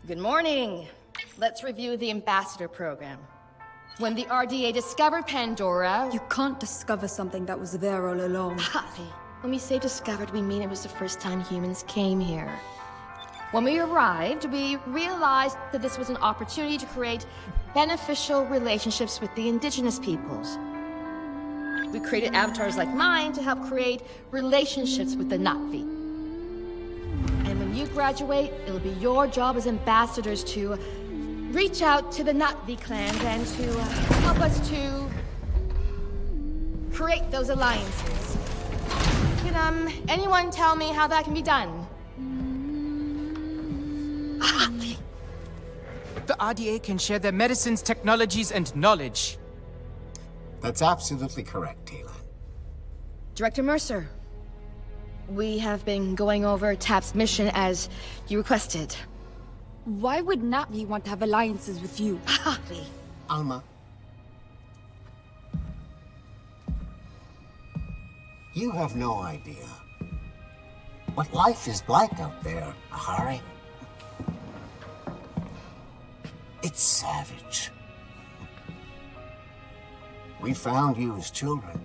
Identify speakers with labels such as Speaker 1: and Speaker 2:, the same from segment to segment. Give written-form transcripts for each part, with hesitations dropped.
Speaker 1: Good morning. Let's review the ambassador program. When the RDA discovered Pandora...
Speaker 2: You can't discover something that was there all along.
Speaker 1: Harvey, when we say discovered, we mean it was the first time humans came here. When we arrived, we realized that this was an opportunity to create beneficial relationships with the indigenous peoples. We created avatars like mine to help create relationships with the Na'vi. And when you graduate, it'll be your job as ambassadors to reach out to the Na'vi clans and to help us to create those alliances. Can anyone tell me how that can be done?
Speaker 3: The RDA can share their medicines, technologies, and knowledge.
Speaker 4: That's absolutely correct, Taylor.
Speaker 1: Director Mercer, we have been going over TAP's mission as you requested.
Speaker 2: Why would Na'vi want to have alliances with you?
Speaker 1: Harvey.
Speaker 4: Alma. You have no idea what life is like out there, Ahari. It's savage. We found you as children.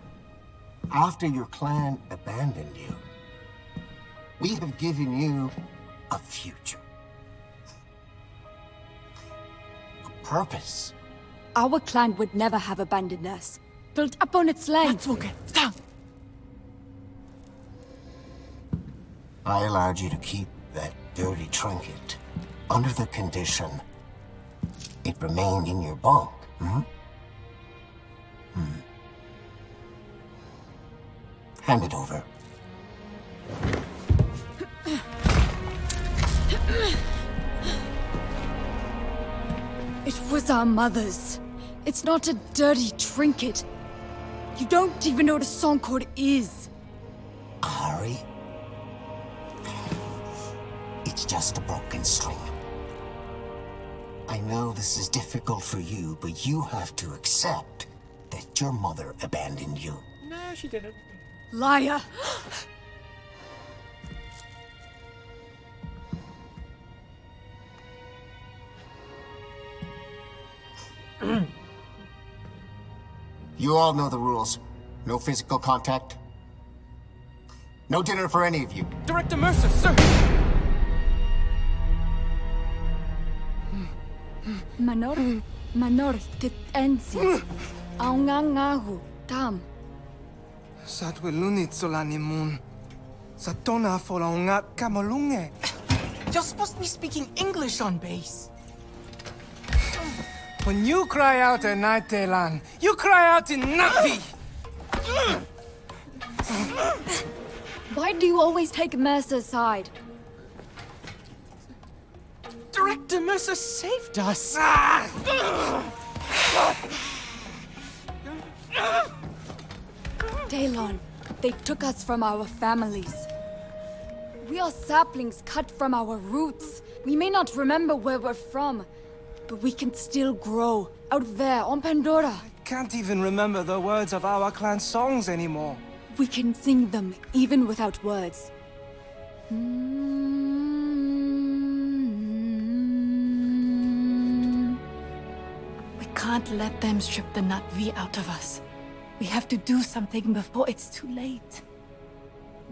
Speaker 4: After your clan abandoned you, we have given you a future. A purpose.
Speaker 2: Our clan would never have abandoned us. Built up on its land.
Speaker 4: I allowed you to keep that dirty trinket under the condition it remained in your bunk, Hand it over.
Speaker 2: It was our mother's. It's not a dirty trinket. You don't even know what a song chord is.
Speaker 4: Harry? It's just a broken string. I know this is difficult for you, but you have to accept that your mother abandoned you.
Speaker 3: No, she didn't.
Speaker 2: Liar!
Speaker 4: You all know the rules. No physical contact. No dinner for any of you.
Speaker 3: Director Mercer, sir!
Speaker 2: Manor Ensi. Aungangahu Tam.
Speaker 5: Satwilunit solanimun. Satona folaunga kamalunge.
Speaker 3: You're supposed to be speaking English on base.
Speaker 5: When you cry out in Naitelan, you cry out in Navi!
Speaker 2: Why do you always take Mercer's side?
Speaker 3: Director Mercer saved us.
Speaker 2: Daylon, they took us from our families. We are saplings cut from our roots. We may not remember where we're from, but we can still grow out there on Pandora.
Speaker 5: Can't even remember the words of our clan songs anymore.
Speaker 2: We can sing them even without words.
Speaker 6: We can't let them strip the Na'vi out of us. We have to do something before it's too late.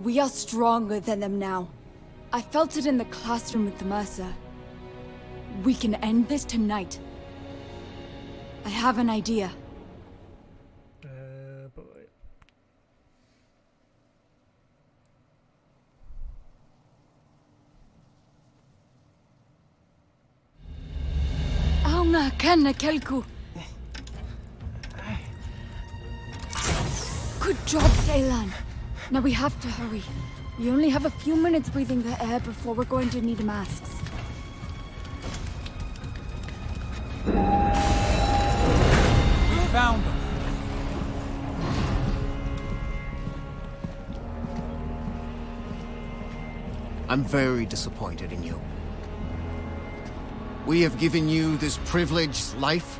Speaker 2: We are stronger than them now. I felt it in the classroom with the Mercer. We can end this tonight. I have an idea. Aunga kanna kelku. Good job, Ceylan. Now we have to hurry. We only have a few minutes breathing the air before we're going to need masks.
Speaker 3: We found them.
Speaker 4: I'm very disappointed in you. We have given you this privileged life,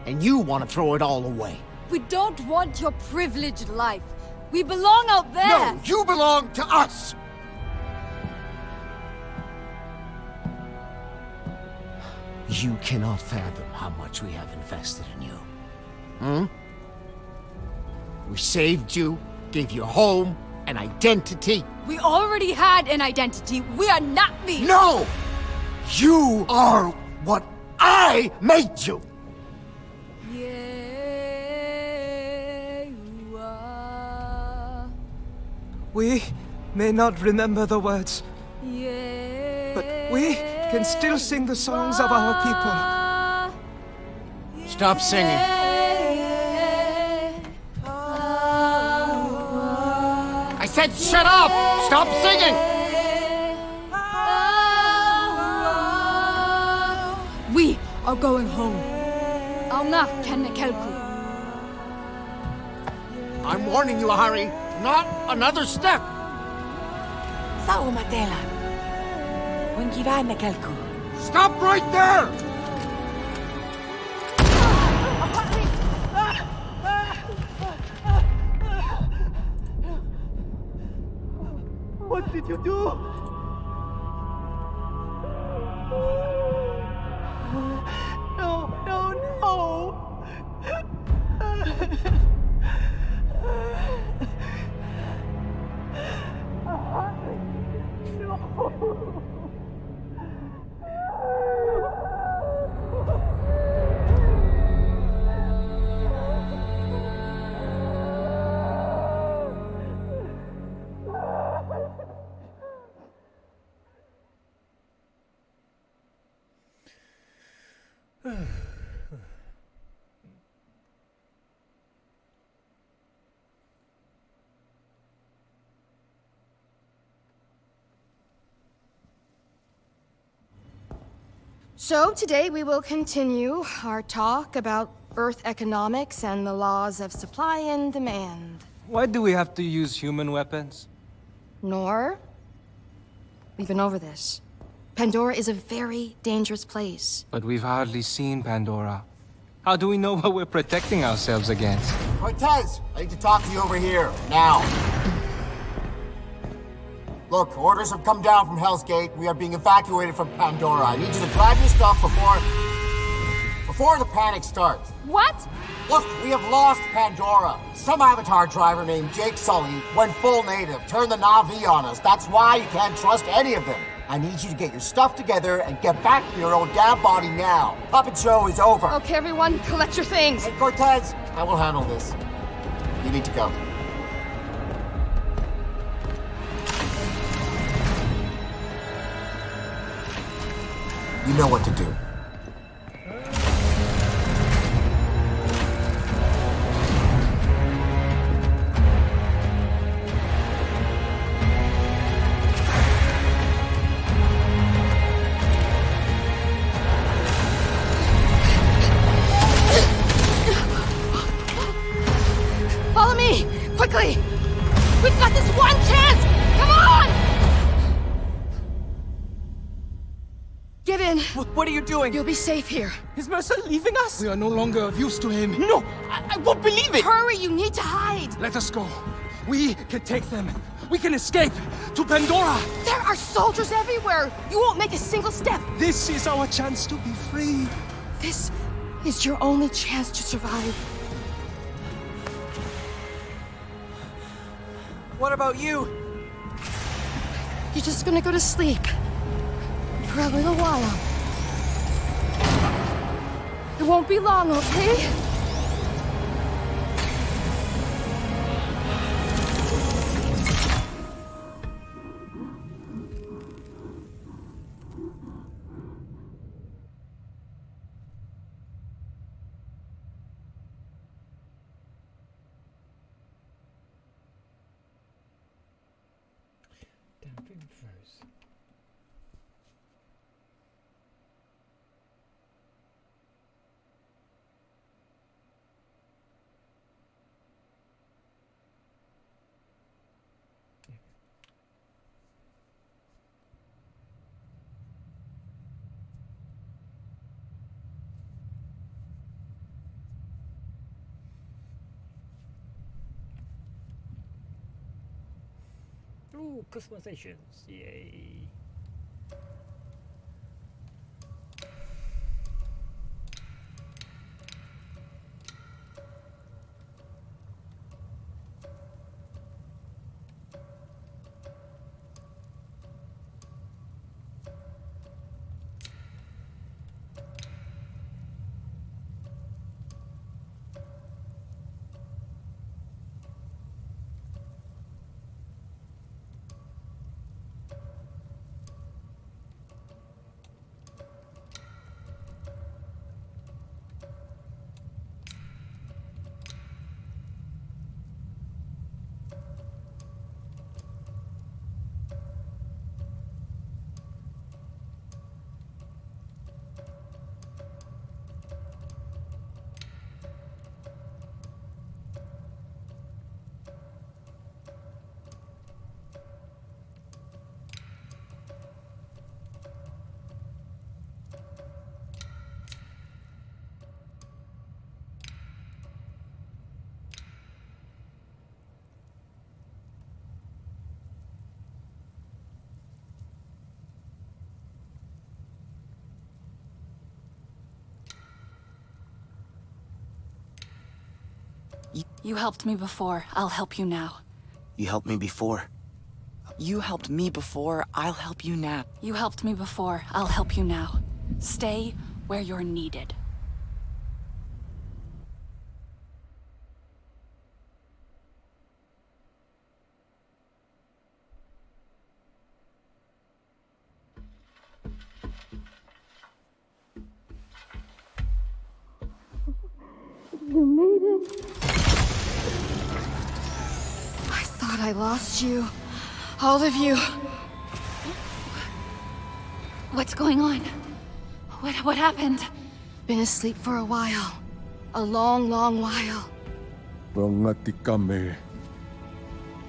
Speaker 4: and you want to throw it all away.
Speaker 2: We don't want your privileged life. We belong out there!
Speaker 4: No, you belong to us! You cannot fathom how much we have invested in you. We saved you, gave you a home, an identity.
Speaker 2: We already had an identity. We are not me!
Speaker 4: No! You are what I made you!
Speaker 2: Yeah, you are.
Speaker 5: We may not remember the words,
Speaker 2: Yeah.
Speaker 5: but we can still sing the songs of our people.
Speaker 4: Stop singing. I said shut up! Stop singing!
Speaker 2: We are going home. Aunga kanna kelku.
Speaker 4: I'm warning you, Harry. Not another step!
Speaker 6: Sao Matela. When Kivana Kalku.
Speaker 4: Stop right there!
Speaker 5: What did you do? No, no, no!
Speaker 1: So today we will continue our talk about Earth economics and the laws of supply and demand.
Speaker 5: Why do we have to use human weapons?
Speaker 1: Nor, we've been over this. Pandora is a very dangerous place.
Speaker 5: But we've hardly seen Pandora. How do we know what we're protecting ourselves against?
Speaker 4: Cortez, I need to talk to you over here, now. Look, orders have come down from Hell's Gate. We are being evacuated from Pandora. I need you to grab your stuff before the panic starts.
Speaker 1: What?
Speaker 4: Look, we have lost Pandora. Some Avatar driver named Jake Sully went full native, turned the Na'vi on us. That's why you can't trust any of them. I need you to get your stuff together and get back to your old damn body now. Puppet show is over.
Speaker 1: Okay, everyone, collect your things.
Speaker 4: Hey, Cortez, I will handle this. You need to go. You know what to do.
Speaker 1: Follow me, quickly. We've got this one chance. Come on! Get in.
Speaker 3: What are you doing?
Speaker 1: You'll be safe here.
Speaker 3: Is Mercer leaving us?
Speaker 7: We are no longer of use to him.
Speaker 3: No, I won't believe it!
Speaker 1: Hurry, you need to hide.
Speaker 7: Let us go. We can take them. We can escape to Pandora.
Speaker 1: There are soldiers everywhere. You won't make a single step.
Speaker 7: This is our chance to be free.
Speaker 1: This is your only chance to survive.
Speaker 3: What about you?
Speaker 1: You're just gonna go to sleep. For a little while. It won't be long, okay?
Speaker 8: Ooh, customizations, yay.
Speaker 2: You helped me before. I'll help you now.
Speaker 9: You helped me before. You helped me before, I'll help you now.
Speaker 2: You helped me before. I'll help you now. Stay where you're needed.
Speaker 1: You made it. I thought I lost you. All of you.
Speaker 6: What's going on? What happened?
Speaker 1: Been asleep for a while. A long, long while.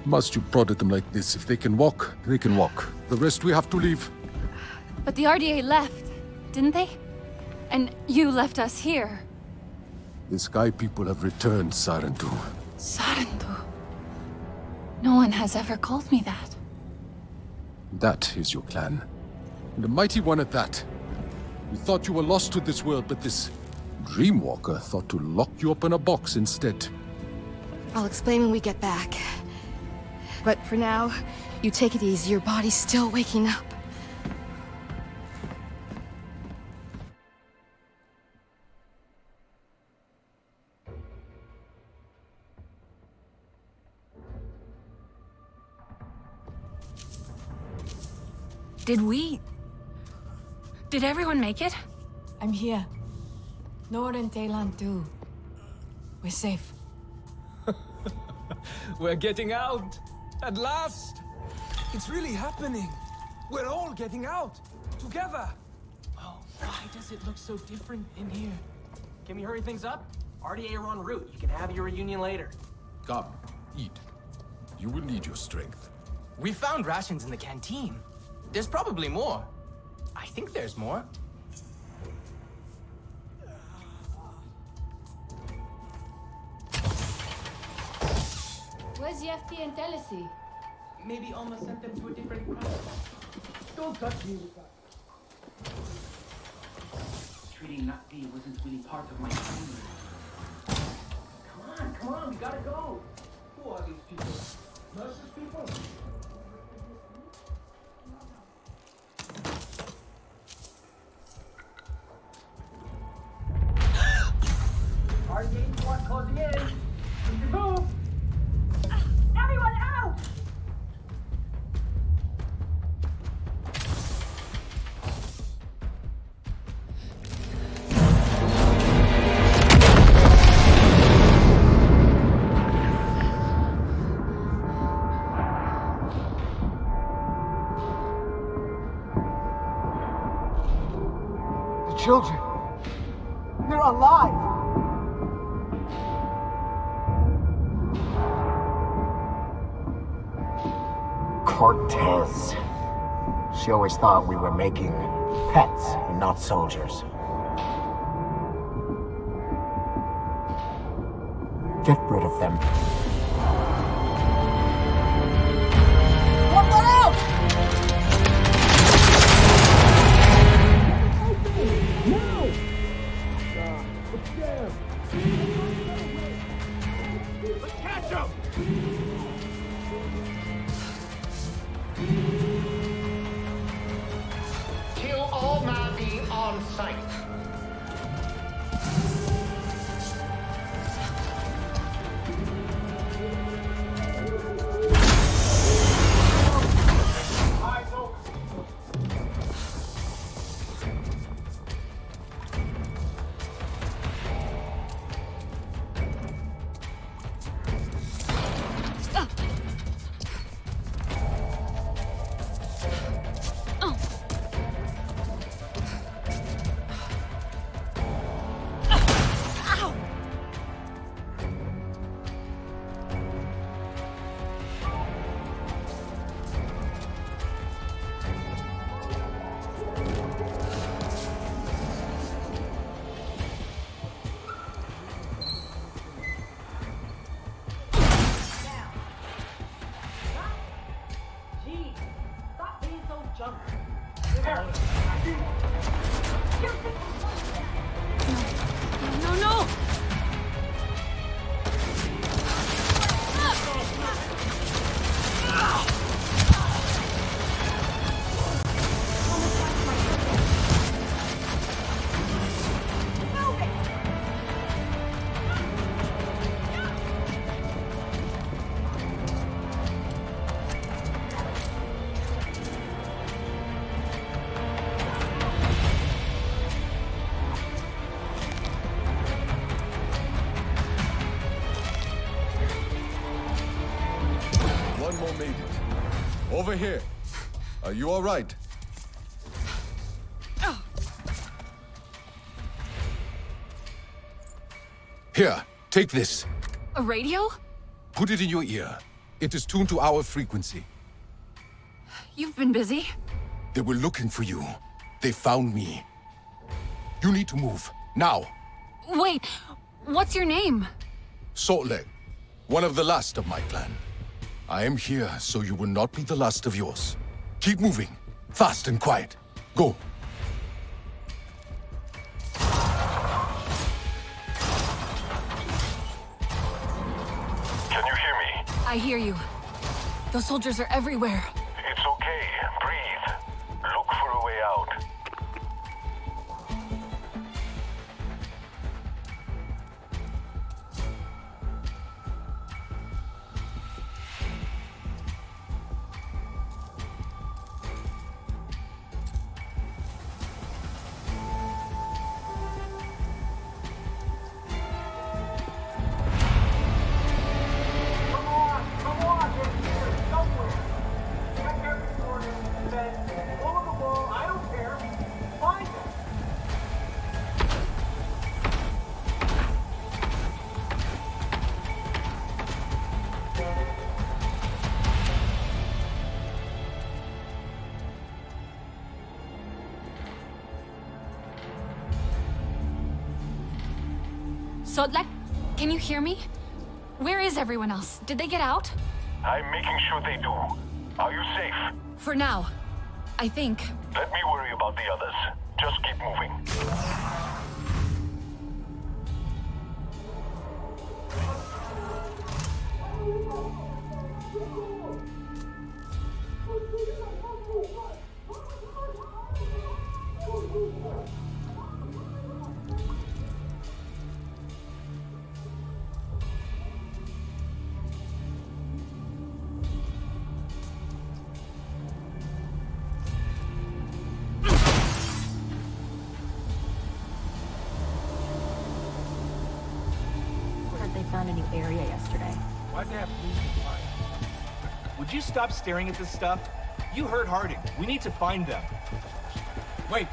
Speaker 10: Must you prod at them like this? If they can walk, they can walk. The rest we have to leave.
Speaker 6: But the RDA left, didn't they? And you left us here.
Speaker 10: The Sky People have returned, Sarentu.
Speaker 6: Sarentu. No one has ever called me that.
Speaker 10: That is your clan. And a mighty one at that. We thought you were lost to this world, but this Dreamwalker thought to lock you up in a box instead.
Speaker 1: I'll explain when we get back. But for now, you take it easy. Your body's still waking up.
Speaker 6: Did everyone make it? I'm here. Nor and Taylan too. We're safe.
Speaker 7: We're getting out! At last! It's really happening! We're all getting out! Together!
Speaker 3: Oh, why does it look so different in here? Can we hurry things up? RDA are en route. You can have your reunion later.
Speaker 10: Come, eat. You will need your strength.
Speaker 3: We found rations in the canteen. There's probably more. I think there's more.
Speaker 1: Where's Yefti and Telesi?
Speaker 3: Maybe Alma sent them to a different planet. Don't touch me with that. Treating Na'vi wasn't really part of my family. Come on, we gotta go. Who are these people? Nurses people? Our gate squad closing in. We can move. Everyone out!
Speaker 4: The children. They're alive. Cortez. She always thought we were making pets and not soldiers. Get rid of them. Let out!
Speaker 7: Let's catch him!
Speaker 4: Kill all Na'vi on sight.
Speaker 10: Over here. Are you all right? Here, take this.
Speaker 2: A radio?
Speaker 10: Put it in your ear. It is tuned to our frequency.
Speaker 2: You've been busy.
Speaker 10: They were looking for you. They found me. You need to move. Now.
Speaker 2: Wait, what's your name?
Speaker 10: Saltleg. One of the last of my clan. I am here so you will not be the last of yours. Keep moving. Fast and quiet. Go.
Speaker 11: Can you hear me?
Speaker 2: I hear you. Those soldiers are everywhere.
Speaker 11: It's okay. Breathe. Look for a way out.
Speaker 2: Sotlek, can you hear me? Where is everyone else? Did they get out?
Speaker 11: I'm making sure they do. Are you safe?
Speaker 2: For now, I think.
Speaker 11: Let me worry about the others. Just keep moving.
Speaker 1: Found a new area yesterday.
Speaker 3: Why'd they have police in mind? Would you stop staring at this stuff? You heard Harding. We need to find them. Wait,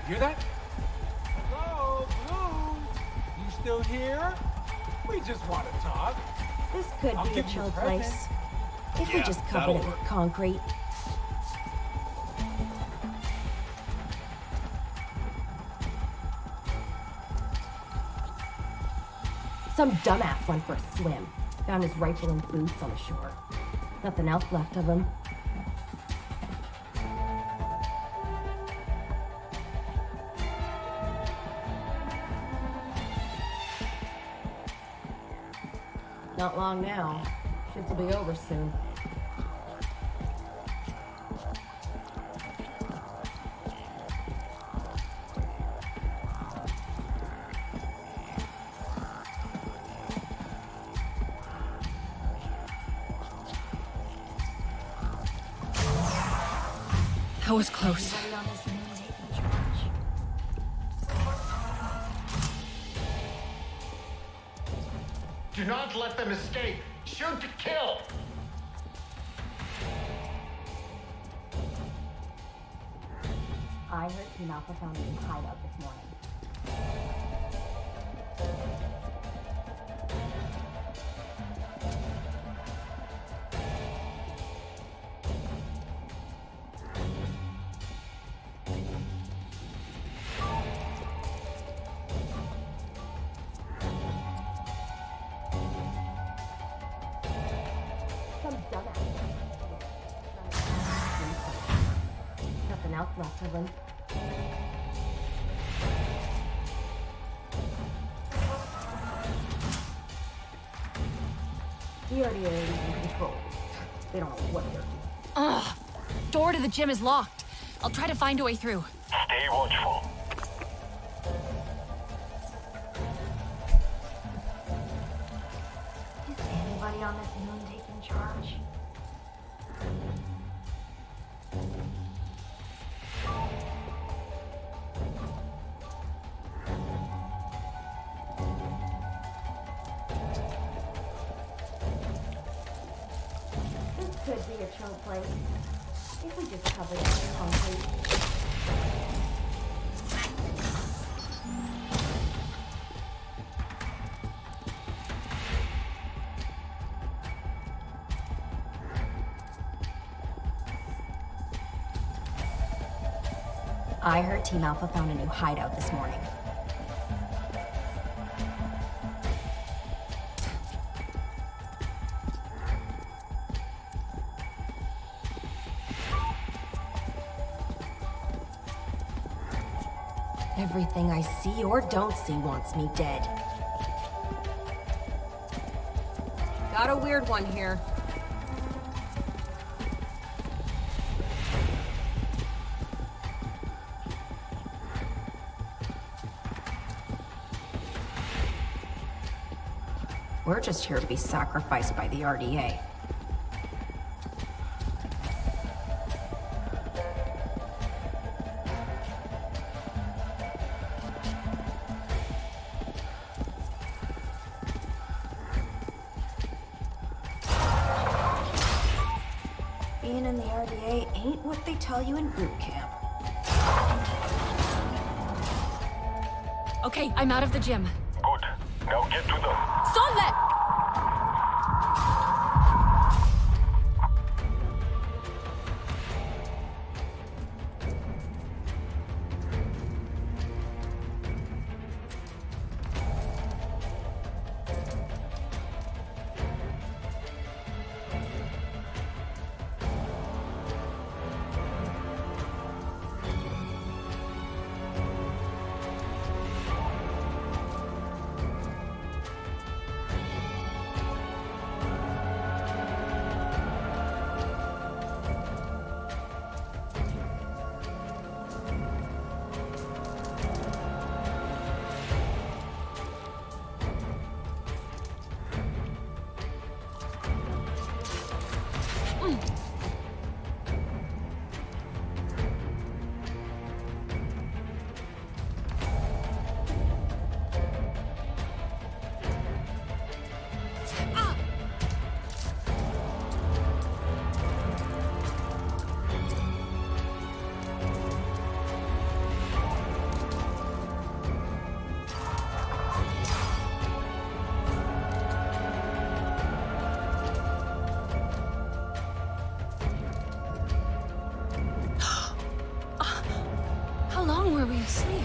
Speaker 3: you hear that? Hello, Blue? You still here? We just want to talk.
Speaker 1: This could
Speaker 3: I'll
Speaker 1: be a
Speaker 3: give you
Speaker 1: chill
Speaker 3: a present.
Speaker 1: place. If we
Speaker 3: Yeah,
Speaker 1: just covered
Speaker 3: that'll
Speaker 1: it with
Speaker 3: work.
Speaker 1: concrete. Some dumbass went for a swim. Found his rifle and boots on the shore. Nothing else left of him. Not long now. Shit will be over soon.
Speaker 2: That was close.
Speaker 4: Do not let them escape. Shoot to kill.
Speaker 1: I heard Team Alpha found a new hideout this morning. Some dumbass. Nothing else left of him. The RDA is in control. They don't know what they're doing.
Speaker 2: Ugh. Door to the gym is locked. I'll try to find a way through.
Speaker 11: Stay watchful.
Speaker 1: Is anybody on this moon taking charge? This could be a choke place. If we just covered it in concrete.
Speaker 12: I heard Team Alpha found a new hideout this morning. Everything I see or don't see wants me dead. Got a weird one here. We're just here to be sacrificed by the RDA. Being in the RDA ain't what they tell you in boot camp.
Speaker 2: Okay, I'm out of the gym.
Speaker 11: Good. Now get to them.
Speaker 2: Solid! How long were we asleep?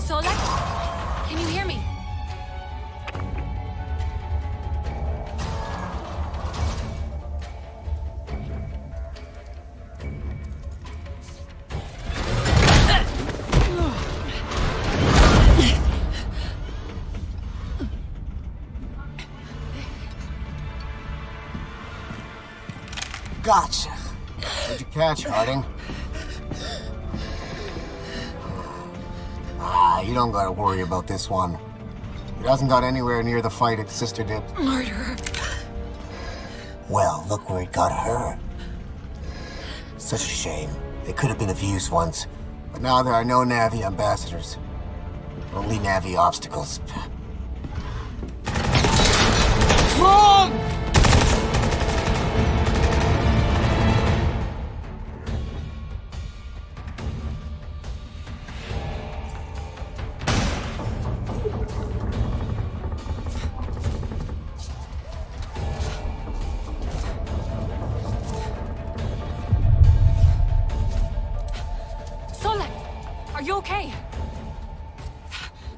Speaker 2: Solek? Can you hear me?
Speaker 4: Gotcha. What'd you catch, Harding? You don't gotta worry about this one. It hasn't got anywhere near the fight its sister did.
Speaker 2: Murderer.
Speaker 4: Well, look where it got her. Such a shame. They could have been of use once. But now there are no Navi ambassadors. Only Navi obstacles. Wrong!
Speaker 2: Are you okay?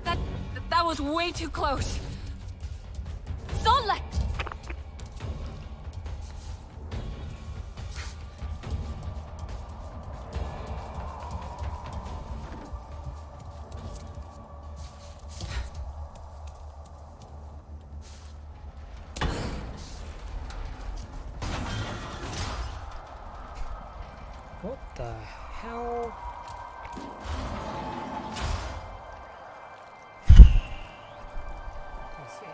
Speaker 2: That was way too close. Solek!
Speaker 8: the hell? Let's see.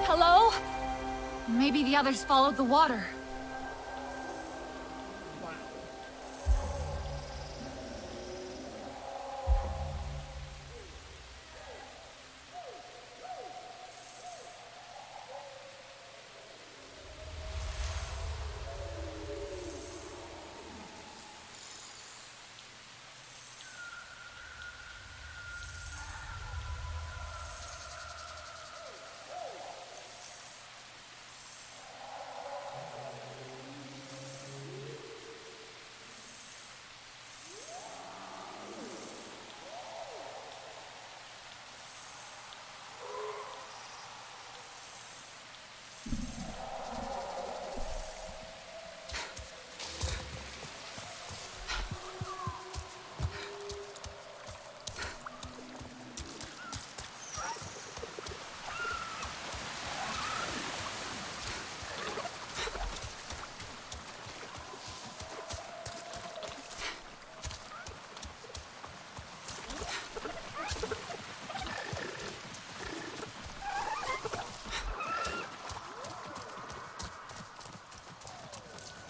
Speaker 2: Hello? Maybe the others followed the water.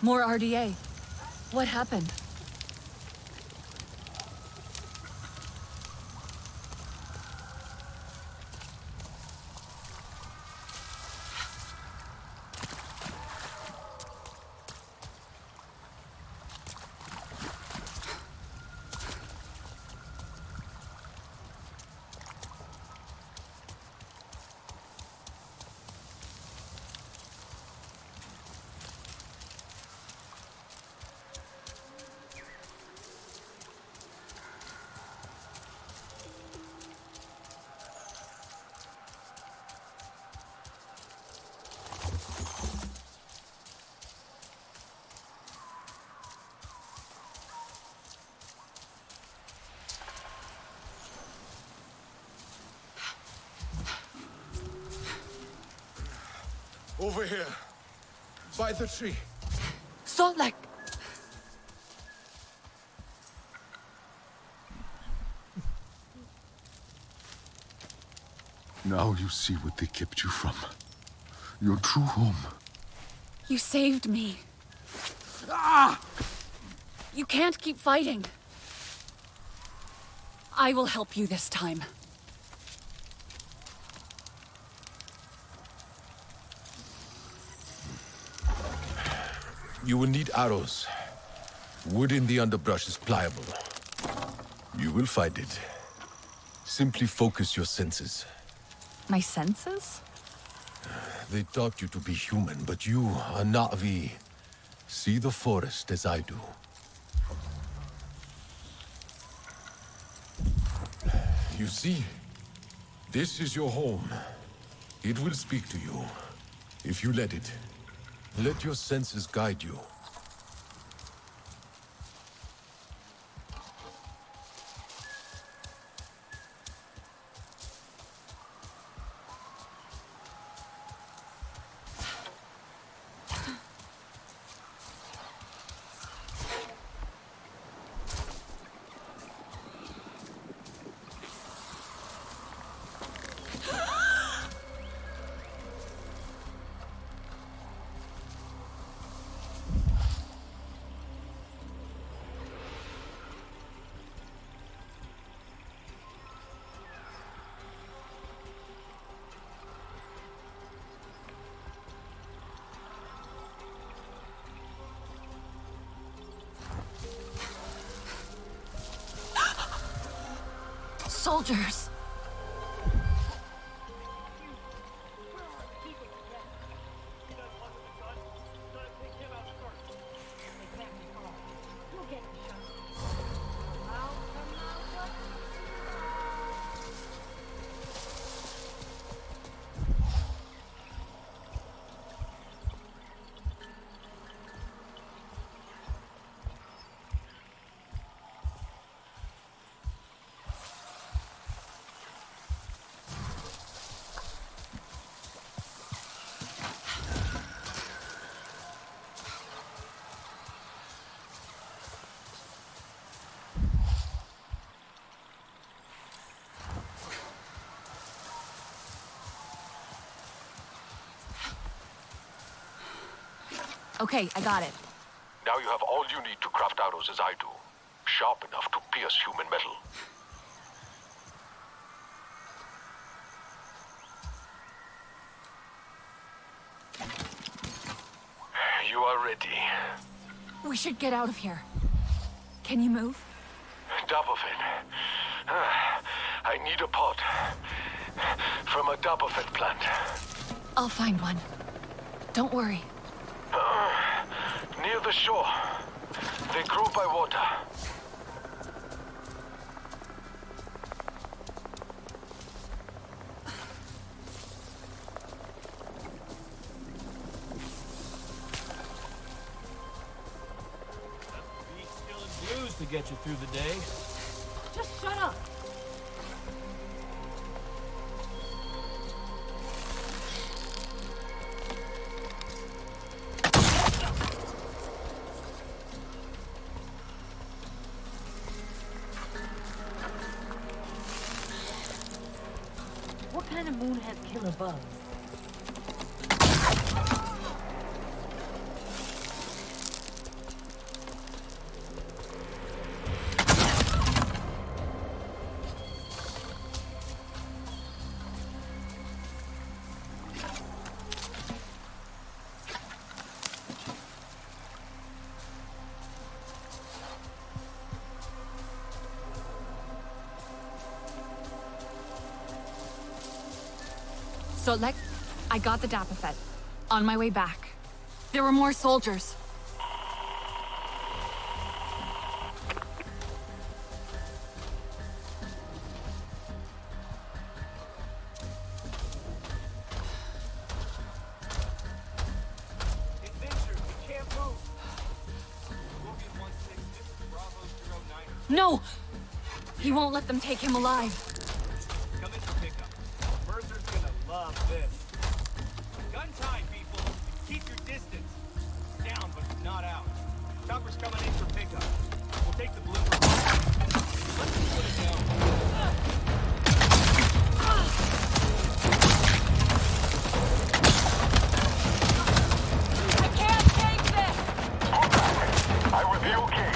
Speaker 2: More RDA. What happened?
Speaker 10: Over here. By the tree.
Speaker 6: Salt Lake!
Speaker 10: Now you see what they kept you from. Your true home.
Speaker 2: You saved me. Ah! You can't keep fighting. I will help you this time.
Speaker 10: You will need arrows. Wood in the underbrush is pliable. You will find it. Simply focus your senses.
Speaker 2: My senses?
Speaker 10: They taught you to be human, but you are not V. See the forest as I do. You see, this is your home. It will speak to you, if you let it. Let your senses guide you.
Speaker 2: soldiers. Okay, I got it.
Speaker 11: Now you have all you need to craft arrows as I do. Sharp enough to pierce human metal. You are ready.
Speaker 2: We should get out of here. Can you move?
Speaker 11: Dabofet. I need a pot. From a Dabofet plant.
Speaker 2: I'll find one. Don't worry.
Speaker 11: Near the shore. They grow by water.
Speaker 3: Blues to get you through the day.
Speaker 6: Just shut up.
Speaker 13: What kind of moon has killer bugs?
Speaker 2: So, I got the Dapafet. On my way back. There were more soldiers. No! He won't let them take him alive.
Speaker 3: Come in for pickup. Mercer's gonna love this. Gun time, people. Keep your distance. Down, but not out. Chopper's coming in for pickup. We'll take the blue for let's just put it down.
Speaker 2: I can't take this!
Speaker 11: I will be okay.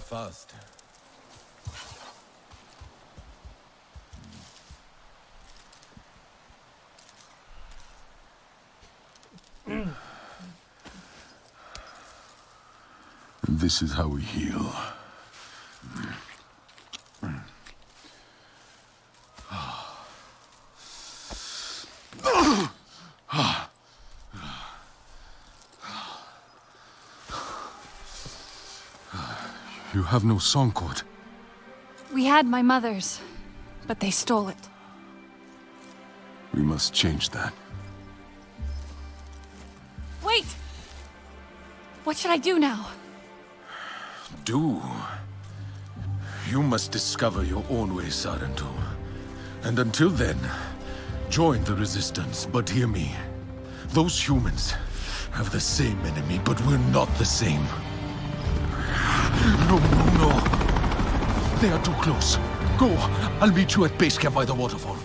Speaker 7: fast.
Speaker 10: This is how we heal. You have no song cord.
Speaker 2: We had my mother's, but they stole it.
Speaker 10: We must change that.
Speaker 2: Wait! What should I do now?
Speaker 10: Do? You must discover your own way, Sarentu. And until then, join the Resistance. But hear me. Those humans have the same enemy, but we're not the same. No, no, no. They are too close. Go. I'll meet you at base camp by the waterfall.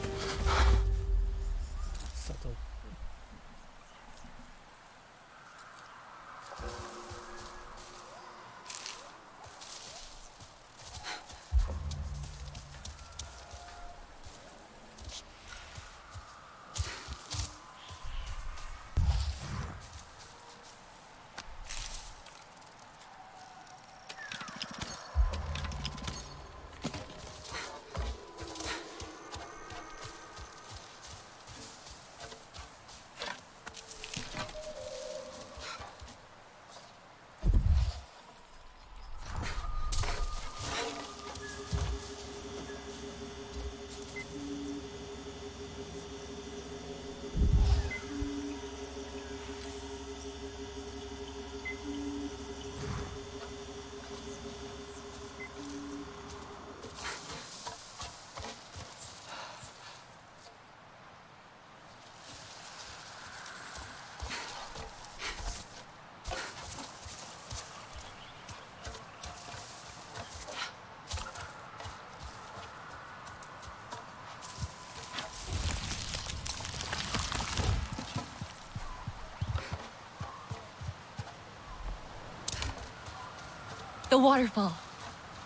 Speaker 6: The waterfall.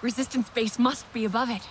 Speaker 6: Resistance base must be above it.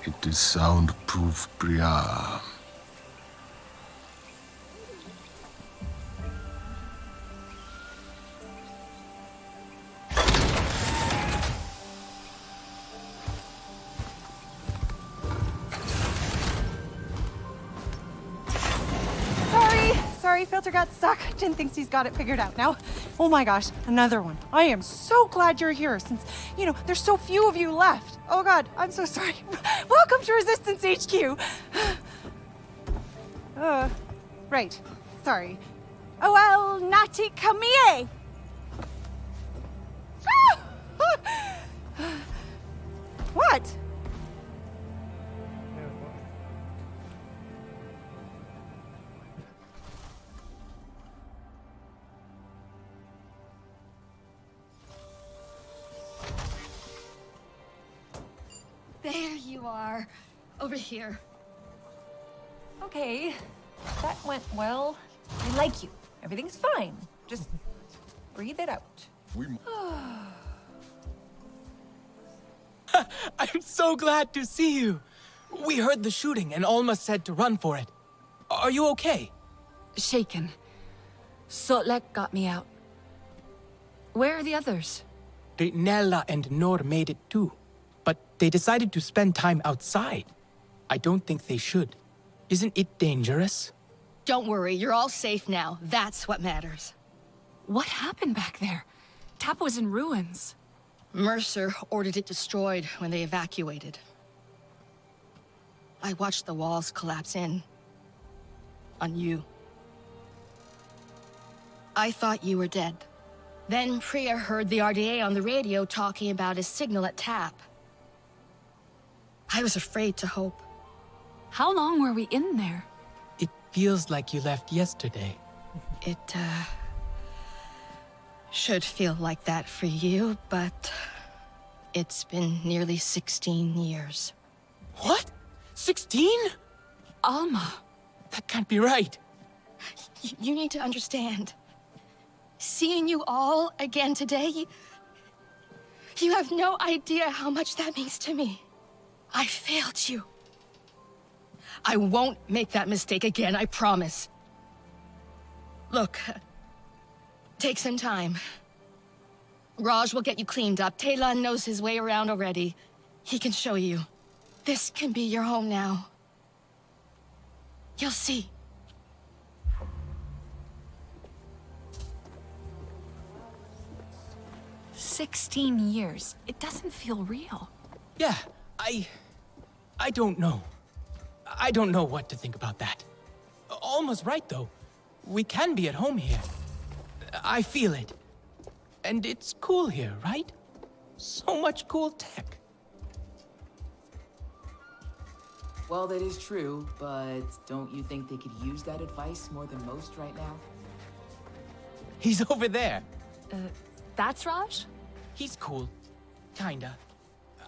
Speaker 10: It is soundproof, Priya.
Speaker 14: Sorry, filter got stuck. Jin thinks he's got it figured out now. Oh my gosh, another one. I am so glad you're here since, there's so few of you left. Oh god, I'm so sorry. Welcome to Resistance HQ. Right. Sorry. Oh, well, Nati Kamie! What?
Speaker 1: There you are. Over here.
Speaker 15: Okay, that went well. I like you. Everything's fine. Just breathe it out.
Speaker 5: I'm so glad to see you. We heard the shooting and Alma said to run for it. Are you okay?
Speaker 6: Shaken. Sotlek got me out. Where are the others?
Speaker 5: Nella and Nor made it too. But they decided to spend time outside. I don't think they should. Isn't it dangerous?
Speaker 1: Don't worry, you're all safe now. That's what matters.
Speaker 6: What happened back there? Tap was in ruins.
Speaker 1: Mercer ordered it destroyed when they evacuated. I watched the walls collapse in. On you. I thought you were dead. Then Priya heard the RDA on the radio talking about a signal at Tap. I was afraid to hope.
Speaker 6: How long were we in there?
Speaker 5: It feels like you left yesterday.
Speaker 1: It, should feel like that for you, but it's been nearly 16 years.
Speaker 5: What? 16?
Speaker 6: Alma.
Speaker 5: That can't be right.
Speaker 1: You need to understand. Seeing you all again today, you have no idea how much that means to me. I failed you. I won't make that mistake again, I promise. Look, take some time. Raj will get you cleaned up. Talon knows his way around already. He can show you. This can be your home now. You'll see.
Speaker 6: "16 years. It doesn't feel real."
Speaker 5: Yeah, I don't know. I don't know what to think about that. Alma's right, though. We can be at home here. I feel it. And it's cool here, right? So much cool tech.
Speaker 16: Well, that is true, but don't you think they could use that advice more than most right now?
Speaker 5: He's over there.
Speaker 6: That's Raj?
Speaker 5: He's cool. Kinda.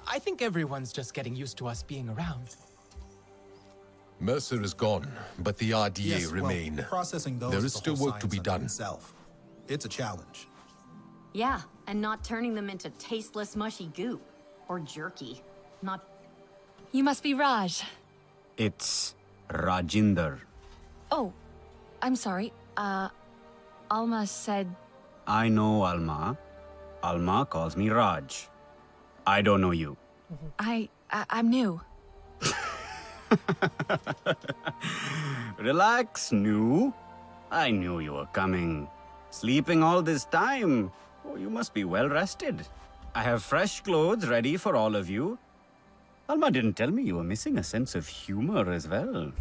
Speaker 5: I think everyone's just getting used to us being around.
Speaker 10: Mercer is gone, but the RDA
Speaker 17: Yes, well,
Speaker 10: remain.
Speaker 17: processing those
Speaker 10: There
Speaker 17: is
Speaker 10: is
Speaker 17: the
Speaker 10: still
Speaker 17: whole
Speaker 10: work to be
Speaker 17: science unto
Speaker 10: done.
Speaker 17: itself. It's a challenge.
Speaker 13: Yeah, and not turning them into tasteless, mushy goop. Or jerky. Not...
Speaker 6: You must be Raj.
Speaker 18: It's Rajinder.
Speaker 6: Oh, I'm sorry. Alma said...
Speaker 18: I know Alma. Alma calls me Raj. I don't know you.
Speaker 6: I'm new.
Speaker 18: Relax, new. I knew you were coming. Sleeping all this time. Oh, you must be well rested. I have fresh clothes ready for all of you. Alma didn't tell me you were missing a sense of humor as well.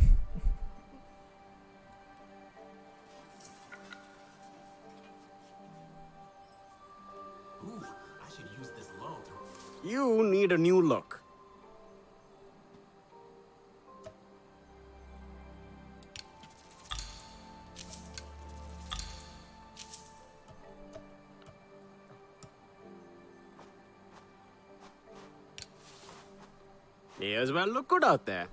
Speaker 19: Ooh, I should use this loan to...
Speaker 18: You need a new look. May as well look good out there.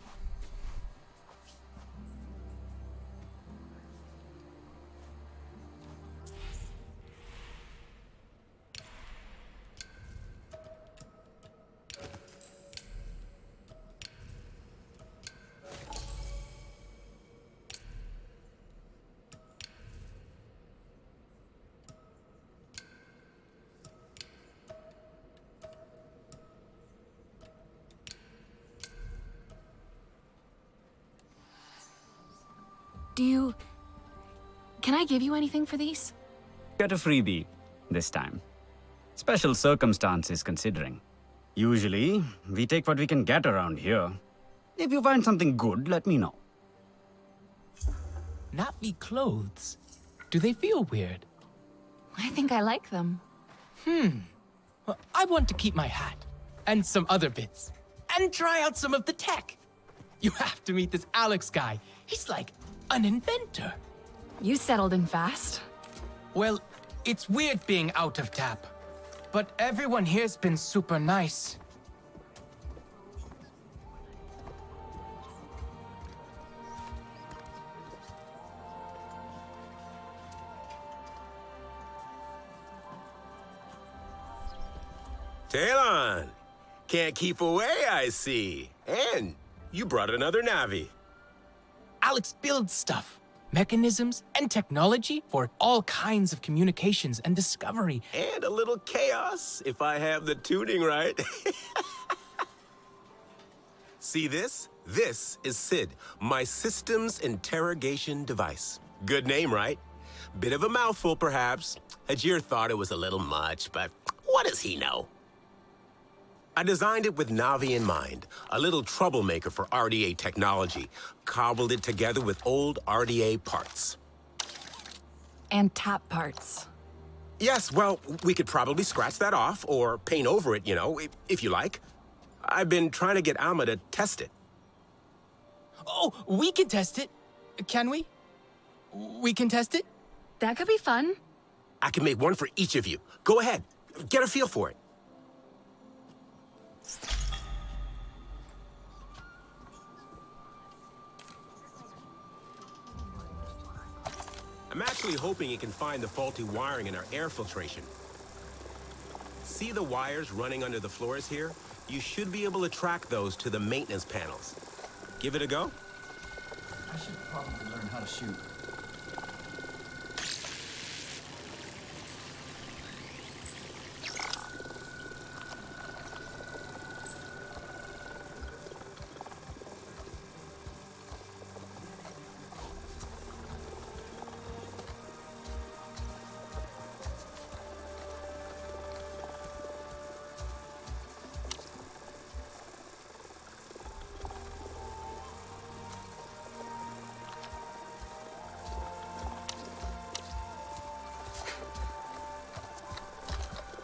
Speaker 6: Can I give you anything for these?
Speaker 18: Get a freebie this time. Special circumstances considering. Usually, we take what we can get around here. If you find something good, let me know.
Speaker 5: Navi clothes. Do they feel weird?
Speaker 2: I think I like them.
Speaker 5: Well, I want to keep my hat. And some other bits. And try out some of the tech. You have to meet this Alex guy. He's like an inventor.
Speaker 2: You settled in fast.
Speaker 5: Well, it's weird being out of tap. But everyone here's been super nice.
Speaker 20: Talon! Can't keep away, I see. And you brought another Navi.
Speaker 5: Alex builds stuff. Mechanisms and technology for all kinds of communications and discovery.
Speaker 20: And a little chaos, if I have the tuning right. See this? This is SID, my Systems Interrogation Device. Good name, right? Bit of a mouthful, perhaps. Ajir thought it was a little much, but what does he know? I designed it with Navi in mind, a little troublemaker for RDA technology. Cobbled it together with old RDA parts.
Speaker 2: And tap parts.
Speaker 20: Yes, well, we could probably scratch that off or paint over it, you know, if you like. I've been trying to get Alma to test it.
Speaker 5: Oh, we can test it. Can we? We can test it?
Speaker 2: That could be fun.
Speaker 20: I can make one for each of you. Go ahead, get a feel for it. I'm actually hoping it can find the faulty wiring in our air filtration. See the wires running under the floors here? You should be able to track those to the maintenance panels. Give it a go?
Speaker 21: I should probably learn how to shoot.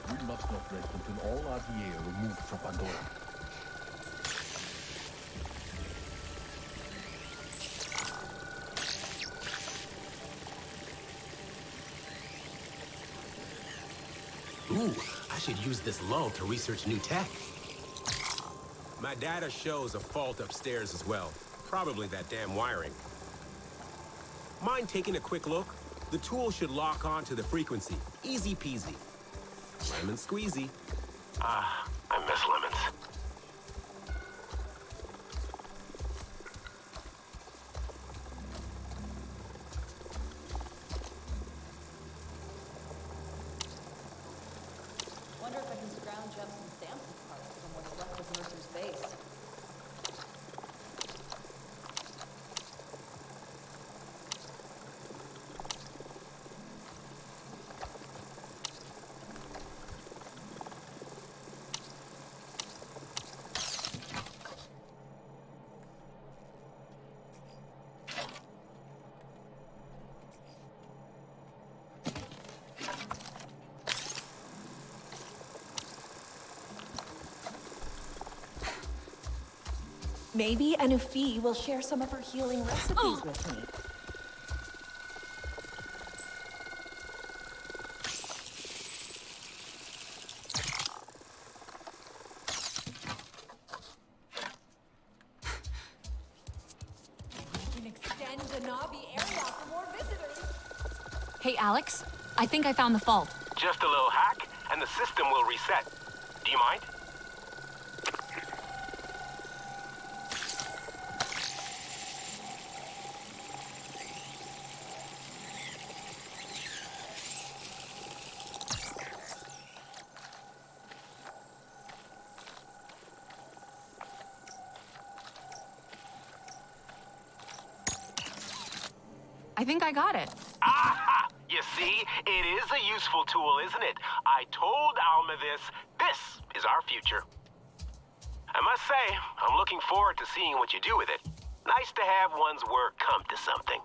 Speaker 21: We must not rest until all RDA are removed from Pandora.
Speaker 20: Ooh, I should use this lull to research new tech. My data shows a fault upstairs as well. Probably that damn wiring. Mind taking a quick look? The tool should lock on to the frequency. Easy peasy. Lemon squeezy.
Speaker 11: Ah, I miss lemons.
Speaker 22: Wonder if I can scrounge up some sample parts from what's left of Mercer's base.
Speaker 15: Maybe Anufi will share some of her healing recipes with me.
Speaker 22: We can extend the Navi area for more visitors.
Speaker 13: Hey, Alex, I think I found the fault.
Speaker 20: Just a little hack, and the system will reset. Do you mind?
Speaker 13: I think I got it.
Speaker 20: Aha! You see, it is a useful tool, isn't it? I told Alma this. This is our future. I must say, I'm looking forward to seeing what you do with it. Nice to have one's work come to something.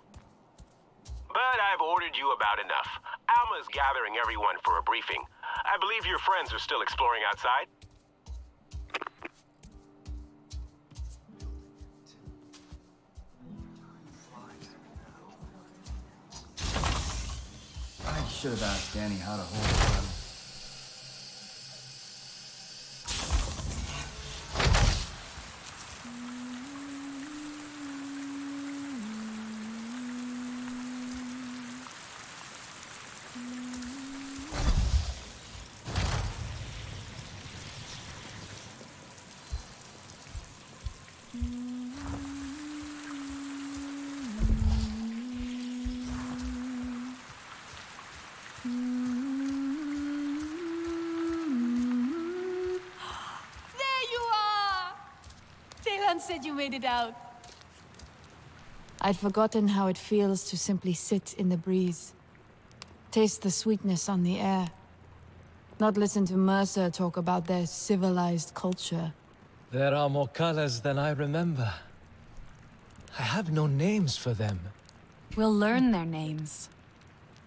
Speaker 20: But I've ordered you about enough. Alma's gathering everyone for a briefing. I believe your friends are still exploring outside.
Speaker 9: I should have asked Danny how to hold a gun.
Speaker 6: Said you made it out. I'd forgotten how it feels to simply sit in the breeze. Taste the sweetness on the air. Not listen to Mercer talk about their civilized culture.
Speaker 12: There are more colors than I remember. I have no names for them.
Speaker 2: We'll learn their names.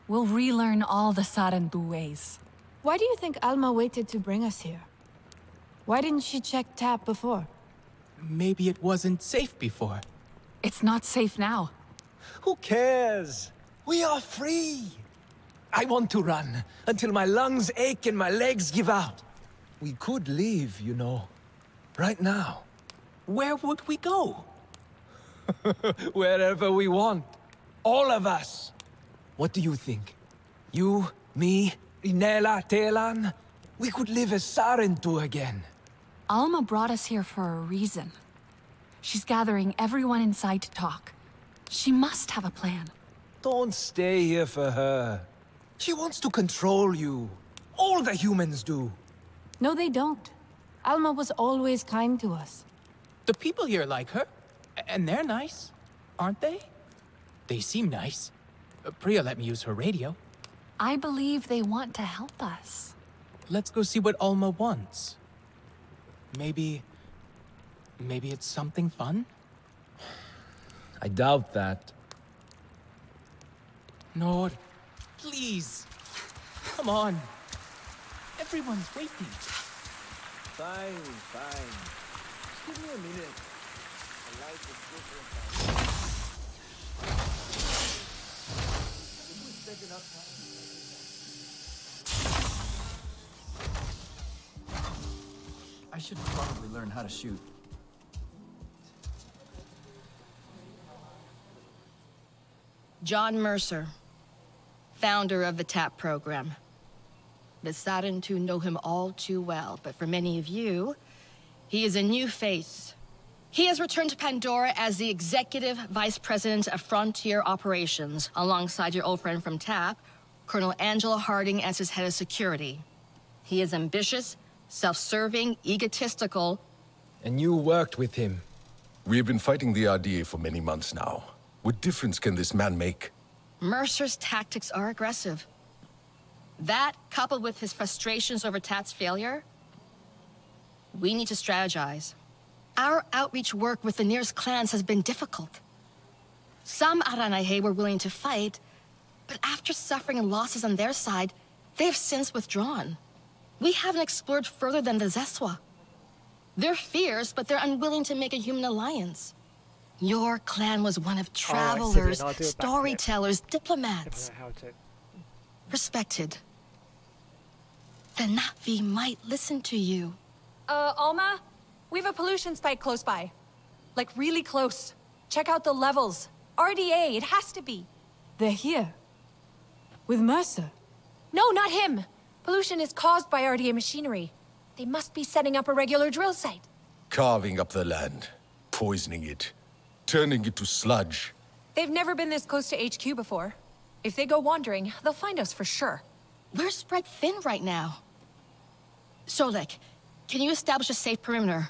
Speaker 2: We'll relearn all the Sarentu ways.
Speaker 6: Why do you think Alma waited to bring us here? Why didn't she check TAP before?
Speaker 5: Maybe it wasn't safe before.
Speaker 2: It's not safe now.
Speaker 12: Who cares? We are free. I want to run until my lungs ache and my legs give out. We could leave, you know, right now.
Speaker 5: Where would we go?
Speaker 12: Wherever we want. All of us. What do you think? You, me, Inela, Telan? We could live as Sarentu again.
Speaker 2: Alma brought us here for a reason. She's gathering everyone inside to talk. She must have a plan.
Speaker 12: Don't stay here for her. She wants to control you. All the humans do.
Speaker 6: No, they don't. Alma was always kind to us.
Speaker 5: The people here like her, and they're nice, aren't they? They seem nice. Priya let me use her radio.
Speaker 2: I believe they want to help us.
Speaker 5: Let's go see what Alma wants. Maybe it's something fun?
Speaker 12: I doubt that.
Speaker 5: Nord, please. Come on. Everyone's waiting.
Speaker 12: Fine. Just give me a minute. The light is different. If we spend enough time...
Speaker 9: I should probably learn how to shoot.
Speaker 1: John Mercer, founder of the TAP program. The Sarentu know him all too well, but for many of you, he is a new face. He has returned to Pandora as the Executive Vice President of Frontier Operations, alongside your old friend from TAP, Colonel Angela Harding, as his head of security. He is ambitious, self-serving, egotistical.
Speaker 12: And you worked with him.
Speaker 10: We have been fighting the RDA for many months now. What difference can this man make?
Speaker 1: Mercer's tactics are aggressive. That, coupled with his frustrations over TAP's failure, we need to strategize. Our outreach work with the nearest clans has been difficult. Some Aranahe were willing to fight, but after suffering losses on their side, they have since withdrawn. We haven't explored further than the Zeswa. They're fierce, but they're unwilling to make a human alliance. Your clan was one of travelers, storytellers, diplomats. Respected. The Na'vi might listen to you.
Speaker 15: Alma? We have a pollution spike close by. Like, really close. Check out the levels. RDA, it has to be.
Speaker 6: They're here. With Mercer.
Speaker 15: No, not him. Pollution is caused by RDA machinery. They must be setting up a regular drill site.
Speaker 10: Carving up the land, poisoning it, turning it to sludge.
Speaker 15: They've never been this close to HQ before. If they go wandering, they'll find us for sure.
Speaker 1: We're spread thin right now. Solek, can you establish a safe perimeter?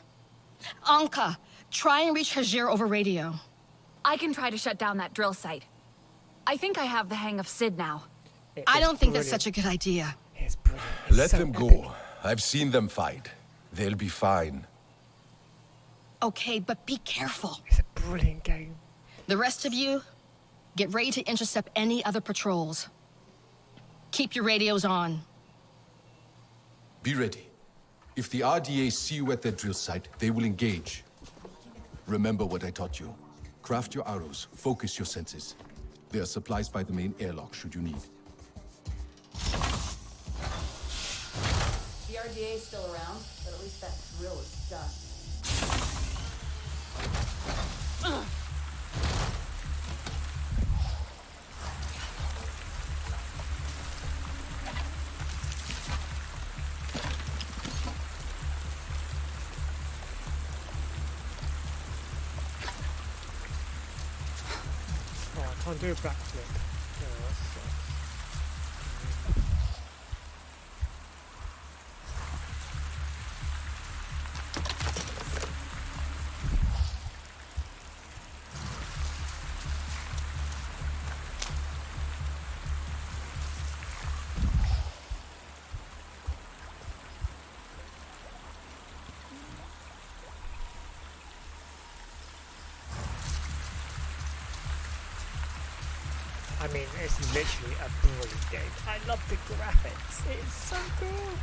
Speaker 1: Anka, try and reach Hajir over radio.
Speaker 2: I can try to shut down that drill site. I think I have the hang of Sid now.
Speaker 1: I don't think that's such a good idea.
Speaker 10: Let them go. I've seen them fight. They'll be fine.
Speaker 1: Okay, but be careful.
Speaker 8: It's a brilliant game.
Speaker 1: The rest of you, Get ready to intercept any other patrols. Keep your radios on.
Speaker 21: Be ready. If the RDA see you at their drill site, they will engage. Remember what I taught you. Craft your arrows, focus your senses. There are supplies by the main airlock should you need.
Speaker 22: The RDA is still around, but at least that drill is done.
Speaker 8: Oh, I can't do a backflip. Oh, that sucks. I mean, it's literally a brilliant game. I love the graphics. It's so cool.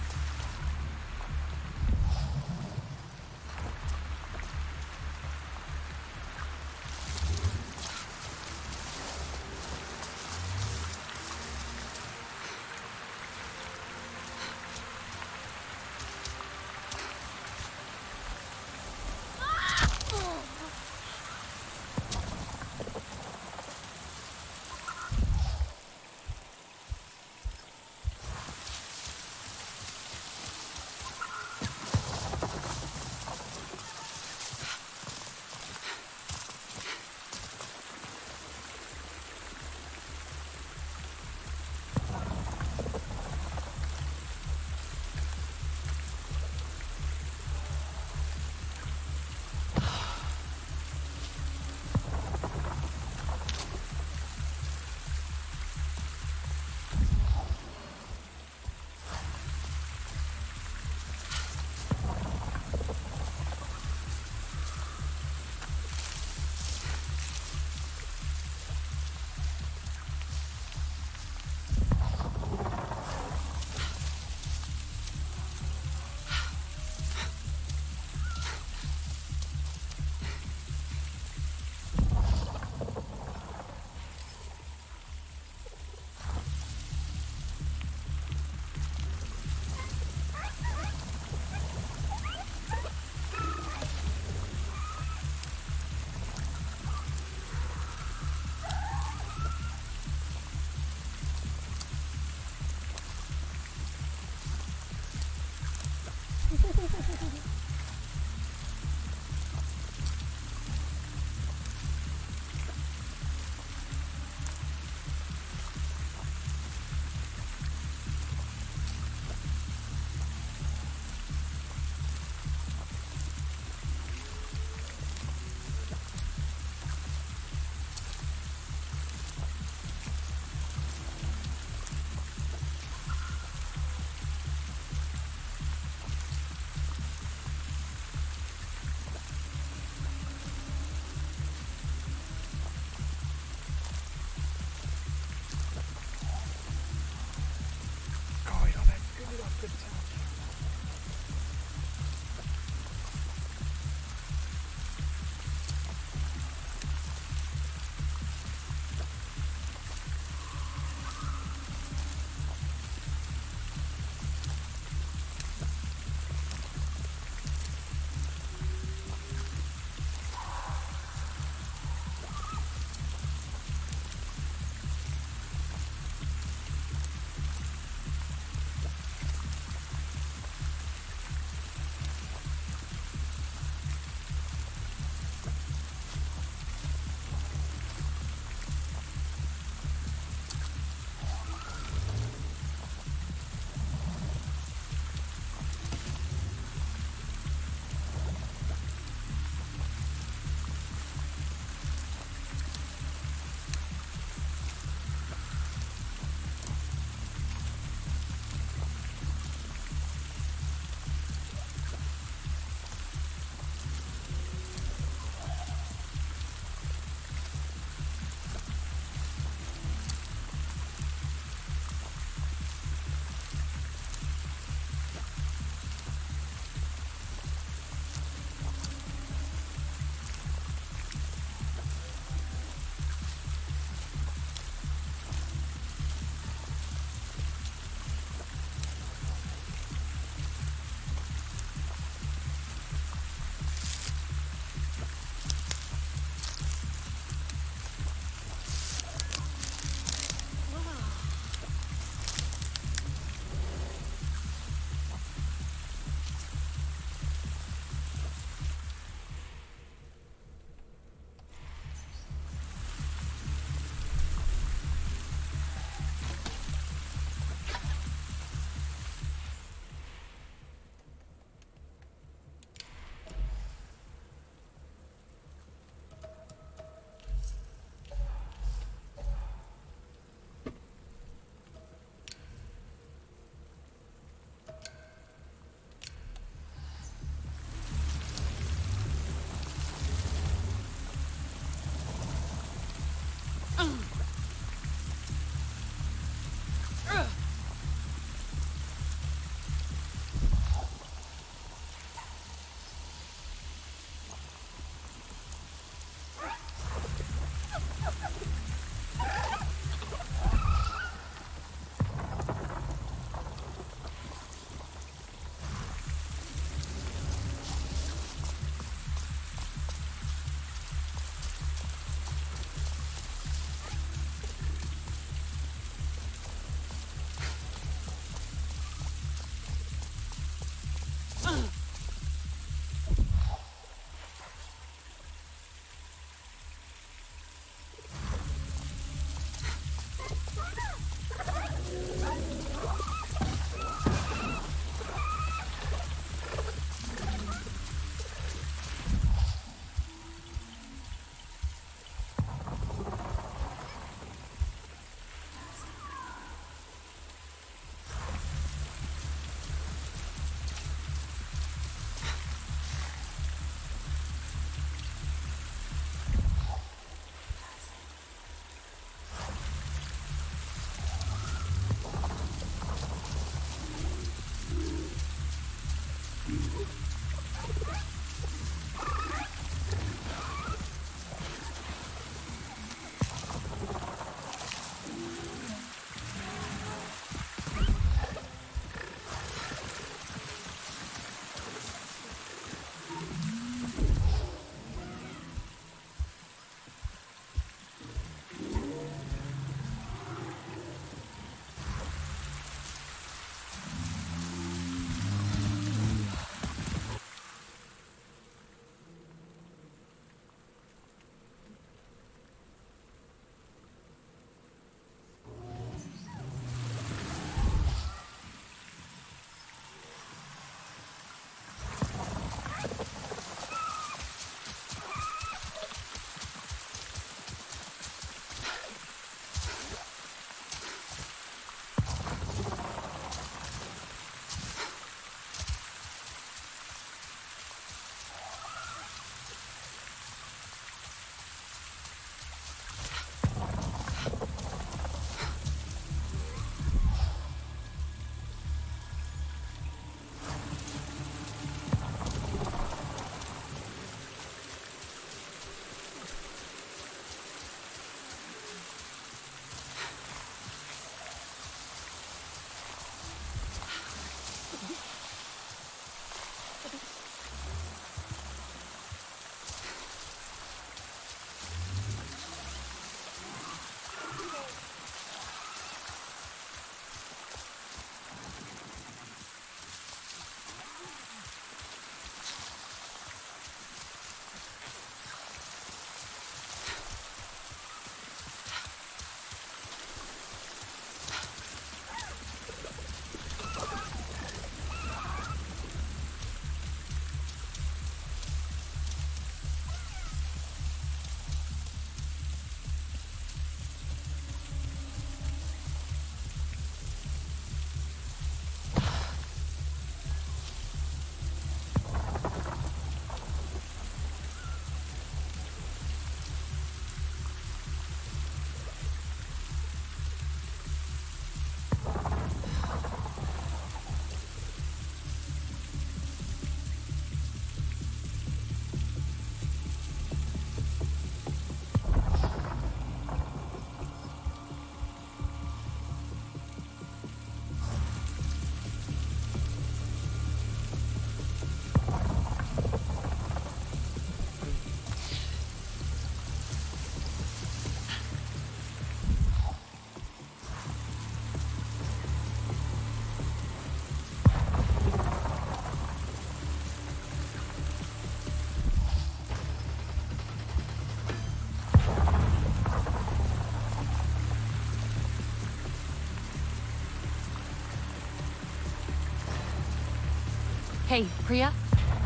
Speaker 15: Hey, Priya.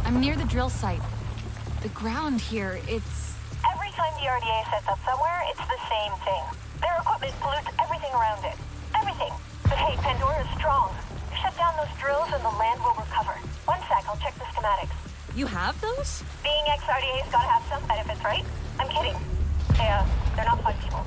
Speaker 15: I'm near the drill site. The ground here, it's...
Speaker 3: Every time the RDA sets up somewhere, it's the same thing. Their equipment pollutes everything around it. Everything. But hey, Pandora's strong. Shut down those drills and the land will recover. One sec, I'll check the schematics.
Speaker 15: You have those?
Speaker 3: Being ex-RDA's gotta have some benefits, right? I'm kidding. They're not fun people.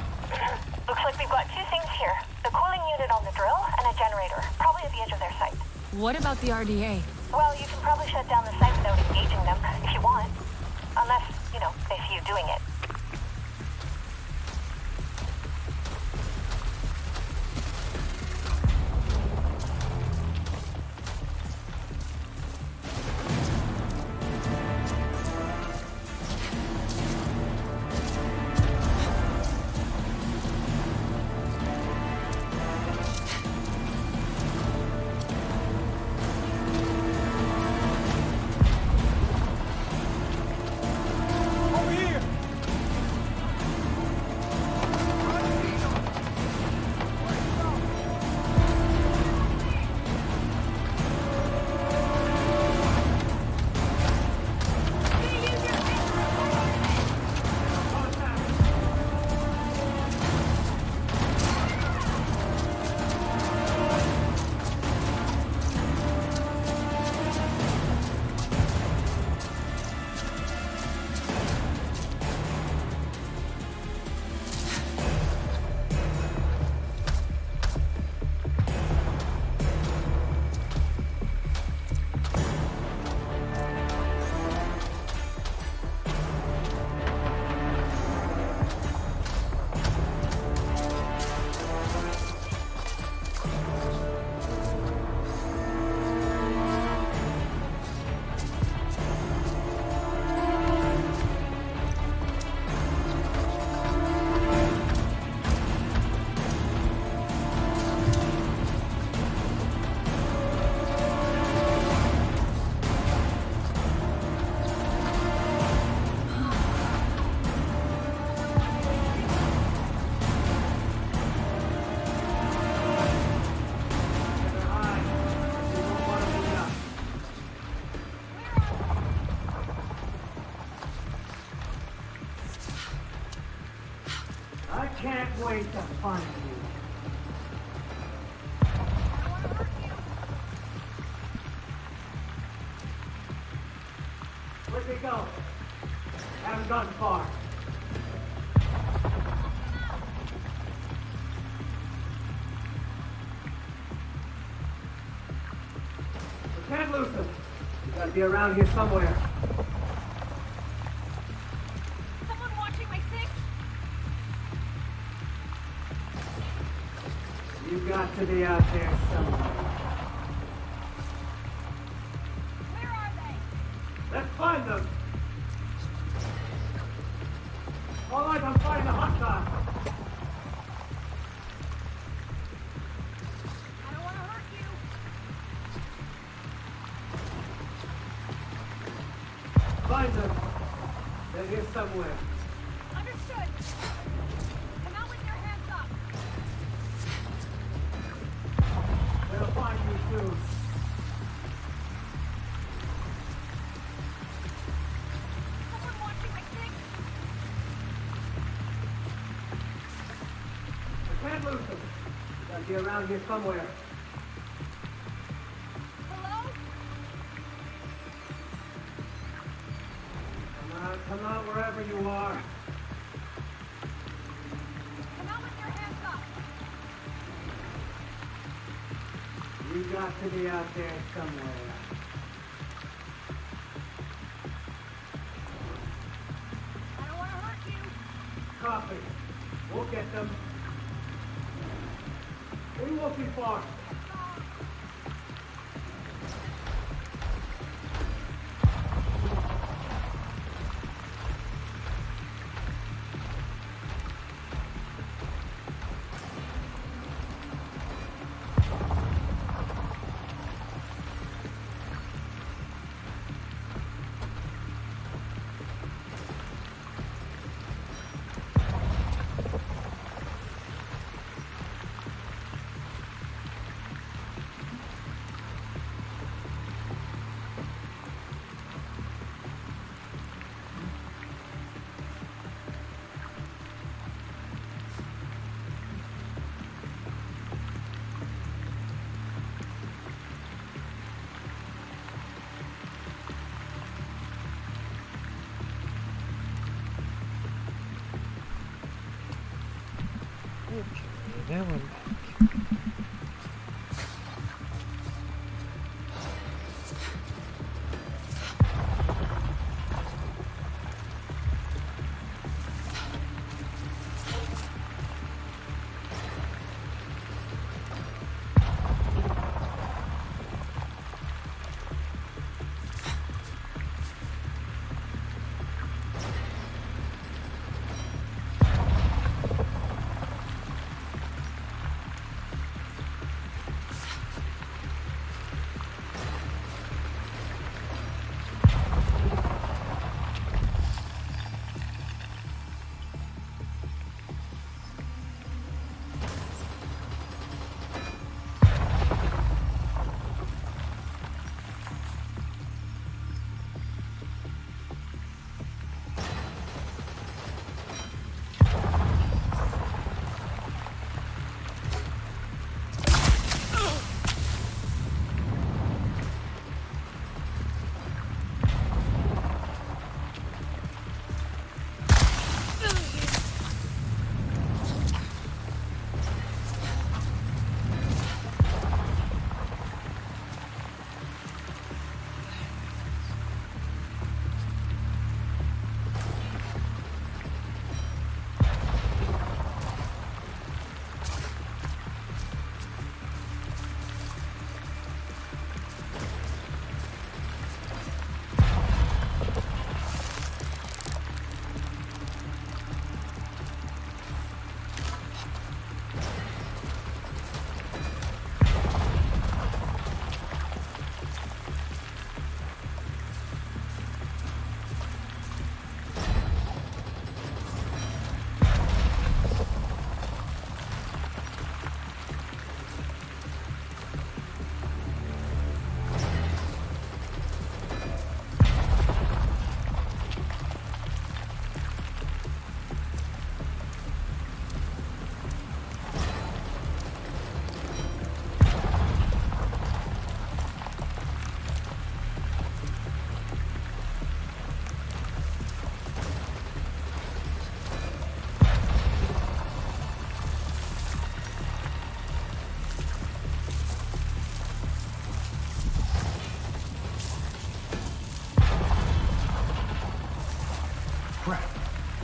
Speaker 3: Looks like we've got two things here. The cooling unit on the drill and a generator, probably at the edge of their site.
Speaker 15: What about the RDA?
Speaker 3: Well, you can probably shut down the site without engaging them, if you want. Unless, they see you doing it.
Speaker 8: I can't wait to find you. Where'd they go? Haven't gone far. We can't lose them. You gotta be around here somewhere.
Speaker 3: Someone watching my six?
Speaker 8: You got to be out there somewhere.
Speaker 3: Where are they?
Speaker 8: Let's find them! All right, I'm fighting the hot dog.
Speaker 3: I don't want to hurt you.
Speaker 8: Find them. They're here somewhere.
Speaker 3: Understood. Come out with your hands up.
Speaker 8: They'll find you soon.
Speaker 3: Someone watching my six?
Speaker 8: I can't lose them. You gotta be around here somewhere.
Speaker 3: Hello?
Speaker 8: Come out wherever you are.
Speaker 3: Come out with your hands up.
Speaker 8: You got to be out there somewhere.
Speaker 3: I don't want to hurt you.
Speaker 8: Copy. We'll get them. We won't be far. now I'm back.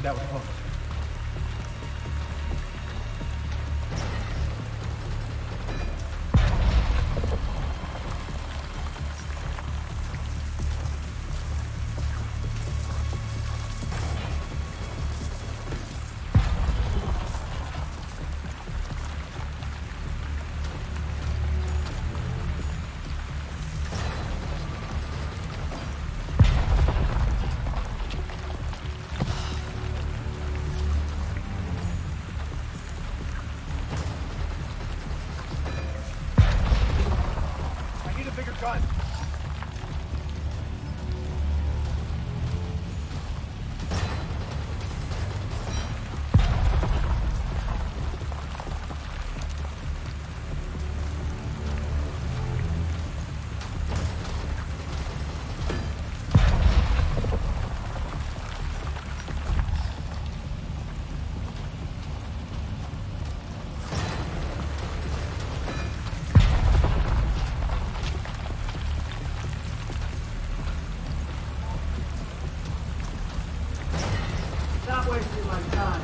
Speaker 9: That was close.
Speaker 12: gun.
Speaker 4: Stop wasting my time.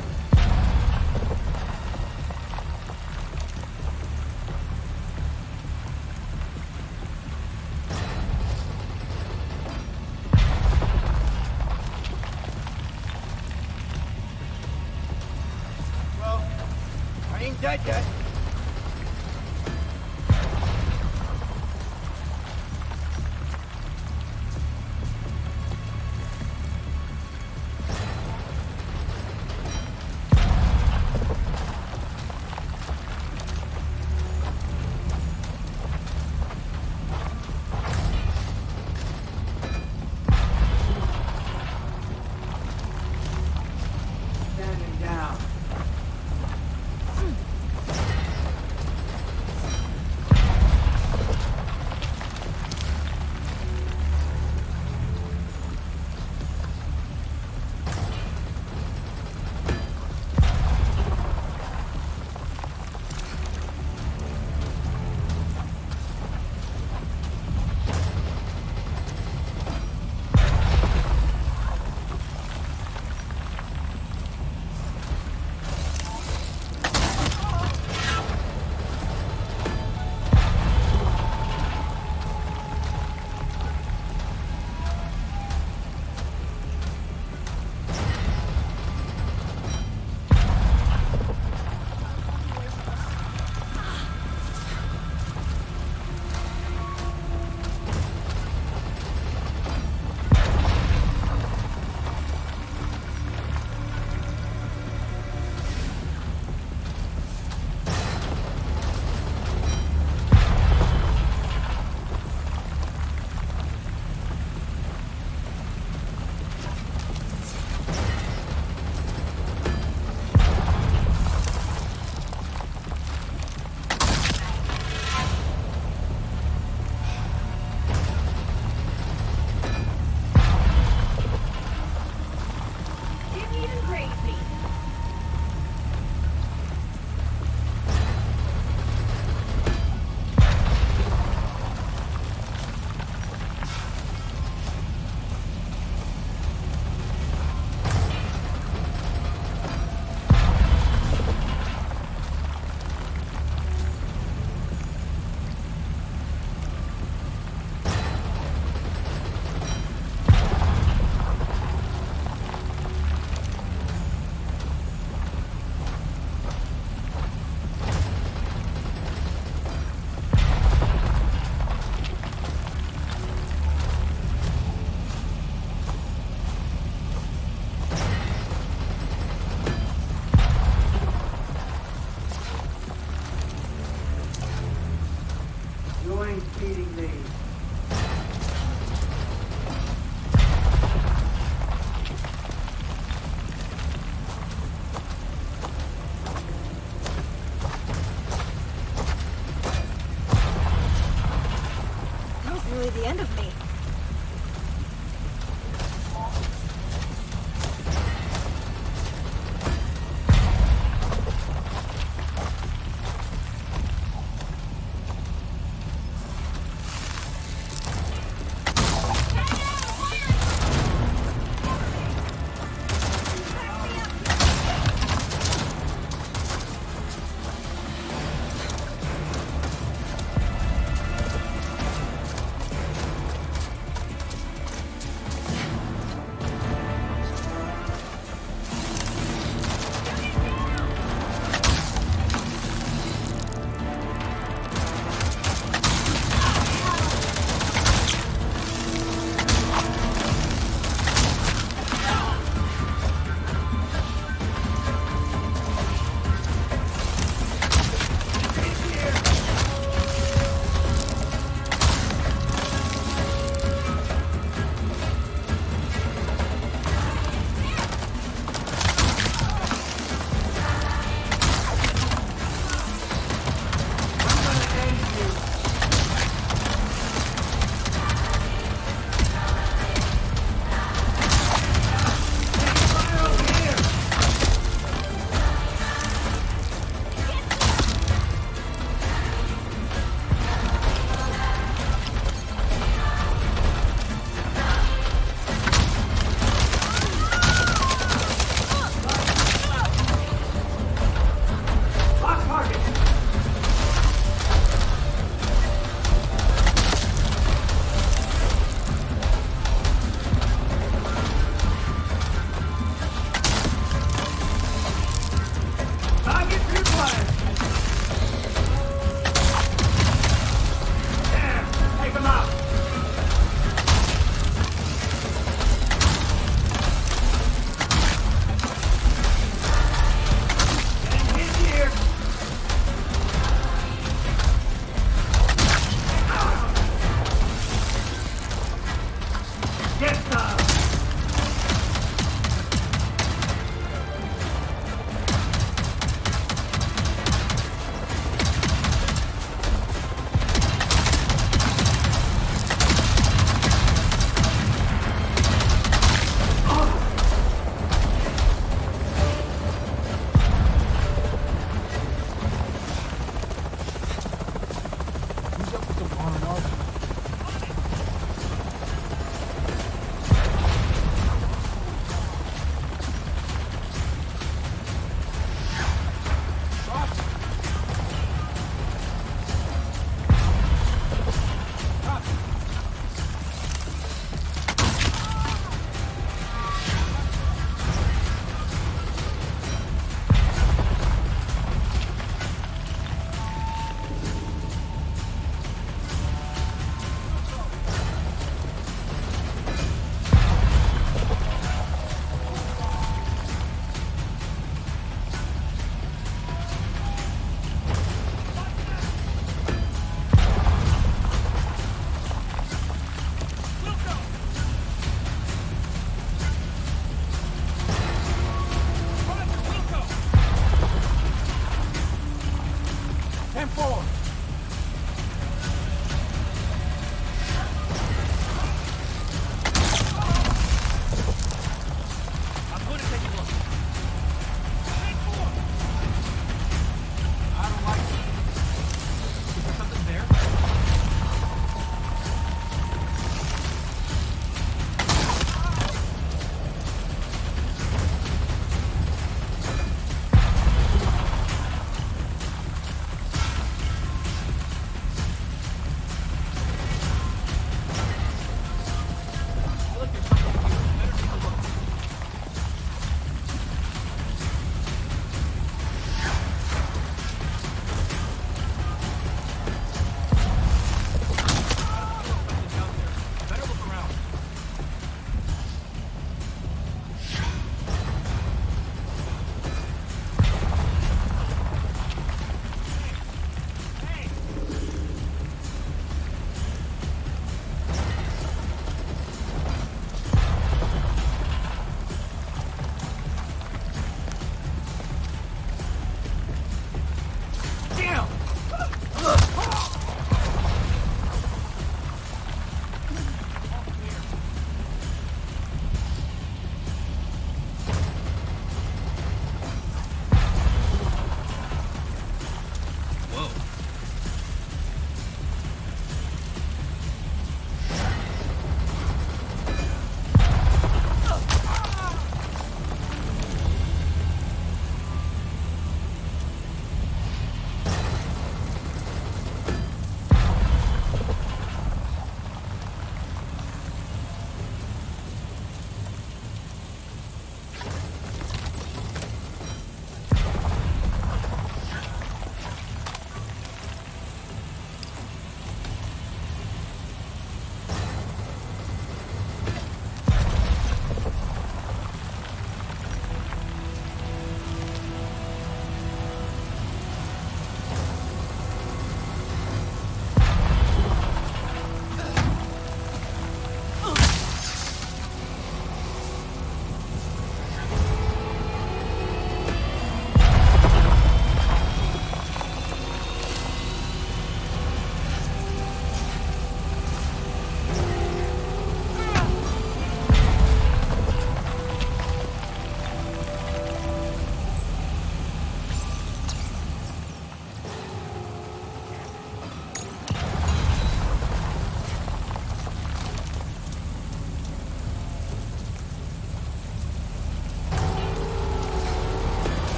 Speaker 12: Well, I ain't dead yet.
Speaker 4: Standing down.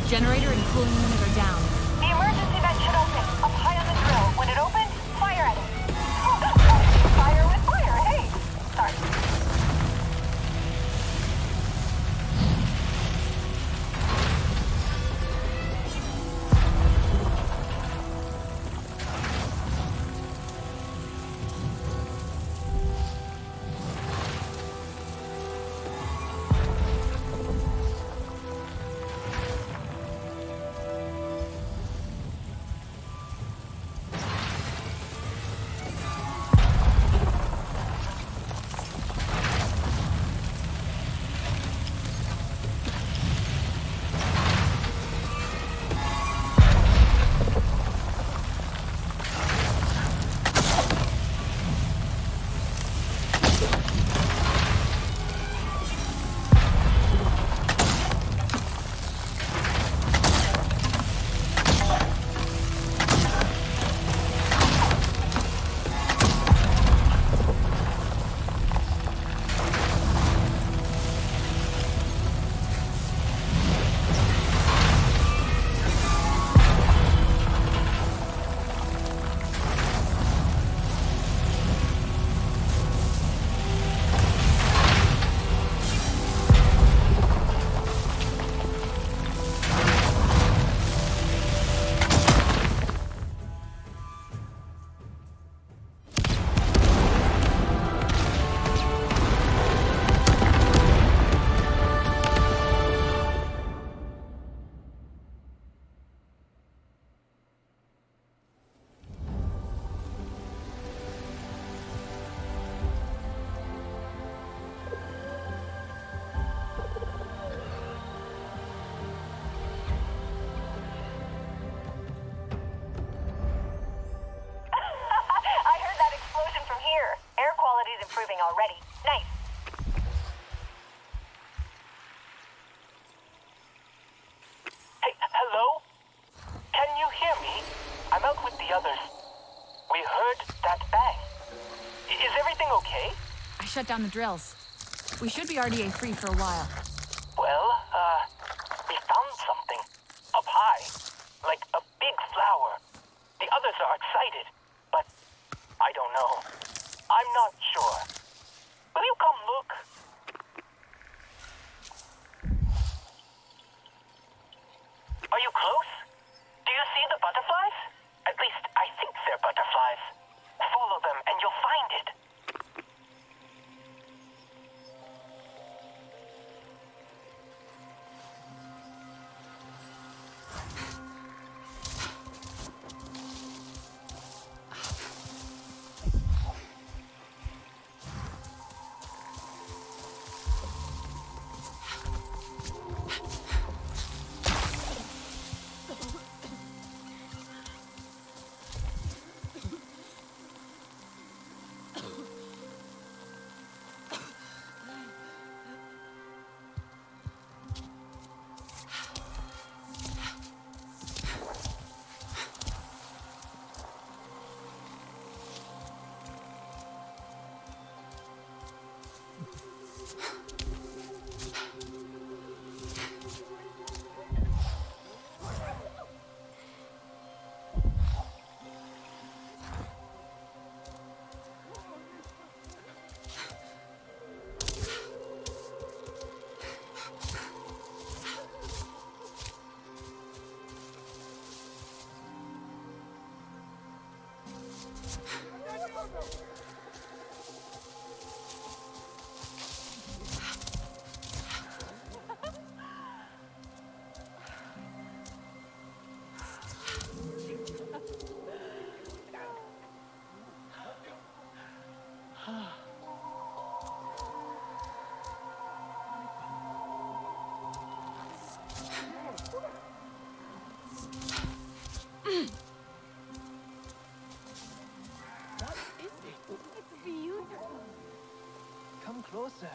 Speaker 15: Generator and cooling unit are down.
Speaker 3: The emergency vent should open, up high on the drill. When it opens, fire at it. Fire with fire, hey! Sorry. Improving already. Nice.
Speaker 4: Hey, hello? Can you hear me? I'm out with the others. We heard that bang. Is everything okay?
Speaker 15: I shut down the drills. We should be RDA free for a while.
Speaker 4: Well, we found something. Up high. Like a big flower. The others are excited, but I don't know. I'm not sure. Will you come look? Are you close? Do you see the butterflies? At least I think they're butterflies. Follow them and you'll find it.
Speaker 12: Come closer.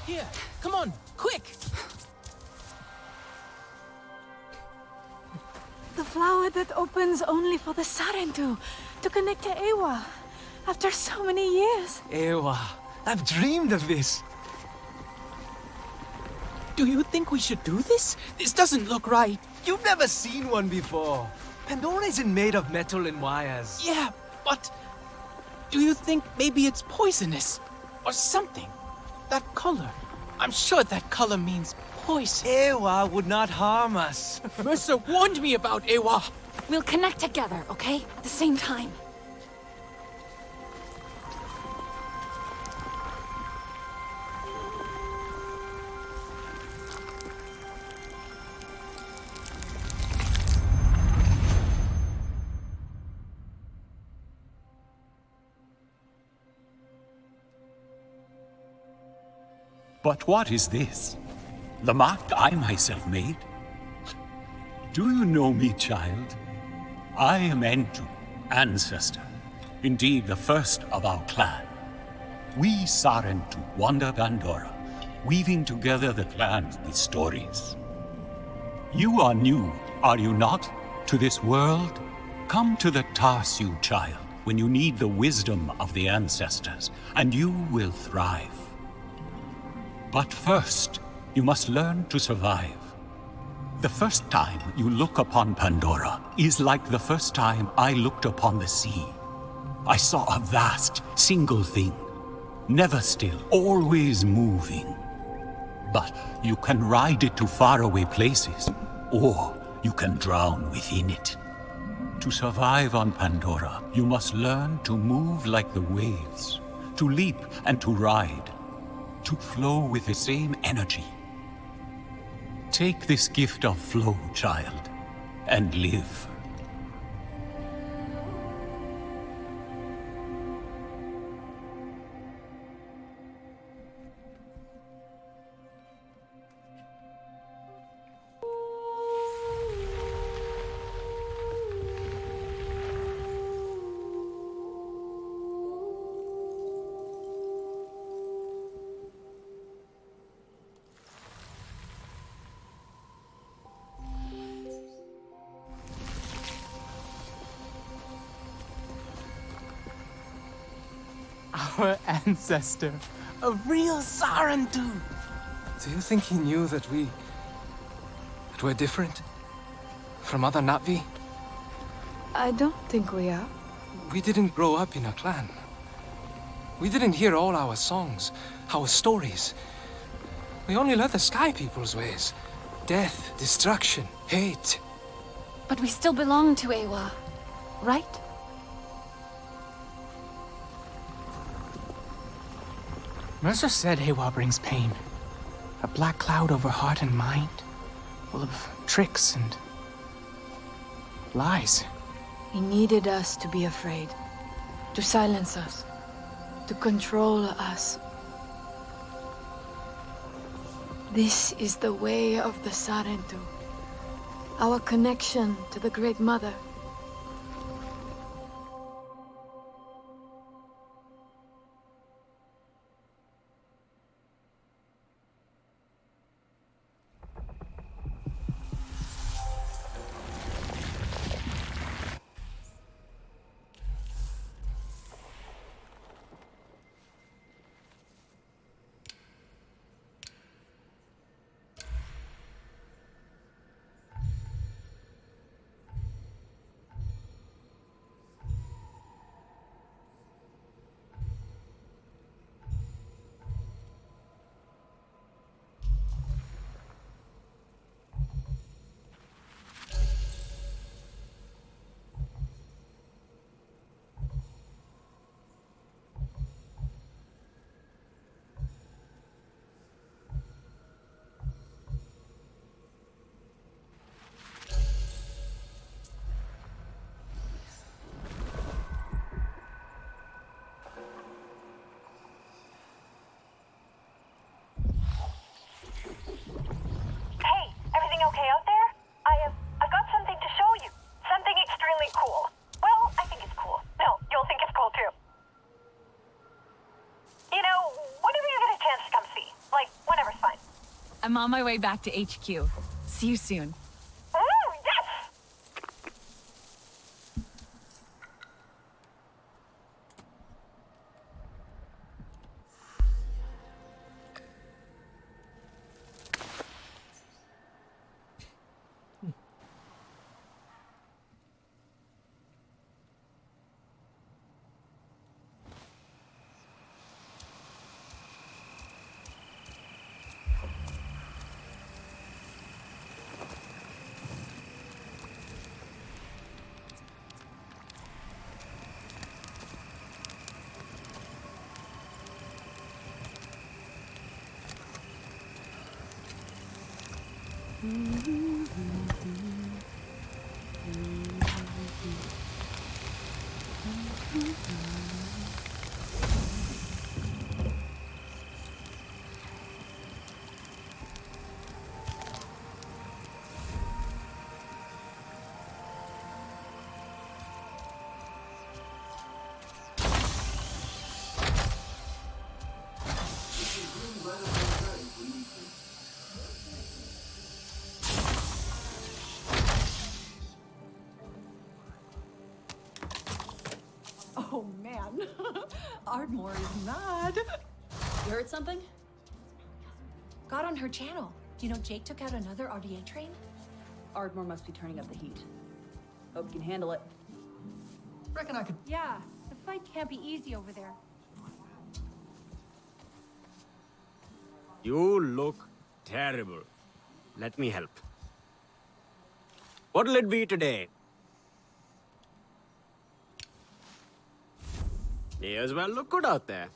Speaker 5: Here, come on, quick!
Speaker 6: The flower that opens only for the Sarentu to connect to Ewa after so many years.
Speaker 12: Ewa, I've dreamed of this.
Speaker 5: Do you think we should do this? This doesn't look right.
Speaker 12: You've never seen one before. Pandora isn't made of metal and wires.
Speaker 5: Yeah, but do you think maybe it's poisonous or something? That color. I'm sure that color means poison.
Speaker 12: Ewa would not harm us.
Speaker 5: Mercer warned me about Ewa.
Speaker 2: We'll connect together, okay? At the same time.
Speaker 7: But what is this? The mark I myself made? Do you know me, child? I am Entu, ancestor. Indeed, the first of our clan. We Sarentu wander Pandora, weaving together the clans with stories. You are new, are you not, to this world? Come to the Tarsu, child, when you need the wisdom of the ancestors, and you will thrive. But first, you must learn to survive. The first time you look upon Pandora is like the first time I looked upon the sea. I saw a vast, single thing, never still, always moving. But you can ride it to faraway places, or you can drown within it. To survive on Pandora, you must learn to move like the waves, to leap and to ride, to flow with the same energy. Take this gift of flow, child, and live.
Speaker 5: Our ancestor, a real Sarentu.
Speaker 12: Do you think he knew that we're different? From other Na'vi?
Speaker 6: I don't think we are.
Speaker 12: We didn't grow up in a clan. We didn't hear all our songs, our stories. We only learned the Sky People's ways. Death, destruction, hate.
Speaker 2: But we still belong to Ewa, right?
Speaker 5: Mercer said Hewa brings pain. A black cloud over heart and mind, full of tricks and lies.
Speaker 6: He needed us to be afraid, to silence us, to control us. This is the way of the Sarentu, our connection to the Great Mother.
Speaker 3: Okay out there? I've got something to show you. Something extremely cool. Well, I think it's cool. No, you'll think it's cool too. You know, whenever you get a chance to come see. Like, whenever's fine.
Speaker 15: I'm on my way back to HQ. See you soon.
Speaker 3: Ooh, yes!
Speaker 22: Oh man, Ardmore is mad. You heard something?
Speaker 15: Got on her channel. You know, Jake took out another RDA train?
Speaker 22: Ardmore must be turning up the heat. Hope you can handle it.
Speaker 9: Reckon I could...
Speaker 14: Yeah, the fight can't be easy over there.
Speaker 18: You look terrible. Let me help. What'll it be today? May as well look good out there.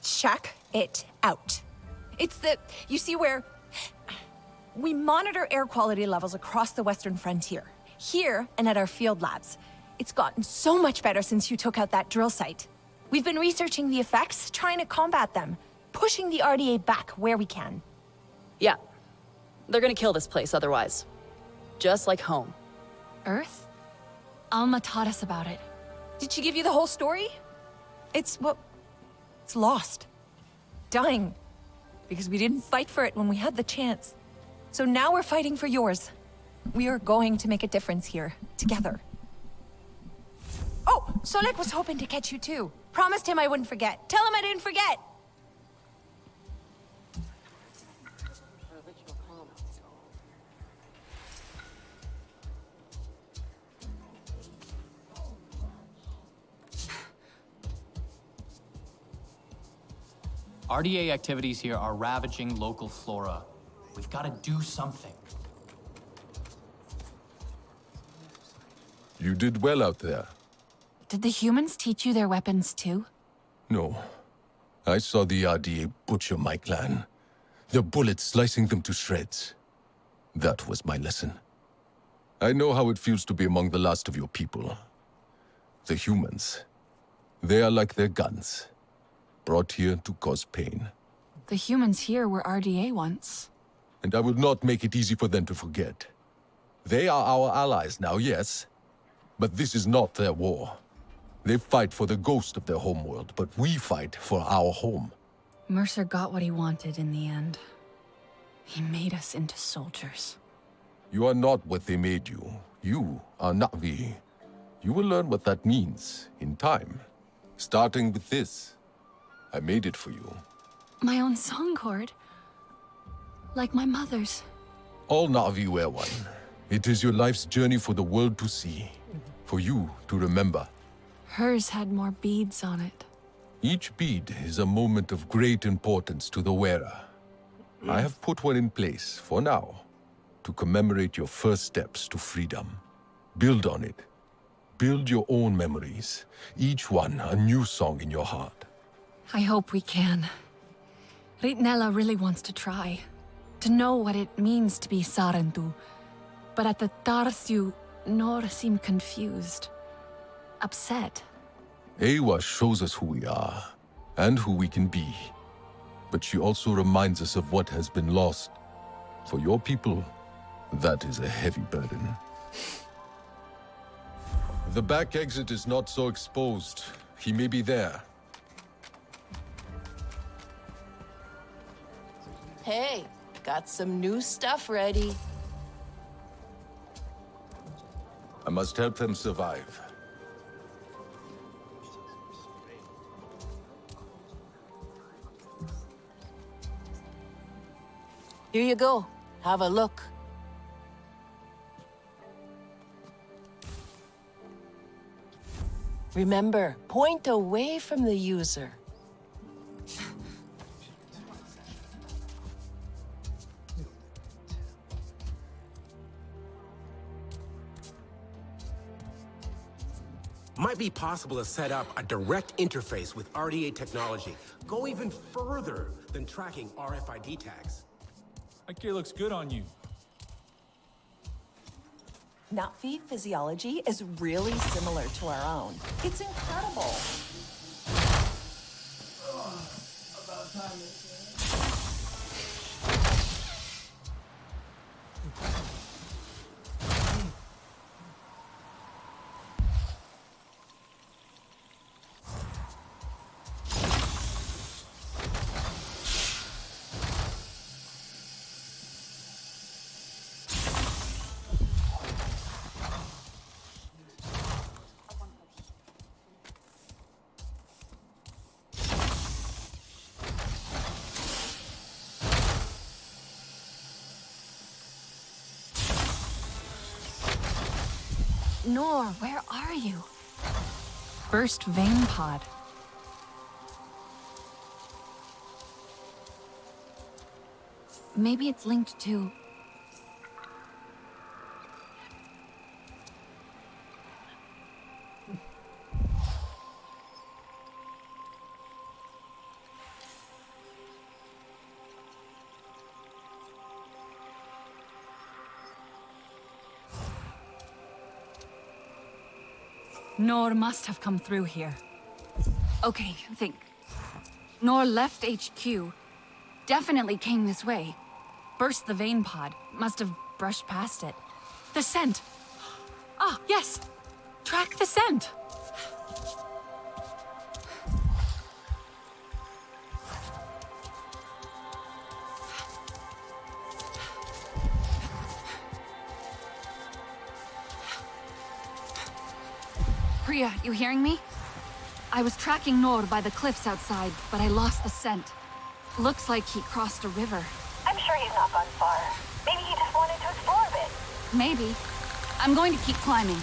Speaker 16: Check it out. It's you see where we monitor air quality levels across the western frontier, here and at our field labs. It's gotten so much better since you took out that drill site. We've been researching the effects, trying to combat them, pushing the RDA back where we can.
Speaker 22: Yeah. They're gonna kill this place otherwise. Just like home.
Speaker 16: Earth? Alma taught us about it. Did she give you the whole story? It's lost. Dying. Because we didn't fight for it when we had the chance. So now we're fighting for yours. We are going to make a difference here, together. Oh, Solek was hoping to catch you too. Promised him I wouldn't forget. Tell him I didn't forget!
Speaker 17: RDA activities here are ravaging local flora. We've got to do something.
Speaker 21: You did well out there.
Speaker 16: Did the humans teach you their weapons too?
Speaker 21: No. I saw the RDA butcher my clan. Their bullets slicing them to shreds. That was my lesson. I know how it feels to be among the last of your people. The humans. They are like their guns. Brought here to cause pain.
Speaker 16: The humans here were RDA once.
Speaker 21: And I will not make it easy for them to forget. They are our allies now, yes. But this is not their war. They fight for the ghost of their homeworld, but we fight for our home.
Speaker 16: Mercer got what he wanted in the end. He made us into soldiers.
Speaker 21: You are not what they made you. You are Na'vi. You will learn what that means in time. Starting with this. I made it for you.
Speaker 16: My own song chord. Like my mother's.
Speaker 21: All Na'vi wear one. It is your life's journey for the world to see. For you to remember.
Speaker 16: Hers had more beads on it.
Speaker 21: Each bead is a moment of great importance to the wearer. I have put one in place, for now, to commemorate your first steps to freedom. Build on it. Build your own memories, each one a new song in your heart.
Speaker 16: I hope we can. Ritnella really wants to try. To know what it means to be Sarentu. But at the Tarsiu, Nor seemed confused. Upset.
Speaker 21: Ewa shows us who we are, and who we can be. But she also reminds us of what has been lost. For your people, that is a heavy burden. The back exit is not so exposed. He may be there.
Speaker 23: Hey, got some new stuff ready.
Speaker 21: I must help them survive.
Speaker 23: Here you go. Have a look. Remember, point away from the user.
Speaker 20: Might be possible to set up a direct interface with RDA technology. Go even further than tracking RFID tags.
Speaker 24: That gear looks good on you.
Speaker 25: Na'vi physiology is really similar to our own. It's incredible.
Speaker 24: About time.
Speaker 16: Nor, where are you? Burst vein pod. Maybe it's linked to...
Speaker 15: Nor must have come through here. Okay, think. Nor left HQ. Definitely came this way. Burst the vein pod. Must have brushed past it. The scent! Ah, yes! Track the scent! Priya, you hearing me? I was tracking Nor by the cliffs outside, but I lost the scent. Looks like he crossed a river.
Speaker 3: I'm sure he's not gone far. Maybe he just wanted to explore a bit.
Speaker 15: Maybe. I'm going to keep climbing.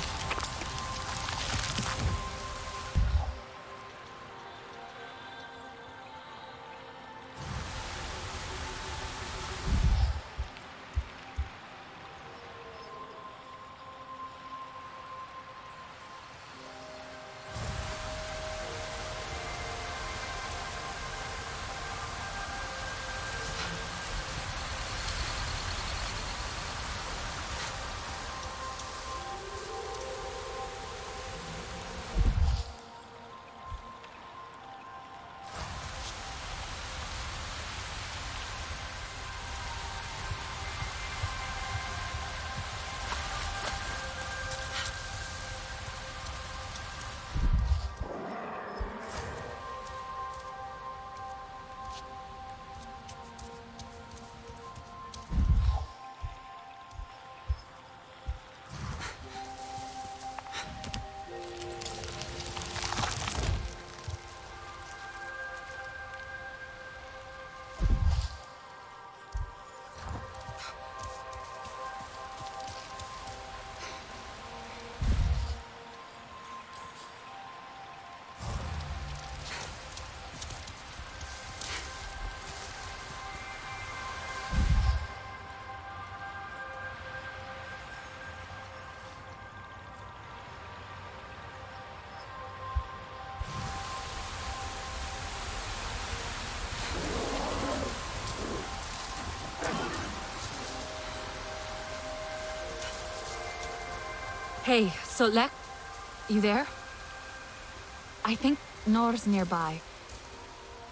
Speaker 15: Hey, Solek, you there? I think Nor's nearby.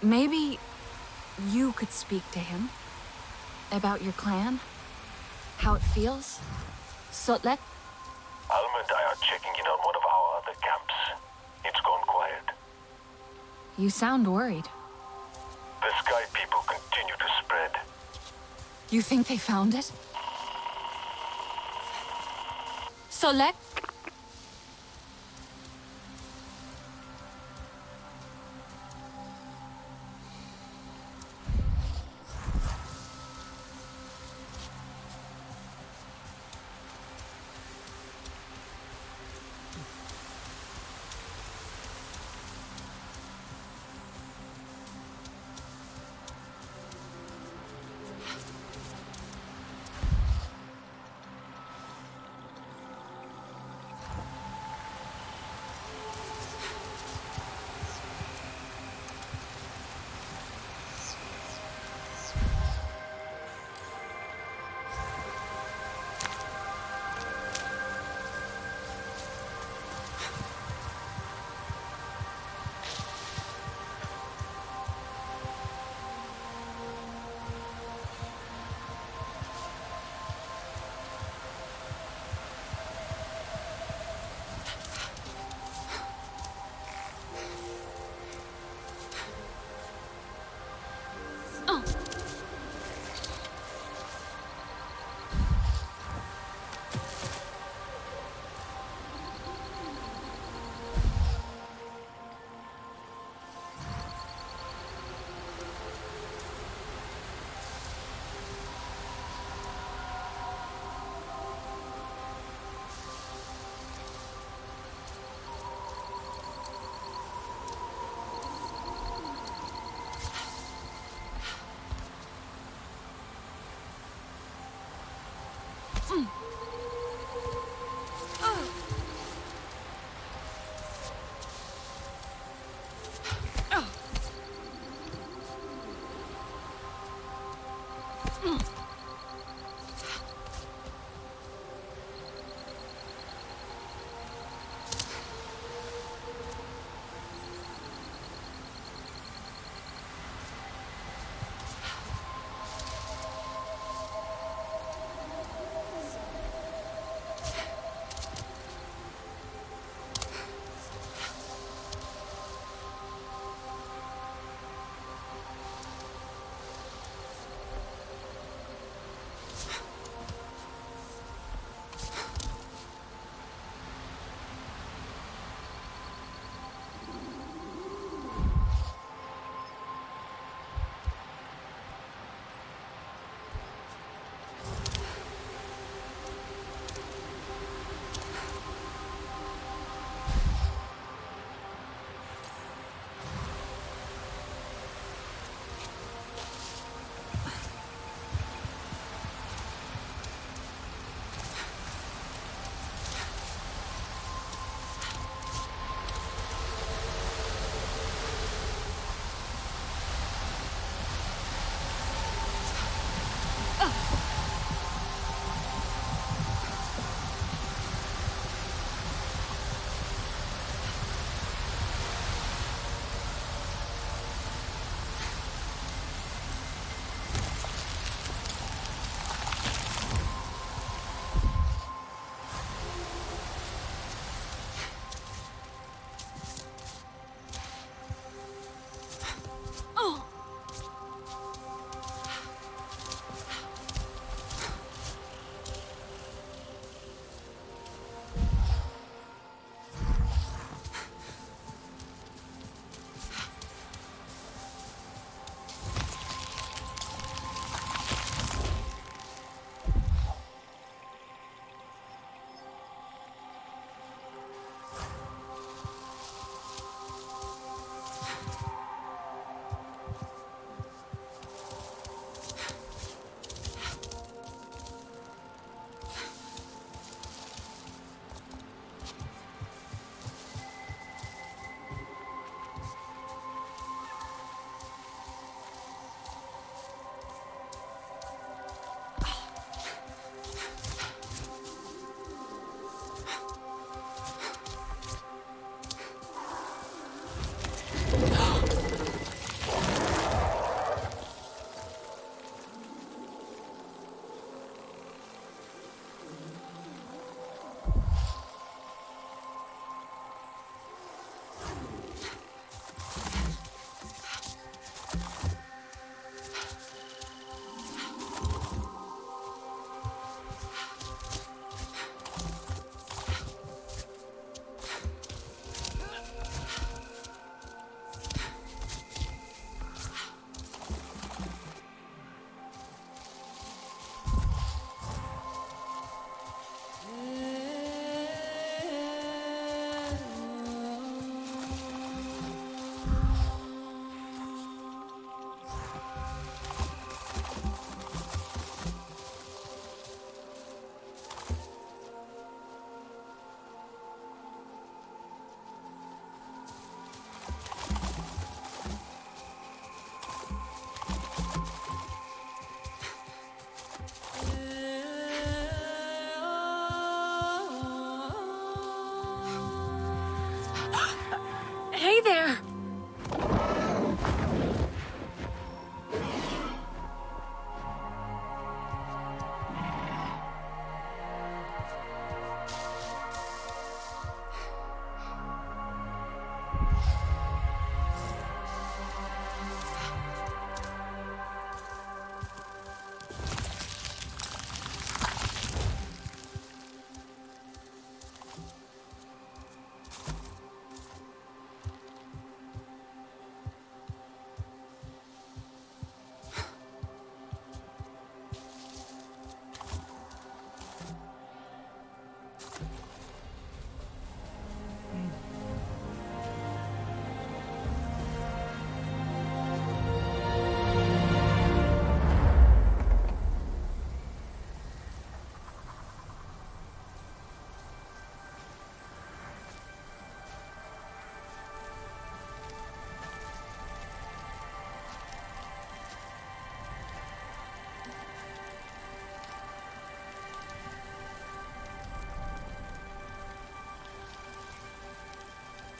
Speaker 15: Maybe you could speak to him about your clan, how it feels. Solek?
Speaker 1: Alma and I are checking in on one of our other camps. It's gone quiet.
Speaker 15: You sound worried.
Speaker 1: The Sky people continue to spread.
Speaker 15: You think they found it? Solek?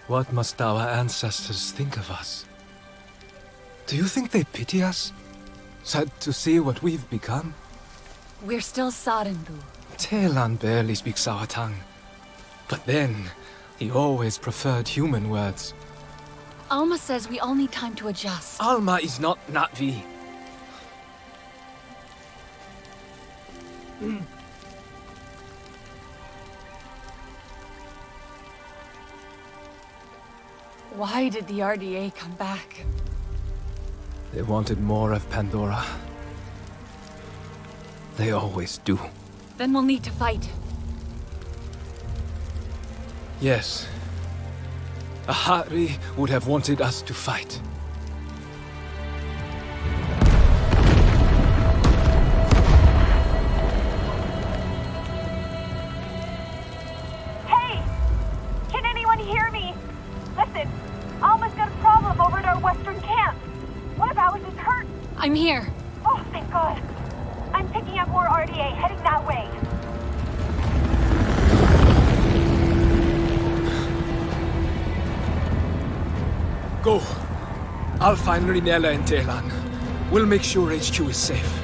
Speaker 12: What must our ancestors think of us? Do you think they pity us? Sad to see what we've become?
Speaker 15: We're still Sarenbu.
Speaker 12: Telan barely speaks our tongue. But then, he always preferred human words.
Speaker 15: Alma says we all need time to adjust.
Speaker 12: Alma is not Na'vi.
Speaker 15: Why did the RDA come back?
Speaker 12: They wanted more of Pandora. They always do.
Speaker 15: Then we'll need to fight.
Speaker 12: Yes. Ahari would have wanted us to fight.
Speaker 3: Hey! Can anyone hear me? Listen, Alma's got a problem over at our western camp. One of ours is hurt.
Speaker 15: I'm here.
Speaker 3: Oh, thank God. I'm picking up more RDA heading that way.
Speaker 12: Go. I'll find Rinella and Telan. We'll make sure HQ is safe.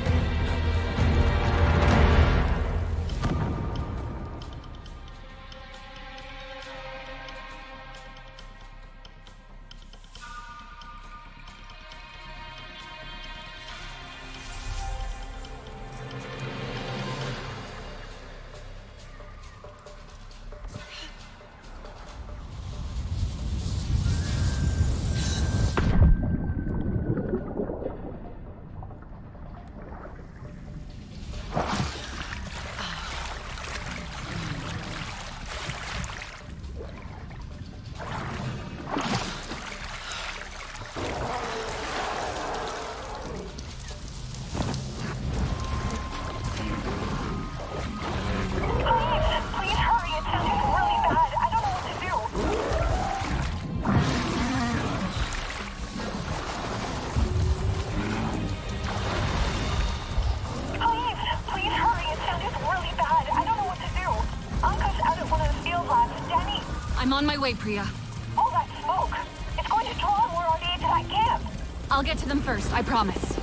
Speaker 15: I'm on my way, Priya.
Speaker 3: All that smoke. It's going to draw more RDA to that camp.
Speaker 15: I'll get to them first, I promise.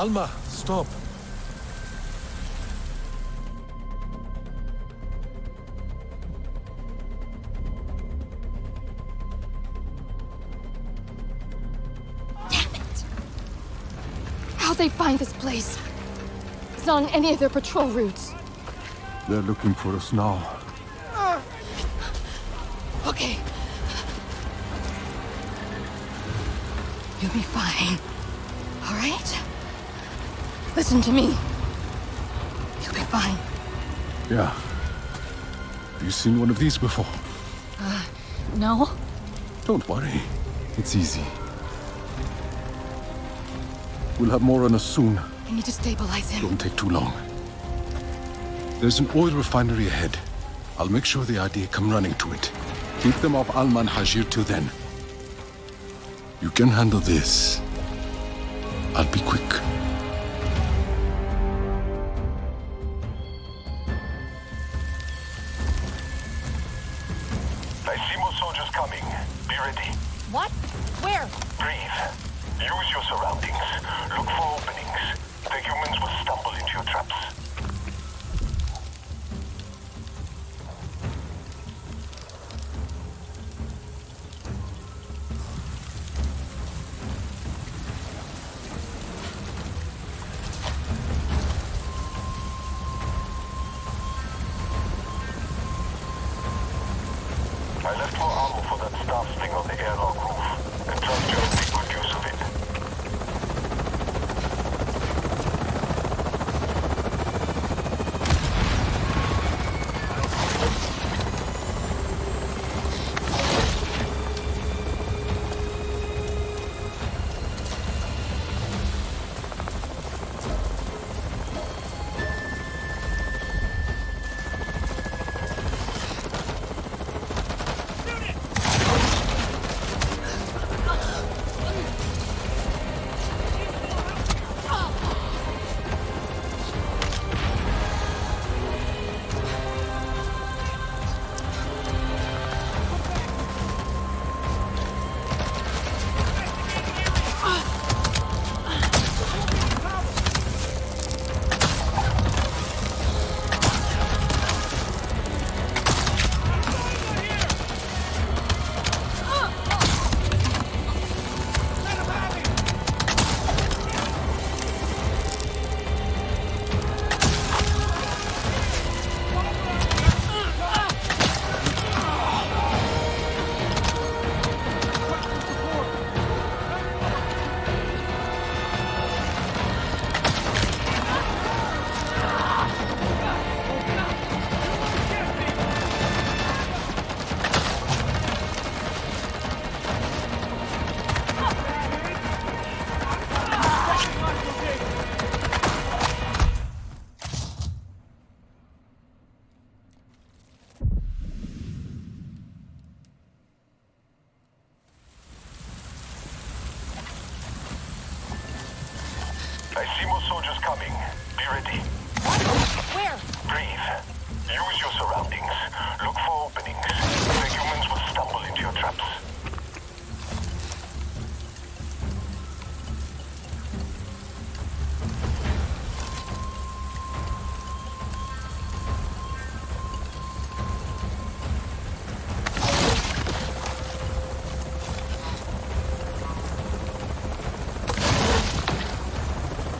Speaker 21: Alma, stop.
Speaker 2: How'd they find this place? It's not on any of their patrol routes.
Speaker 21: They're looking for us now.
Speaker 2: Okay. You'll be fine. All right? Listen to me. You'll be fine.
Speaker 21: Yeah. Have you seen one of these before?
Speaker 2: No?
Speaker 21: Don't worry. It's easy. We'll have more on us soon.
Speaker 2: I need to stabilize him.
Speaker 21: Don't take too long. There's an oil refinery ahead. I'll make sure the RDA come running to it. Keep them off Alma and Hajir till then. You can handle this. I'll be quick.
Speaker 1: I see more soldiers coming. Be ready.
Speaker 16: What? Where?
Speaker 1: Breathe. Use your surroundings. Look for openings. The humans will stumble into your traps. I left more ammo for that staff thing on the airlock roof, and trust you to make good use of it. I see more soldiers coming. Be ready.
Speaker 16: Where?
Speaker 1: Breathe. Use your surroundings. Look for openings. The humans will stumble into your traps.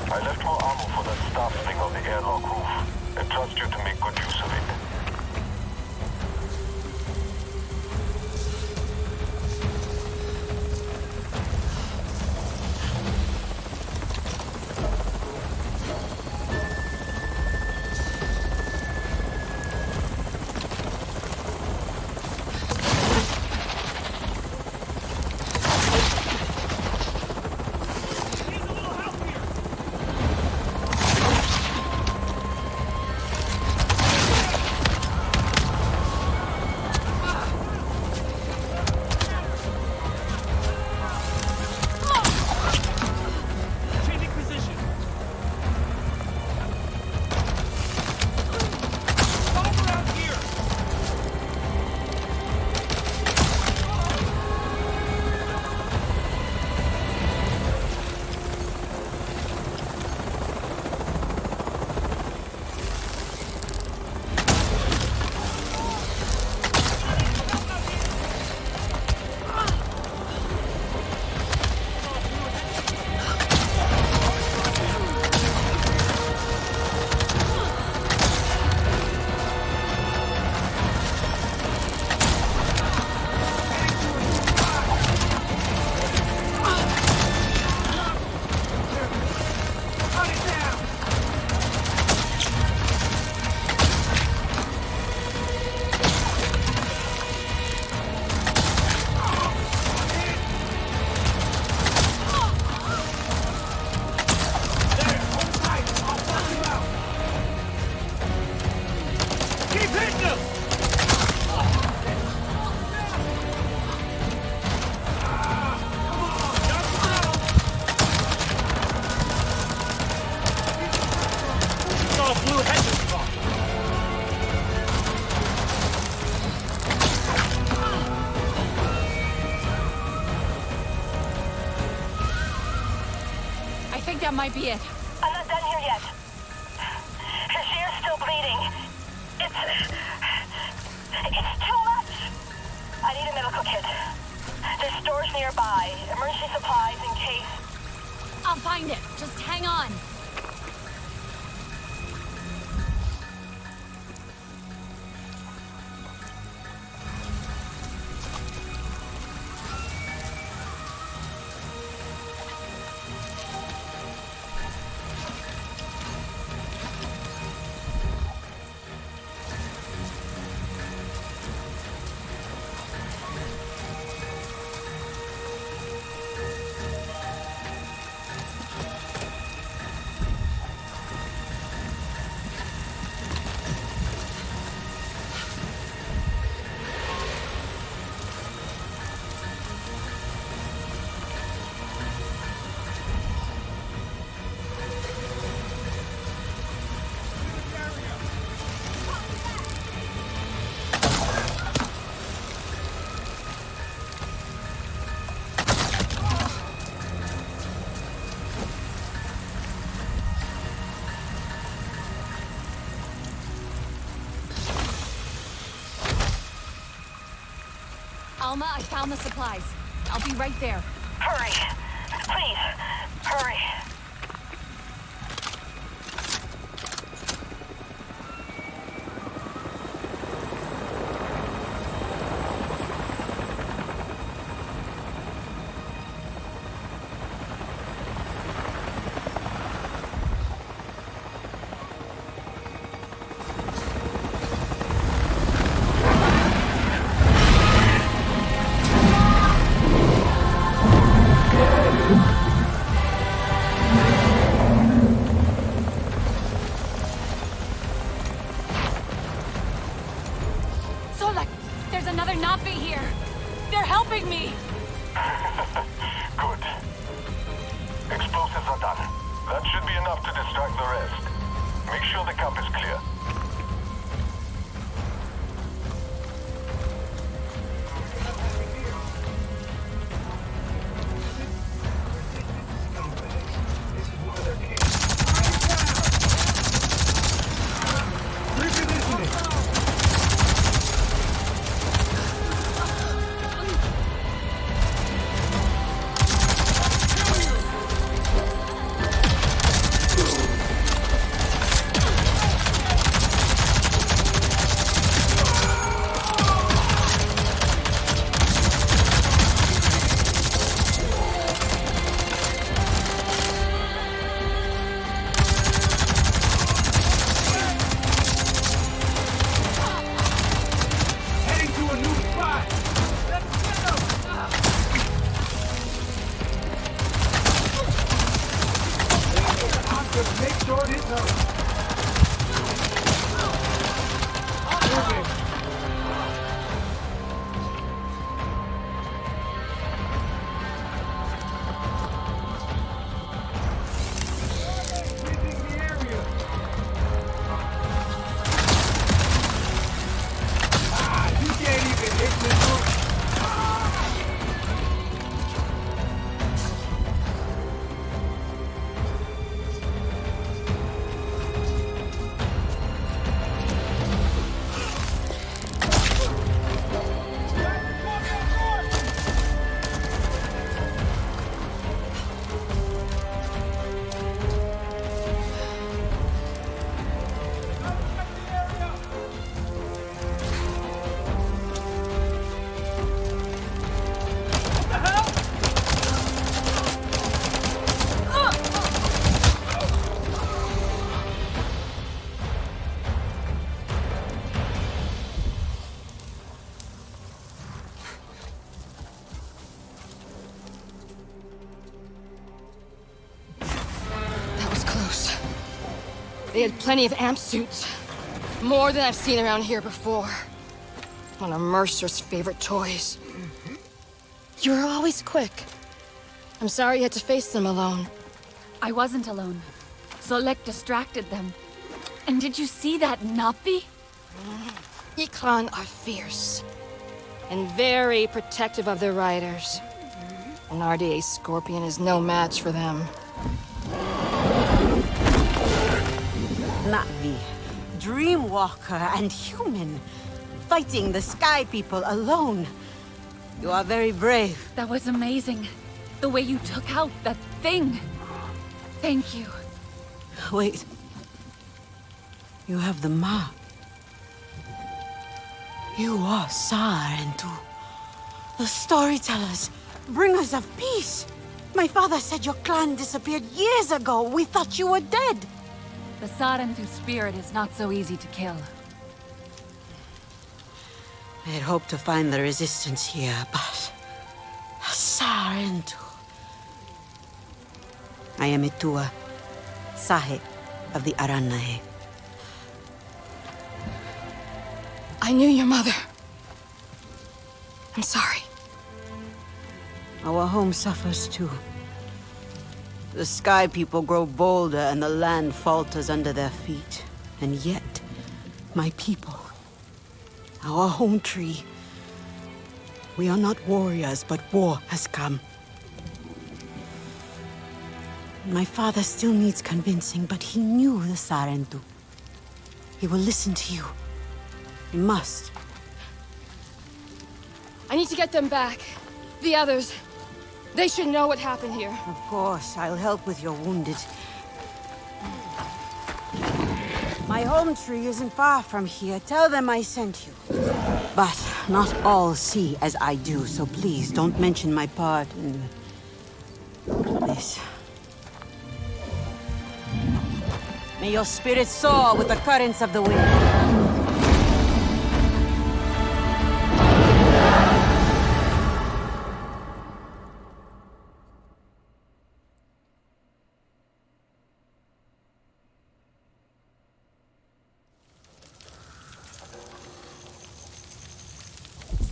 Speaker 1: I left more ammo for that staff thing on the airlock roof, and trust you to make good use of it.
Speaker 15: That might be it.
Speaker 3: I'm not done here yet. Her shear's still bleeding. It's too much. I need a medical kit. There's stores nearby. Emergency supplies in case.
Speaker 15: I'll find it. Just hang on. Alma, I found the supplies. I'll be right there.
Speaker 3: Hurry. Please, hurry.
Speaker 8: They had plenty of amp suits. More than I've seen around here before. One of Mercer's favorite toys. You were always quick. I'm sorry you had to face them alone.
Speaker 15: I wasn't alone. Solek distracted them. And did you see that Napi?
Speaker 8: Ikran are fierce. And very protective of their riders. An RDA Scorpion is no match for them.
Speaker 4: Navi, Dreamwalker and human, fighting the Sky People alone. You are very brave.
Speaker 15: That was amazing. The way you took out that thing. Thank you.
Speaker 4: Wait. You have the mark. You are Sarentu. The storytellers, bringers of peace. My father said your clan disappeared years ago. We thought you were dead.
Speaker 15: The Sarentu spirit is not so easy to kill.
Speaker 4: I had hoped to find the resistance here, but... Sarentu. I am Itua, Sahe of the Aranae.
Speaker 8: I knew your mother. I'm sorry.
Speaker 4: Our home suffers too. The Sky People grow bolder and the land falters under their feet. And yet, my people, our home tree, we are not warriors, but war has come. My father still needs convincing, but he knew the Sarentu. He will listen to you. He must.
Speaker 8: I need to get them back. The others. They should know what happened here.
Speaker 4: Of course, I'll help with your wounded. My home tree isn't far from here. Tell them I sent you. But not all see as I do, so please don't mention my part in this. May your spirit soar with the currents of the wind.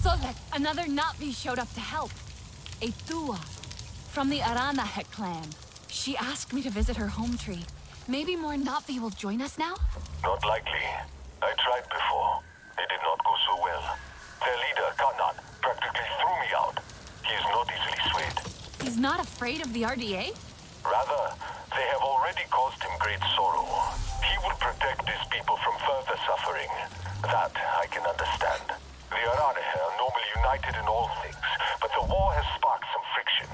Speaker 15: Solek, another Navi showed up to help. A Tua, from the Aranahe clan. She asked me to visit her home tree. Maybe more Navi will join us now?
Speaker 1: Not likely. I tried before. It did not go so well. Their leader, Kanan, practically threw me out. He is not easily swayed.
Speaker 15: He's not afraid of the RDA?
Speaker 1: Rather, they have already caused him great sorrow. He will protect his people from further suffering. That I can understand. The Aranahe are normally united in all things, but the war has sparked some friction.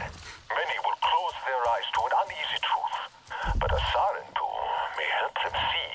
Speaker 1: Many will close their eyes to an uneasy truth, but a Sarentu may help them see.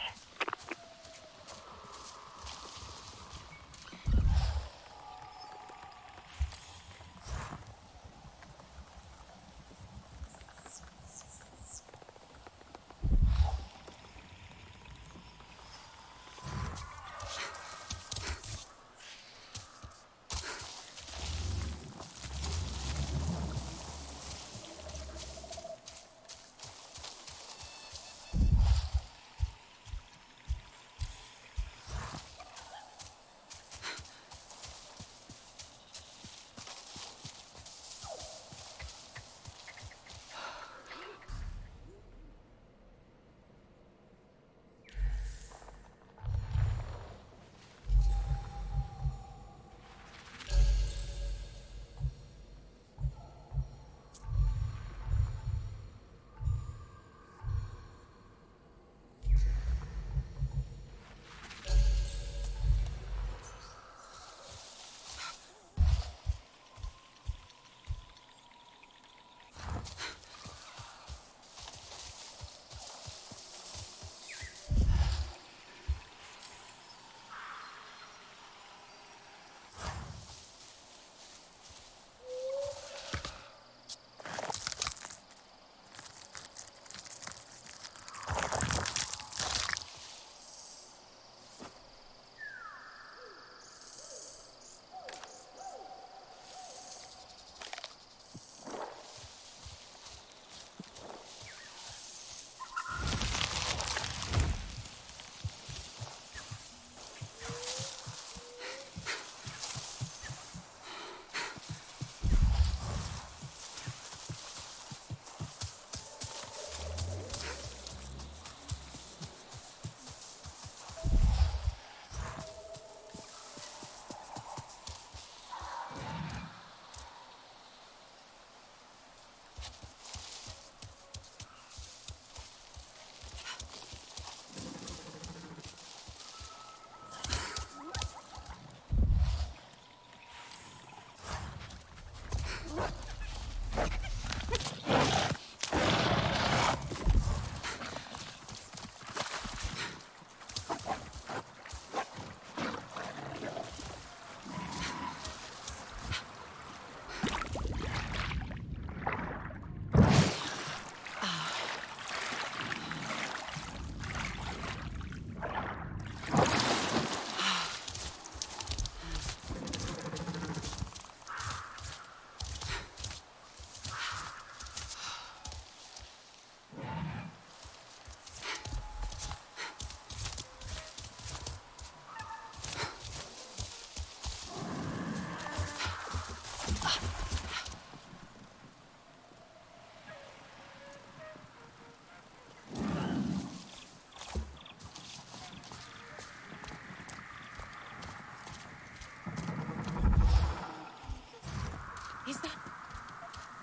Speaker 7: Is that...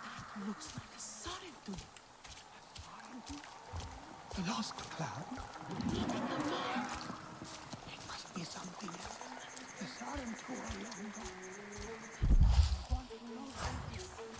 Speaker 7: That looks like a Sarentu. The lost cloud? Eating a man. It must be something else. The Sarentu are long gone. I want to know what this is.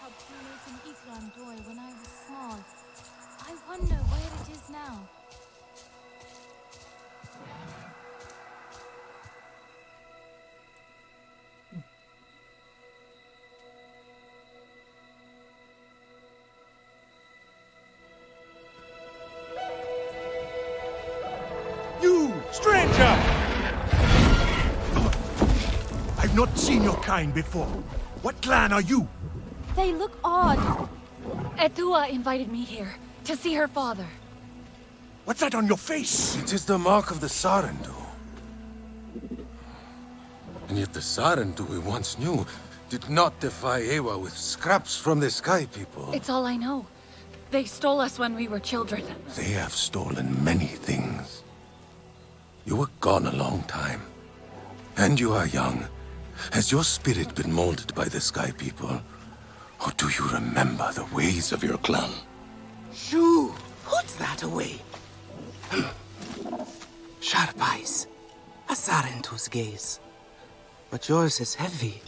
Speaker 6: helped me make an Ikran toy when I was small. I wonder where it is now.
Speaker 10: You, stranger! I've not seen your kind before. What clan are you?
Speaker 2: They look odd. Etua invited me here to see her father.
Speaker 10: What's that on your face?
Speaker 12: It is the mark of the Sarentu. And yet the Sarentu we once knew did not defy Ewa with scraps from the Sky People.
Speaker 2: It's all I know. They stole us when we were children.
Speaker 12: They have stolen many things. You were gone a long time. And you are young. Has your spirit been molded by the Sky People? Or do you remember the ways of your clan?
Speaker 7: Shoo! Put that away. Sharp eyes. A Sarentu's gaze. But yours is heavy.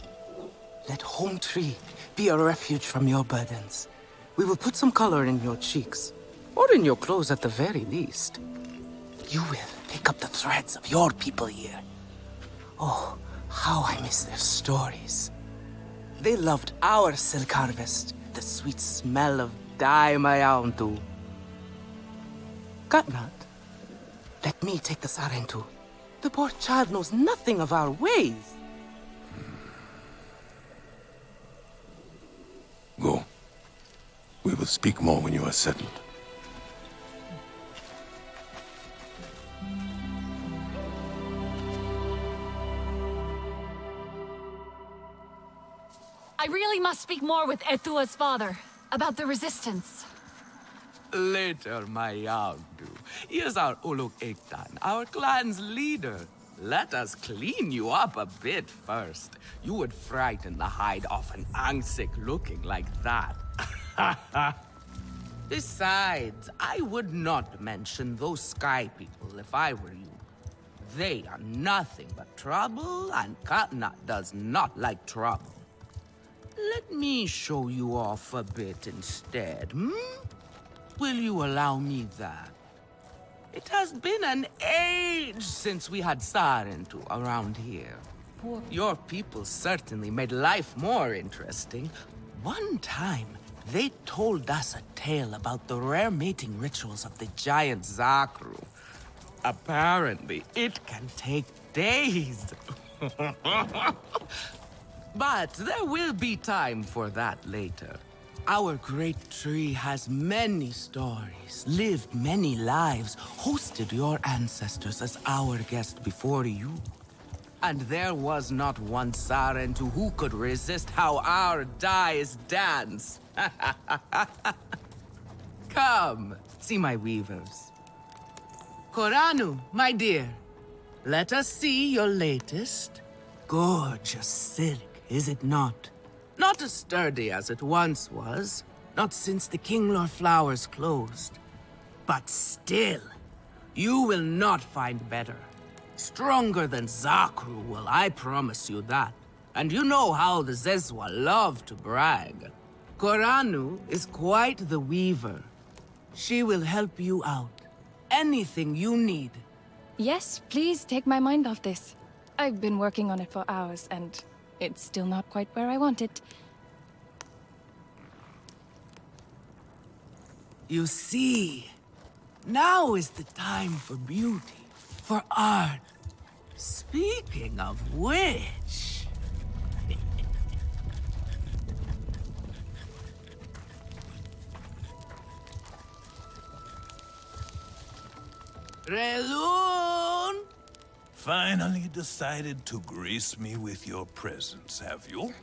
Speaker 7: Let Home Tree be a refuge from your burdens. We will put some color in your cheeks. Or in your clothes at the very least. You will pick up the threads of your people here. Oh, how I miss their stories. They loved our silk harvest, the sweet smell of dye my own too. Gutnut, let me take the Sarentu. The poor child knows nothing of our ways.
Speaker 10: Go. We will speak more when you are settled.
Speaker 6: I really must speak more with Etua's father about the resistance.
Speaker 5: Later, my Yagdu. Here's our Uluk Ektan, our clan's leader. Let us clean you up a bit first. You would frighten the hide off an Angsik looking like that. Besides, I would not mention those sky people if I were you. They are nothing but trouble, and Katnat does not like trouble. Let me show you off a bit instead, hmm? Will you allow me that? It has been an age since we had Sarentu around here. Your people certainly made life more interesting. One time, they told us a tale about the rare mating rituals of the giant Zakru. Apparently, it can take days. But there will be time for that later. Our great tree has many stories, lived many lives, hosted your ancestors as our guest before you. And there was not one Sarentu who could resist how our dyes dance. Come, see my weavers. Koranu, my dear, let us see your latest. Gorgeous silk, is it not? Not as sturdy as it once was, not since the Kinglor flowers closed. But still, you will not find better. Stronger than Zakru will, I promise you that. And you know how the Zezwa love to brag. Koranu is quite the weaver. She will help you out. Anything you need.
Speaker 9: Yes, please take my mind off this. I've been working on it for hours, and it's still not quite where I want it.
Speaker 5: You see, now is the time for beauty, for art. Speaking of which... Relun!
Speaker 10: Finally decided to grace me with your presence, have you?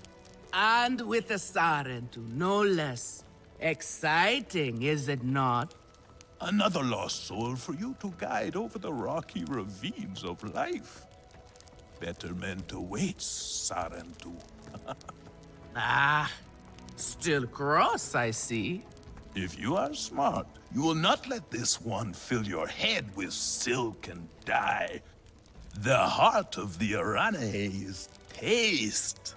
Speaker 5: And with a Sarentu, no less. Exciting, is it not?
Speaker 10: Another lost soul for you to guide over the rocky ravines of life. Betterment awaits, Sarentu.
Speaker 5: Ah, still cross, I see.
Speaker 10: If you are smart, you will not let this one fill your head with silk and dye. The heart of the Arane is taste.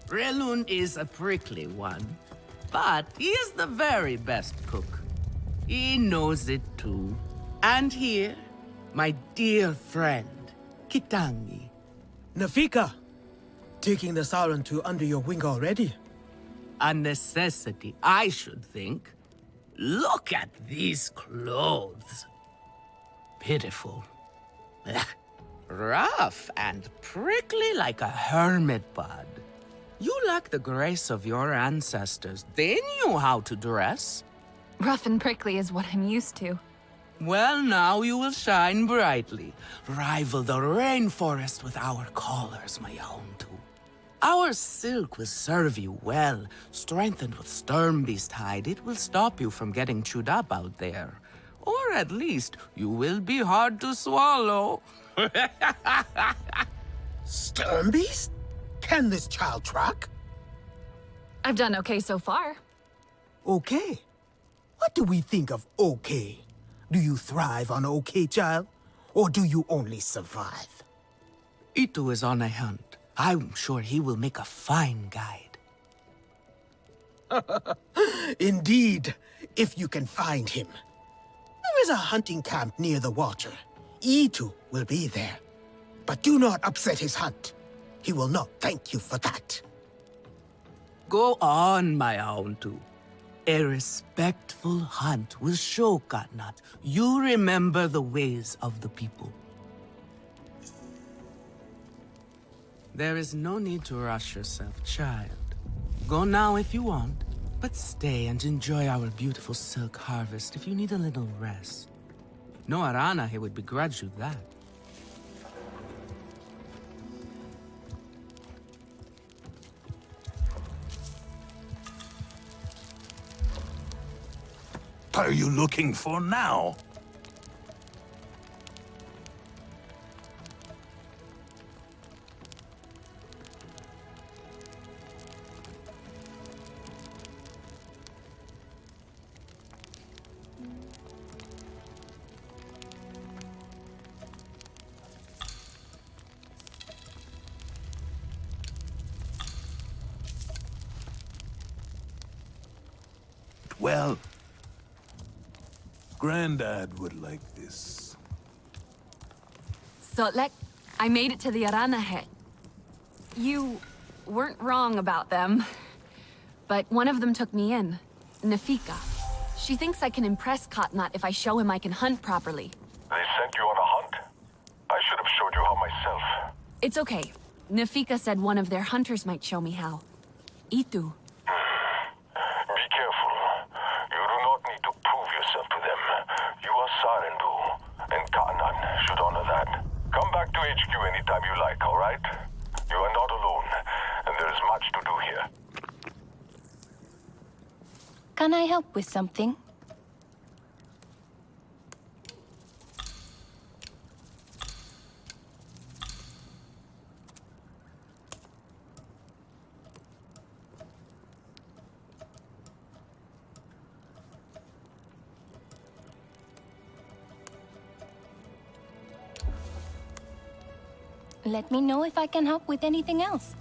Speaker 5: Relun is a prickly one, but he is the very best cook. He knows it too. And here, my dear friend, Kitangi.
Speaker 11: Nafika, taking the Sarentu under your wing already?
Speaker 5: A necessity, I should think. Look at these clothes. Pitiful. Rough and prickly like a hermit bud. You lack the grace of your ancestors. They knew how to dress.
Speaker 9: Rough and prickly is what I'm used to.
Speaker 5: Well, now you will shine brightly. Rival the rainforest with our collars, my Houndu. Our silk will serve you well. Strengthened with Sturmbeast hide, it will stop you from getting chewed up out there. Or at least, you will be hard to swallow.
Speaker 11: Sturmbeast? Can this child track?
Speaker 9: I've done okay so far.
Speaker 11: Okay. What do we think of okay? Do you thrive on okay, child? Or do you only survive?
Speaker 5: Itu is on a hunt. I'm sure he will make a fine guide.
Speaker 11: Indeed, if you can find him. There is a hunting camp near the water. Itu will be there. But do not upset his hunt. He will not thank you for that.
Speaker 5: Go on, my Houndu. A respectful hunt will show Katnat you remember the ways of the people. There is no need to rush yourself, child. Go now if you want, but stay and enjoy our beautiful silk harvest if you need a little rest. No Arana here would begrudge you that.
Speaker 10: What are you looking for now? Well, Grandad would like this.
Speaker 15: Sotlek, I made it to the Arana hut. You weren't wrong about them. But one of them took me in. Nafika. She thinks I can impress Katnat if I show him I can hunt properly.
Speaker 1: They sent you on a hunt? I should have showed you how myself.
Speaker 15: It's okay. Nafika said one of their hunters might show me how. Itu.
Speaker 1: Be careful. You do not need to prove yourself to them. You are Sarendu, and Katnat should honor that. Come back to HQ anytime you like, alright? You are not alone, and there is much to do here.
Speaker 9: Can I help with something? Let me know if I can help with anything else.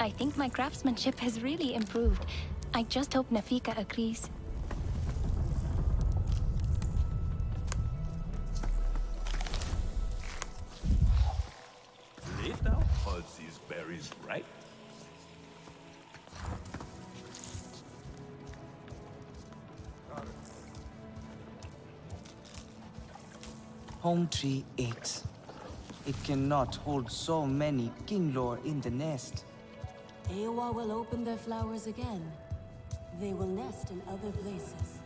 Speaker 9: I think my craftsmanship has really improved. I just hope Nafika agrees.
Speaker 10: Later, pulse these berries right.
Speaker 13: Home tree aches. It cannot hold so many kinglor in the nest.
Speaker 14: Ewa will open their flowers again. They will nest in other places.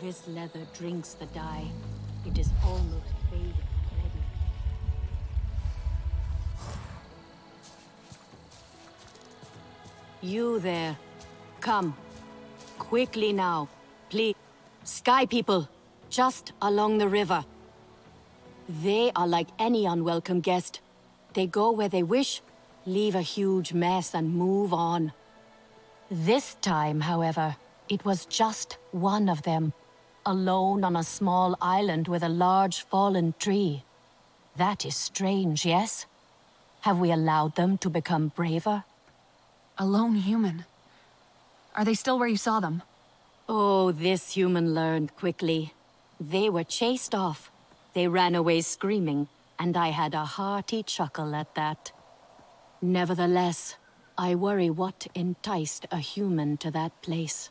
Speaker 14: This leather drinks the dye. It is almost faded already. You there. Come. Quickly now. Please. Sky people. Just along the river. They are like any unwelcome guest. They go where they wish, leave a huge mess, and move on. This time, however, it was just one of them. Alone on a small island with a large fallen tree. That is strange, yes? Have we allowed them to become braver?
Speaker 15: A lone human. Are they still where you saw them?
Speaker 14: Oh, this human learned quickly. They were chased off. They ran away screaming, and I had a hearty chuckle at that. Nevertheless, I worry what enticed a human to that place.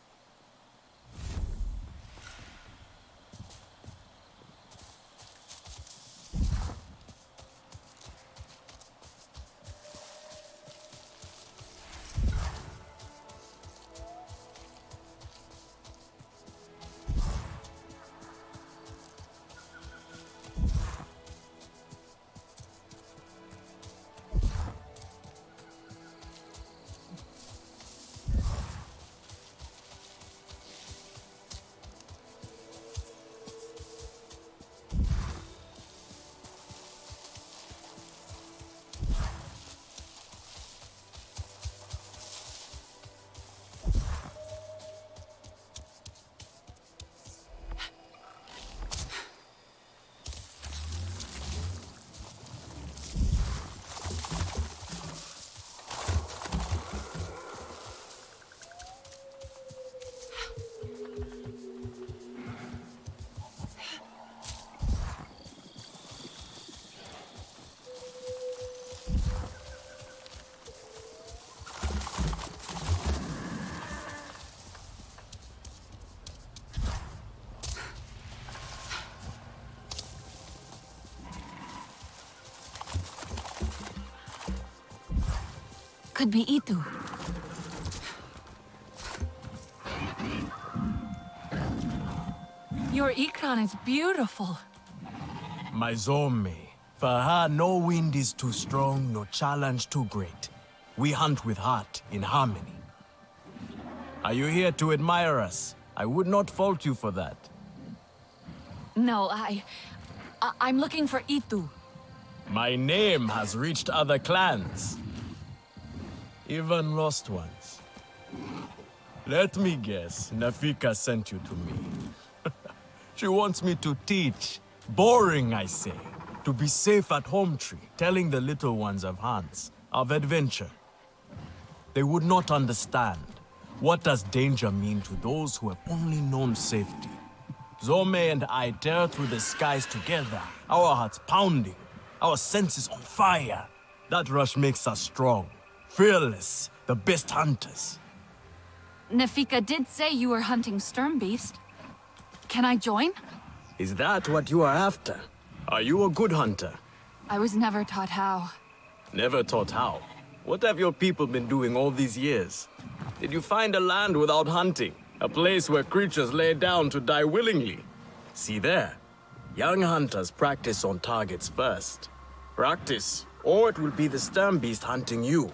Speaker 15: Could be Itu. Your Ikran is beautiful.
Speaker 17: My Zome. For her, no wind is too strong, no challenge too great. We hunt with heart, in harmony. Are you here to admire us? I would not fault you for that.
Speaker 15: No, I'm looking for Itu.
Speaker 17: My name has reached other clans. Even lost ones. Let me guess, Nafika sent you to me. She wants me to teach. Boring, I say. To be safe at Home Tree, telling the little ones of Hans, of adventure. They would not understand. What does danger mean to those who have only known safety? Zome and I tear through the skies together, our hearts pounding, our senses on fire. That rush makes us strong, fearless, the best hunters.
Speaker 15: Nafika did say you were hunting Sturmbeast. Can I join?
Speaker 17: Is that what you are after? Are you a good hunter?
Speaker 15: I was never taught how.
Speaker 17: Never taught how? What have your people been doing all these years? Did you find a land without hunting? A place where creatures lay down to die willingly? See there. Young hunters practice on targets first. Practice, or it will be the Sturmbeast hunting you.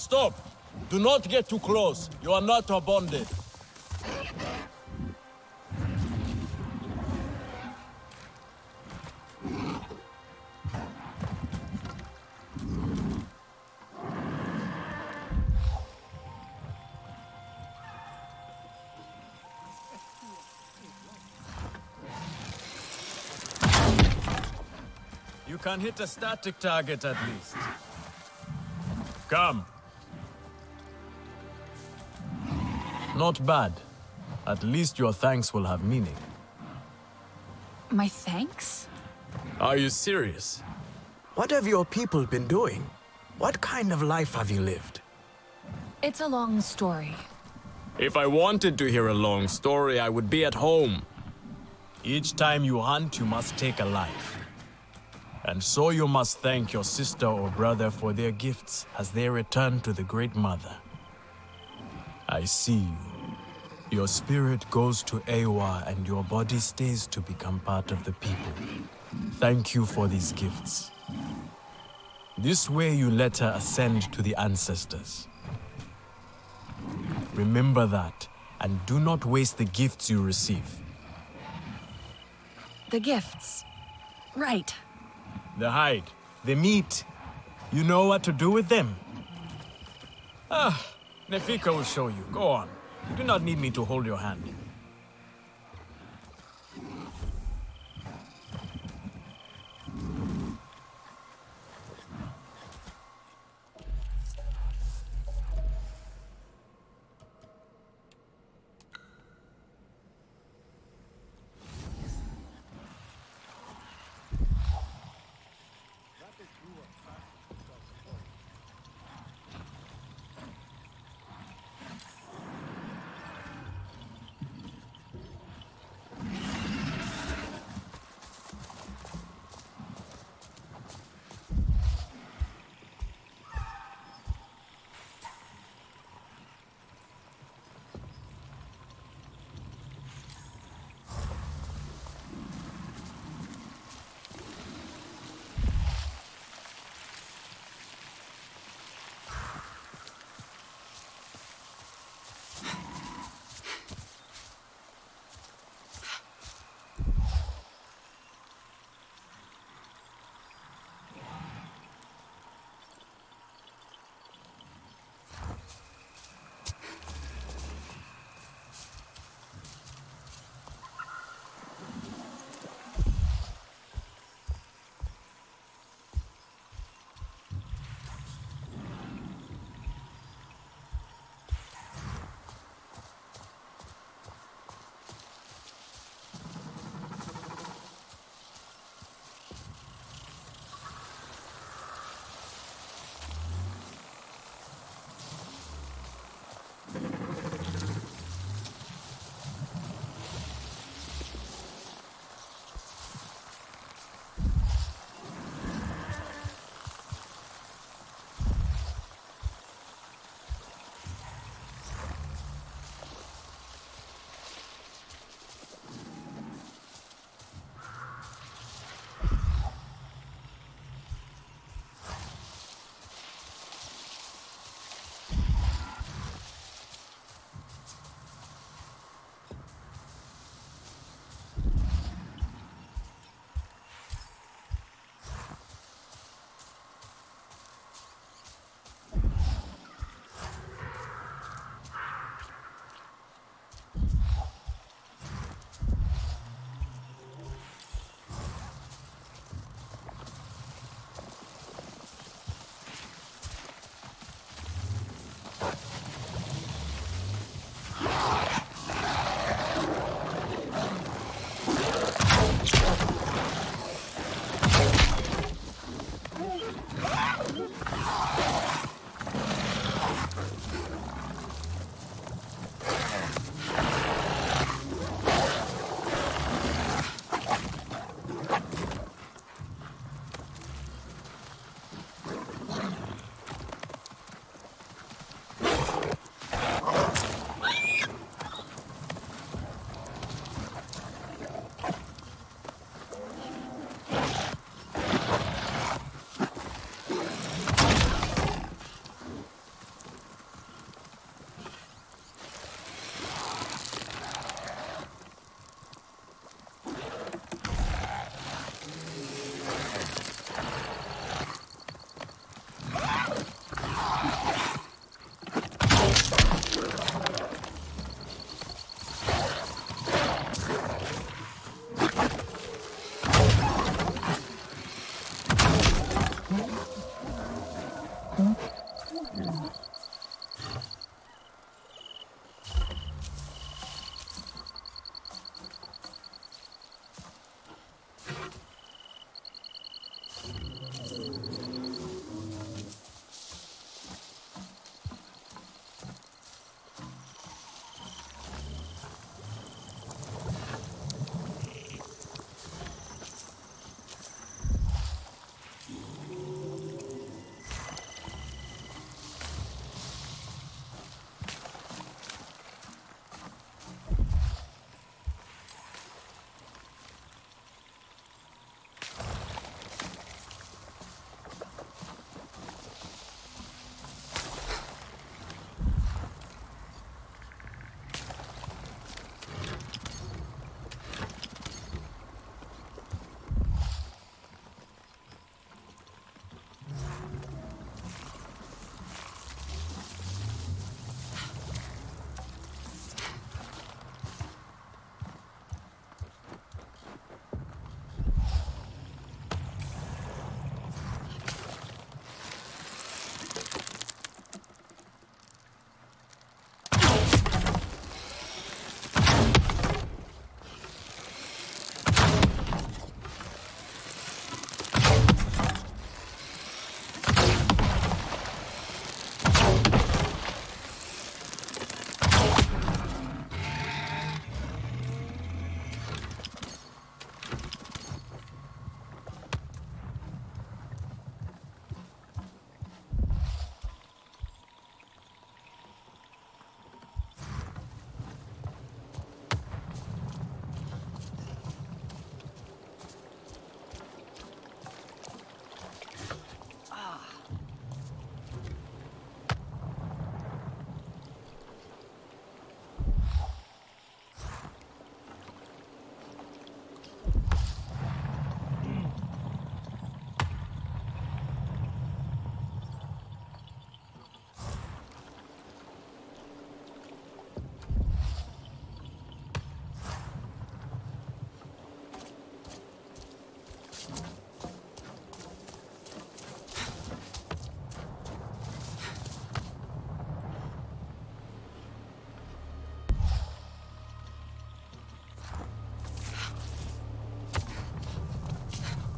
Speaker 17: Stop! Do not get too close. You are not bonded. You can hit a static target at least. Come. Not bad. At least your thanks will have meaning.
Speaker 15: My thanks?
Speaker 17: Are you serious? What have your people been doing? What kind of life have you lived?
Speaker 15: It's a long story.
Speaker 17: If I wanted to hear a long story, I would be at home. Each time you hunt, you must take a life. And so you must thank your sister or brother for their gifts as they return to the Great Mother. I see you. Your spirit goes to Ewa and your body stays to become part of the people. Thank you for these gifts. This way you let her ascend to the ancestors. Remember that, and do not waste the gifts you receive.
Speaker 15: The gifts. Right.
Speaker 17: The hide, the meat. You know what to do with them? Nefika will show you. Go on. You do not need me to hold your hand.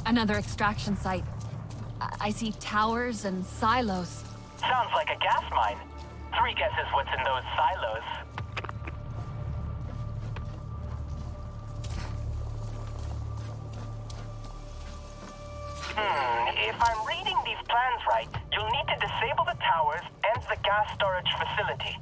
Speaker 15: Another extraction site. I see towers and silos.
Speaker 18: Sounds like a gas mine. 3 guesses what's in those silos. If I'm reading these plans right, you'll need to disable the towers and the gas storage facility.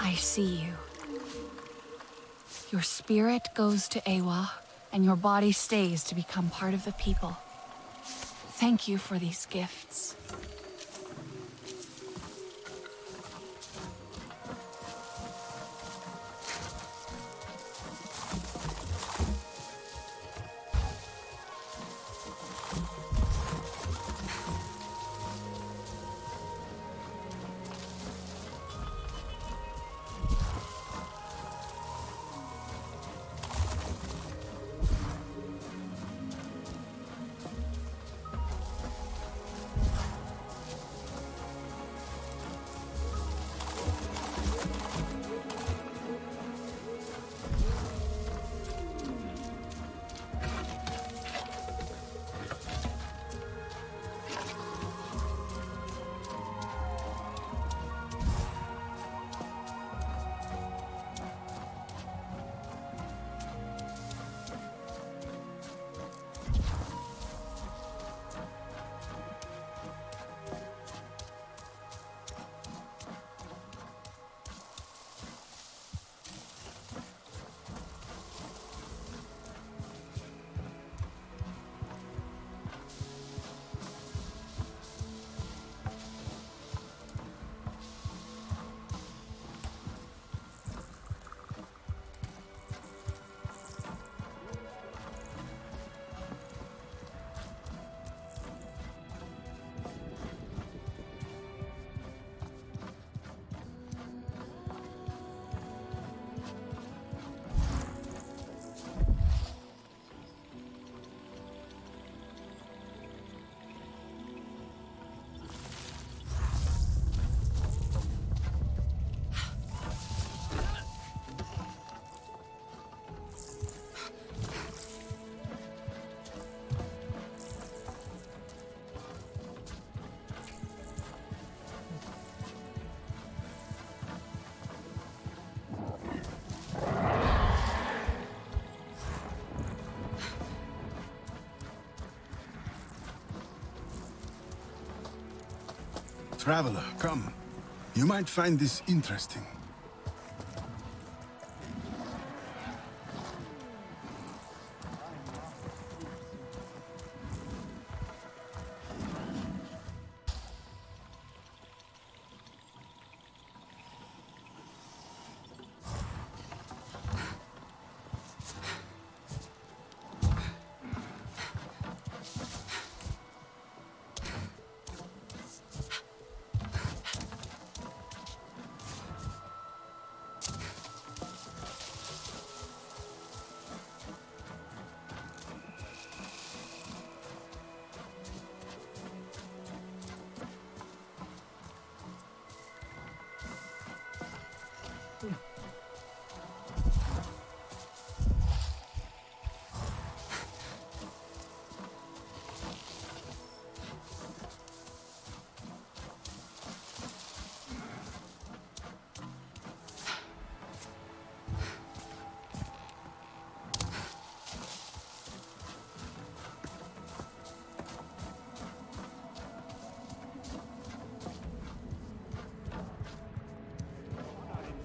Speaker 15: I see you. Your spirit goes to Awa, and your body stays to become part of the people. Thank you for these gifts.
Speaker 19: Traveler, come. You might find this interesting.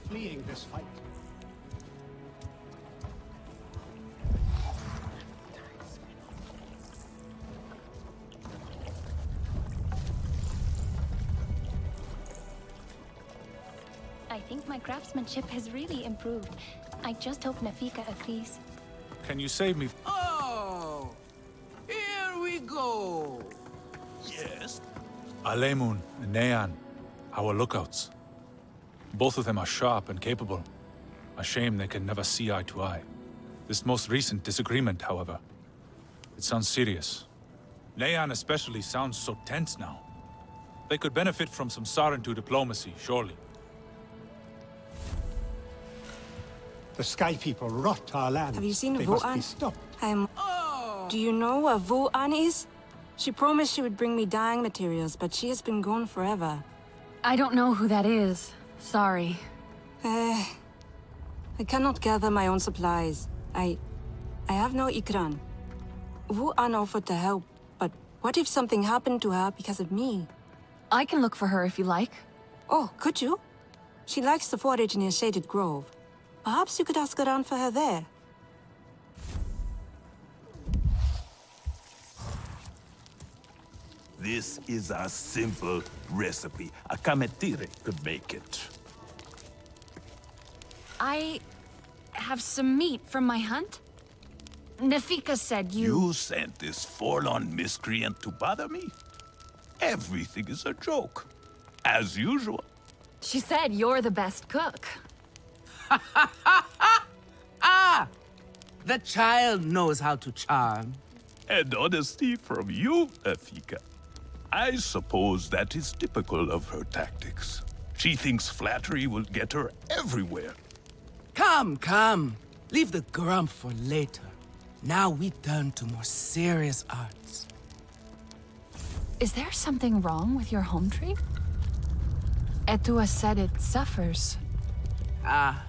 Speaker 11: Fleeing this fight.
Speaker 20: I think my craftsmanship has really improved. I just hope Nafika agrees.
Speaker 24: Can you save me?
Speaker 5: Oh, here we go.
Speaker 10: Yes?
Speaker 24: Alemun and Nean, our lookouts. Both of them are sharp and capable. A shame they can never see eye to eye. This most recent disagreement, however, it sounds serious. Nean especially sounds so tense now. They could benefit from some Sarentu diplomacy, surely.
Speaker 11: The Sky People rot our land.
Speaker 22: Have you seen
Speaker 11: They must be
Speaker 22: Vu'an?
Speaker 11: stopped.
Speaker 22: Do you know what Vu'an is? She promised she would bring me dyeing materials, but she has been gone forever.
Speaker 15: I don't know who that is. Sorry.
Speaker 22: I cannot gather my own supplies. I have no ikran. Vu'an offered to help, but what if something happened to her because of me?
Speaker 15: I can look for her if you like.
Speaker 22: Oh, could you? She likes to forage near Shaded Grove. Perhaps you could ask around for her there.
Speaker 10: This is a simple recipe. A kametire could make it.
Speaker 15: I have some meat from my hunt. Nafika said
Speaker 10: You sent this forlorn miscreant to bother me? Everything is a joke. As usual.
Speaker 15: She said you're the best cook.
Speaker 5: Ah! The child knows how to charm.
Speaker 10: And honesty from you, Afika. I suppose that is typical of her tactics. She thinks flattery will get her everywhere.
Speaker 5: Come, come. Leave the grump for later. Now we turn to more serious arts.
Speaker 15: Is there something wrong with your home tree? Etua said it suffers.
Speaker 5: Ah,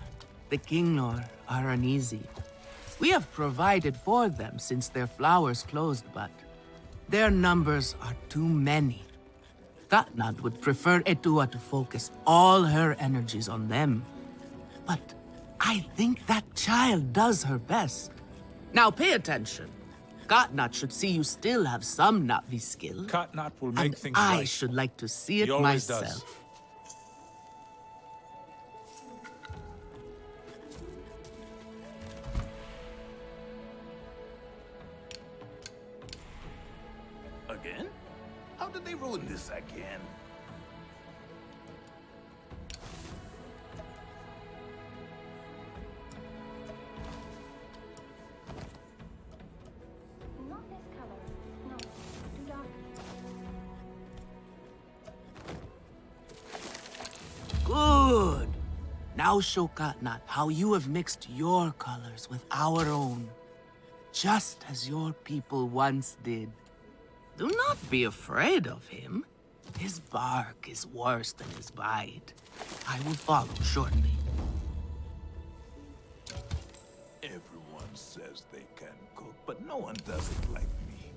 Speaker 5: the Kinglor are uneasy. We have provided for them since their flowers closed, but their numbers are too many. Katnat would prefer Etua to focus all her energies on them. But I think that child does her best. Now pay attention. Katnat should see you still have some Na'vi skill.
Speaker 24: Katnat will make
Speaker 5: and
Speaker 24: things
Speaker 5: I
Speaker 24: right.
Speaker 5: should like to see it
Speaker 24: He always
Speaker 5: myself.
Speaker 24: does.
Speaker 10: Again? How did they ruin this again?
Speaker 20: Not this color. No, too dark.
Speaker 5: Good. Now show Katnat how you have mixed your colors with our own. Just as your people once did. Do not be afraid of him. His bark is worse than his bite. I will follow shortly.
Speaker 10: Everyone says they can cook, but no one does it like me.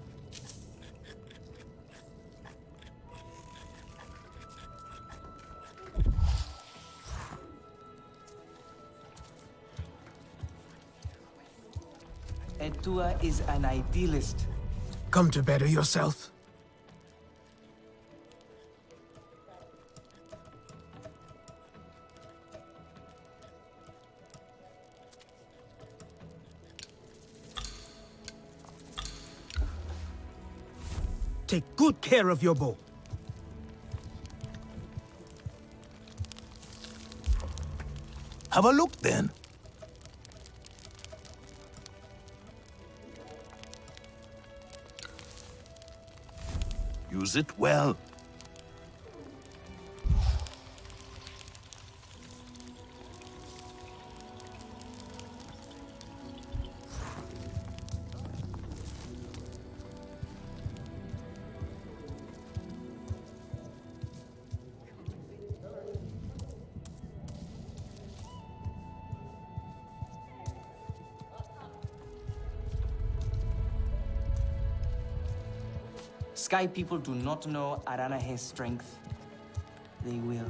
Speaker 13: Etua is an idealist.
Speaker 11: Come to better yourself. Take good care of your bow.
Speaker 10: Have a look then. Use it well.
Speaker 13: Sky people do not know Aranahe's strength. They will.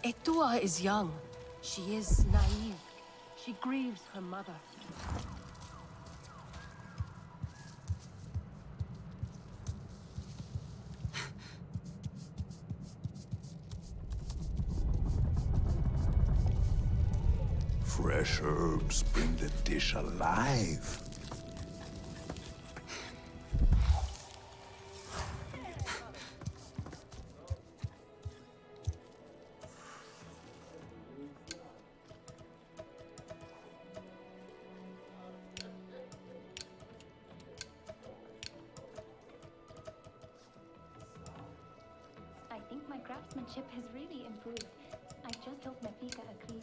Speaker 8: Etua is young. She is naive. She grieves her mother.
Speaker 10: Fresh herbs bring the dish alive.
Speaker 20: I think my craftsmanship has really improved. I just hope Nafika agrees.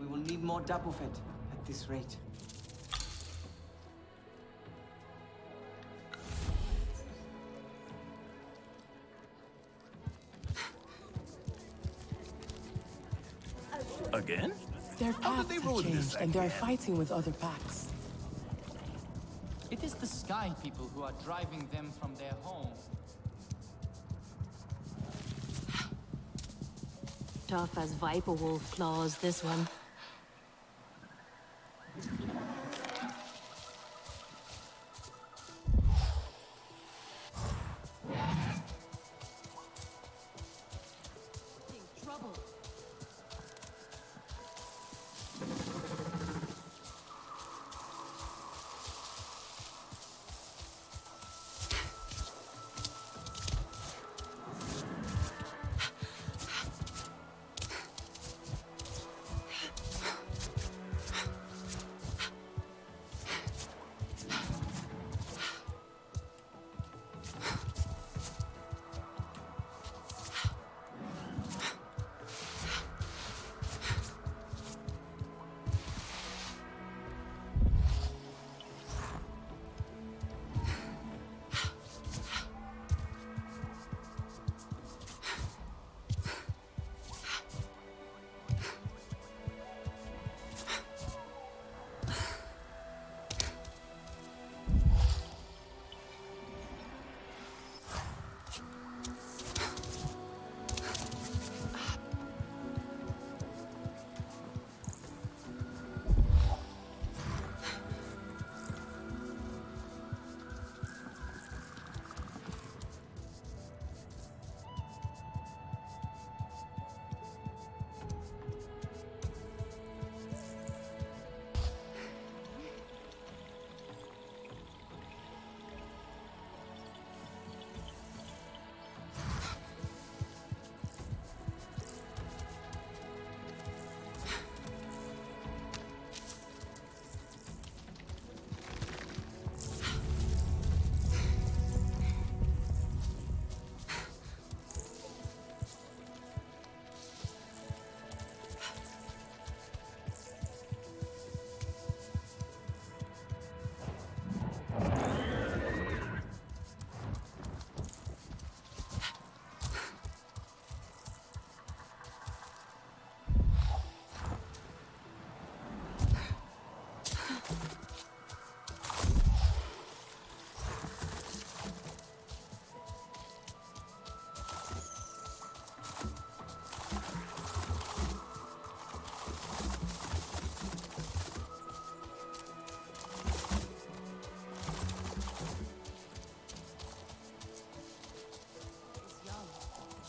Speaker 13: We will need more Dapofet at this rate.
Speaker 10: Again?
Speaker 3: Their
Speaker 10: How
Speaker 3: paths
Speaker 10: did they
Speaker 3: have
Speaker 10: ruin this
Speaker 3: changed, and they're
Speaker 10: again?
Speaker 3: fighting with other packs.
Speaker 16: It is the Sky People who are driving them from their home.
Speaker 14: Tough as viper wolf claws, this one. Trouble.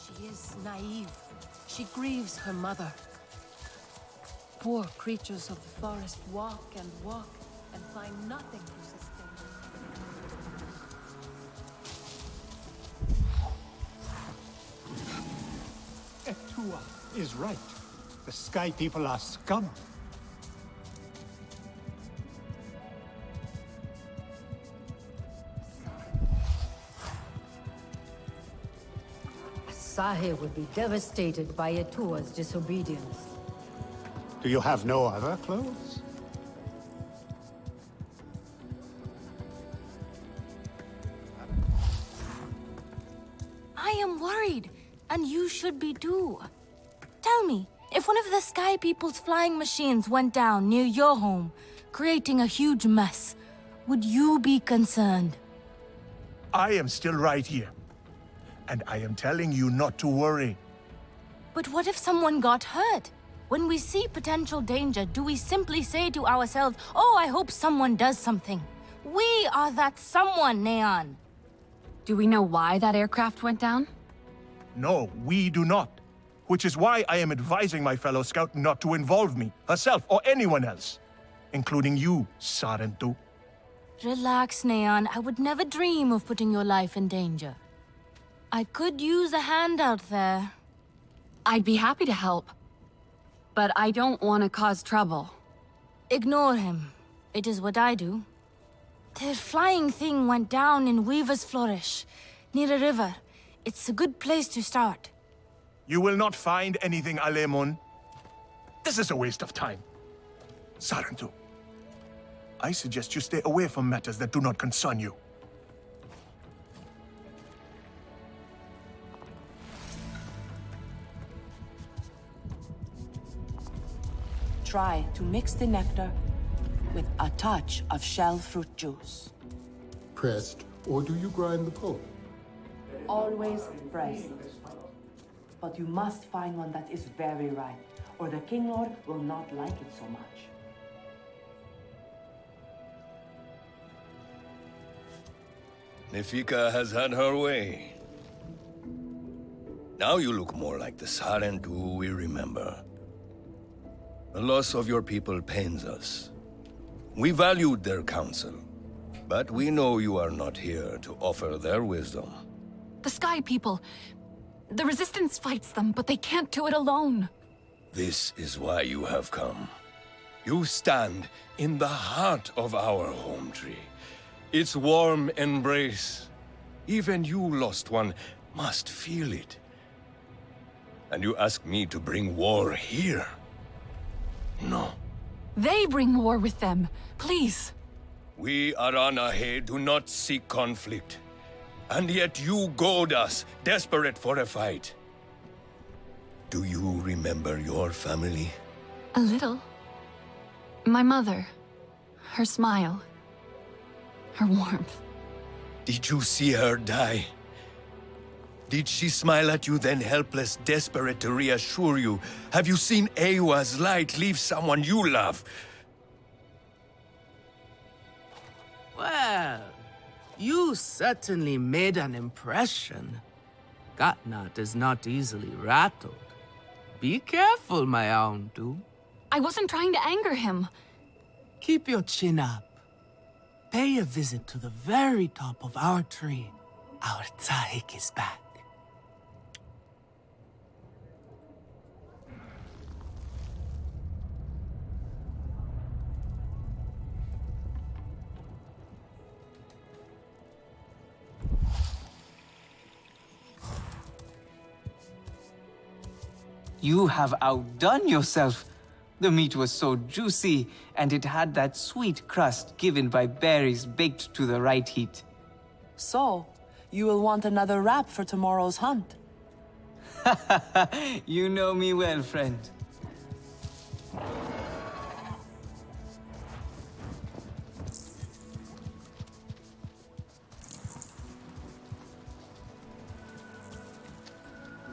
Speaker 21: She is naive. She grieves her mother. Poor creatures of the forest walk and find nothing to sustain them.
Speaker 23: Etua is right. The Sky People are scum.
Speaker 25: Sahe would be devastated by Etua's disobedience.
Speaker 23: Do you have no other clothes?
Speaker 21: I am worried, and you should be too. Tell me, if one of the Sky People's flying machines went down near your home, creating a huge mess, would you be concerned?
Speaker 10: I am still right here. And I am telling you not to worry.
Speaker 21: But what if someone got hurt? When we see potential danger, do we simply say to ourselves, oh, I hope someone does something? We are that someone, Neon.
Speaker 15: Do we know why that aircraft went down?
Speaker 10: No, we do not. Which is why I am advising my fellow scout not to involve me, herself, or anyone else. Including you, Sarentu.
Speaker 21: Relax, Neon. I would never dream of putting your life in danger. I could use a hand out there.
Speaker 15: I'd be happy to help. But I don't want to cause trouble.
Speaker 21: Ignore him. It is what I do. The flying thing went down in Weaver's Flourish, near a river. It's a good place to start.
Speaker 10: You will not find anything, Alemun. This is a waste of time. Sarentu, I suggest you stay away from matters that do not concern you.
Speaker 2: try to mix the nectar with a touch of shell fruit juice.
Speaker 3: Pressed, or do you grind the pulp?
Speaker 2: Always pressed. But you must find one that is very ripe, or the King Lord will not like it so much.
Speaker 4: Nefika has had her way. Now you look more like the Sarentu we remember. The loss of your people pains us. We valued their counsel, but we know you are not here to offer their wisdom.
Speaker 15: The Sky People. The Resistance fights them, but they can't do it alone.
Speaker 4: This is why you have come. You stand in the heart of our home tree. Its warm embrace. Even you, lost one, must feel it. And you ask me to bring war here? No.
Speaker 15: They bring war with them. Please.
Speaker 4: We Aranahe do not seek conflict. And yet you goad us, desperate for a fight. Do you remember your family?
Speaker 15: A little. My mother. Her smile. Her warmth.
Speaker 4: Did you see her die? Did she smile at you then helpless, desperate to reassure you? Have you seen Ewa's light leave someone you love?
Speaker 5: Well, you certainly made an impression. Gatnat is not easily rattled. Be careful, my Auntu.
Speaker 15: I wasn't trying to anger him.
Speaker 5: Keep your chin up. Pay a visit to the very top of our tree. Our Tsahik is back.
Speaker 13: You have outdone yourself. The meat was so juicy, and it had that sweet crust given by berries baked to the right heat.
Speaker 2: So, you will want another wrap for tomorrow's hunt.
Speaker 13: You know me well, friend.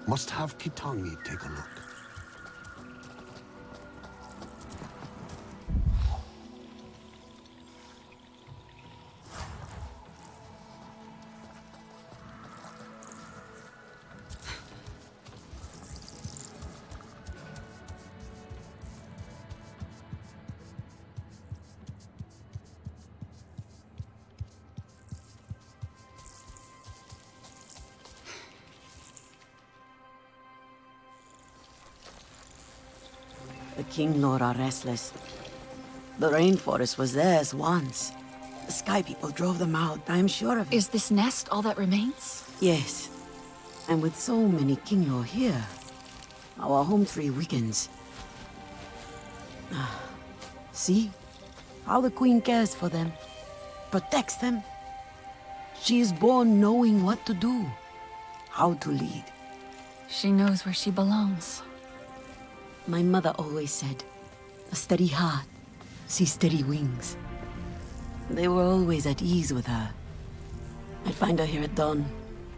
Speaker 3: Must have Kitangi take a look.
Speaker 7: The King Lord are restless. The rainforest was theirs once. The Sky People drove them out, I'm sure of it.
Speaker 15: Is this nest all that remains?
Speaker 7: Yes. And with so many King Lord here, our home tree weakens. See? How the Queen cares for them. Protects them. She is born knowing what to do. How to lead.
Speaker 15: She knows where she belongs.
Speaker 7: My mother always said, a steady heart sees steady wings. They were always at ease with her. I'd find her here at dawn,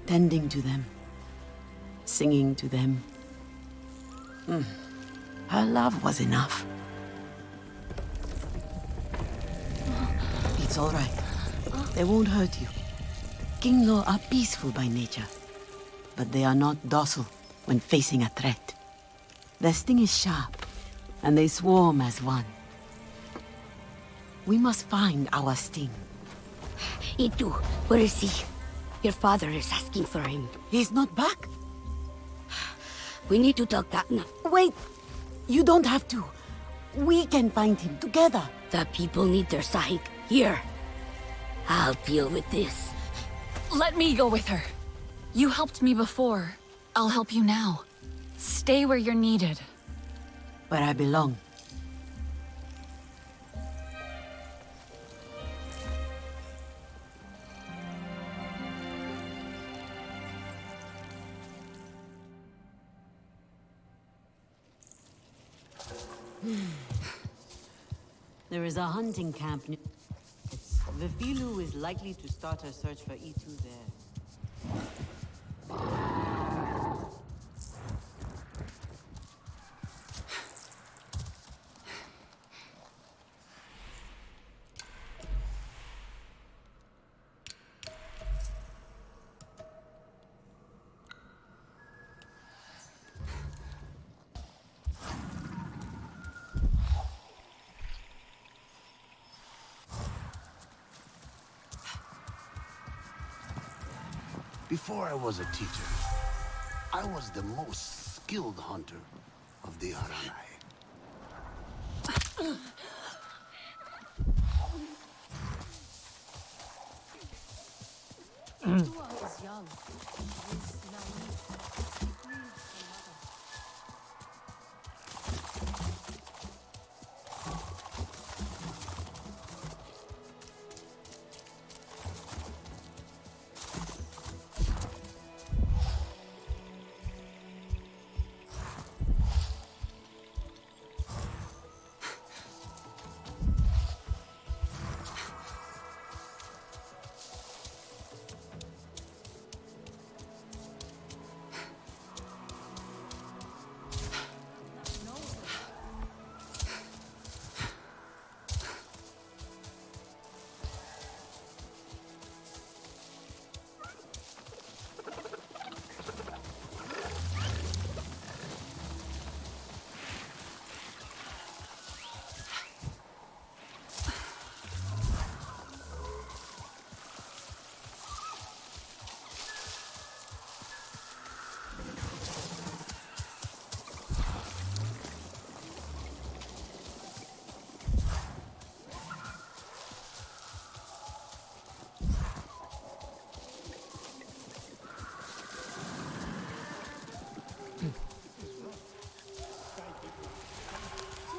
Speaker 7: tending to them, singing to them. Her love was enough. It's all right. They won't hurt you. King Lo are peaceful by nature, but they are not docile when facing a threat. Their sting is sharp, and they swarm as one. We must find our sting.
Speaker 14: Itu, where is he? Your father is asking for him.
Speaker 7: He's not back?
Speaker 14: We need to talk Gatna.
Speaker 7: Wait! You don't have to. We can find him together.
Speaker 14: The people need their Sahik here. I'll deal with this.
Speaker 15: Let me go with her. You helped me before. I'll help you now. Stay where you're needed.
Speaker 7: Where I belong. There is a hunting camp near... Vifilu is likely to start her search for E2 there.
Speaker 3: Before I was a teacher, I was the most skilled hunter of the Aranai.
Speaker 14: Tua is young. She is naive. She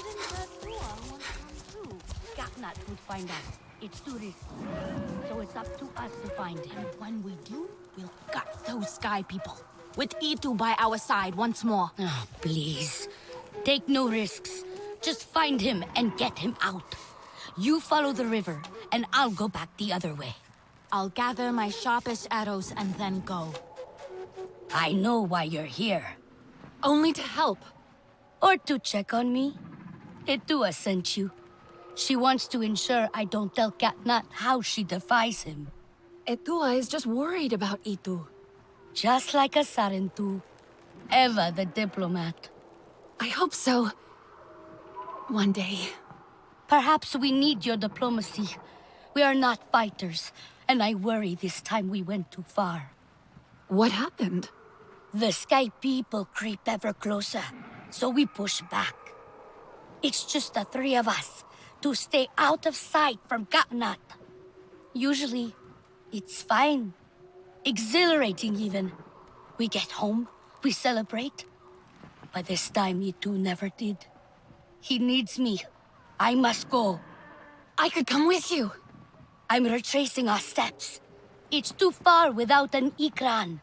Speaker 14: needs her mother. Gatnat would find us. It's too risky. So it's up to us to find him.
Speaker 21: And when we do, we'll gut those sky people. With E2 by our side once more.
Speaker 14: Oh, please. Take no risks. Just find him and get him out. You follow the river, and I'll go back the other way.
Speaker 21: I'll gather my sharpest arrows and then go.
Speaker 14: I know why you're here.
Speaker 15: Only to help.
Speaker 14: Or to check on me. Etua sent you. She wants to ensure I don't tell Gatnat how she defies him.
Speaker 15: Etua is just worried about Itu.
Speaker 14: Just like a Sarentu. Eva the diplomat.
Speaker 15: I hope so. One day.
Speaker 14: Perhaps we need your diplomacy. We are not fighters, and I worry this time we went too far.
Speaker 15: What happened?
Speaker 14: The Sky people creep ever closer, so we push back. It's just the three of us, to stay out of sight from Gatnat. Usually, it's fine. Exhilarating even. We get home, we celebrate. But this time, Itu never did. He needs me. I must go.
Speaker 15: I could come with you.
Speaker 14: I'm retracing our steps. It's too far without an Ikran.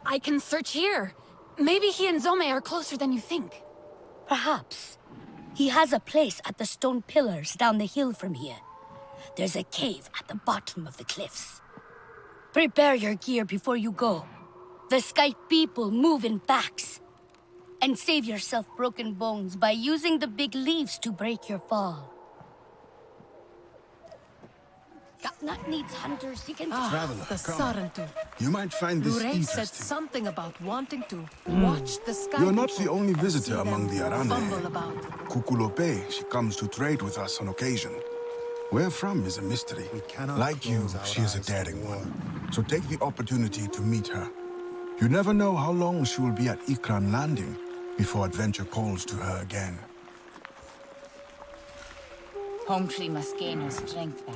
Speaker 15: I can search here. Maybe he and Zome are closer than you think.
Speaker 14: Perhaps. He has a place at the stone pillars down the hill from here. There's a cave at the bottom of the cliffs. Prepare your gear before you go. The Sky people move in packs. And save yourself broken bones by using the big leaves to break your fall. Gatnat needs hunters he can...
Speaker 19: Traveler,
Speaker 1: the
Speaker 19: come.
Speaker 1: Sarentu.
Speaker 19: You might find this
Speaker 1: Lure said
Speaker 19: interesting.
Speaker 1: something about wanting to watch the sky.
Speaker 19: You're not
Speaker 1: people
Speaker 19: the only
Speaker 1: and
Speaker 19: visitor
Speaker 1: see
Speaker 19: among
Speaker 1: them
Speaker 19: the Arane.
Speaker 1: fumble about.
Speaker 19: Kukulope, she comes to trade with us on occasion. Where from is a mystery. Like you, she is a daring one. So take the opportunity to meet her. You never know how long she will be at Ikran Landing before adventure calls to her again.
Speaker 6: Home Tree must gain her strength back.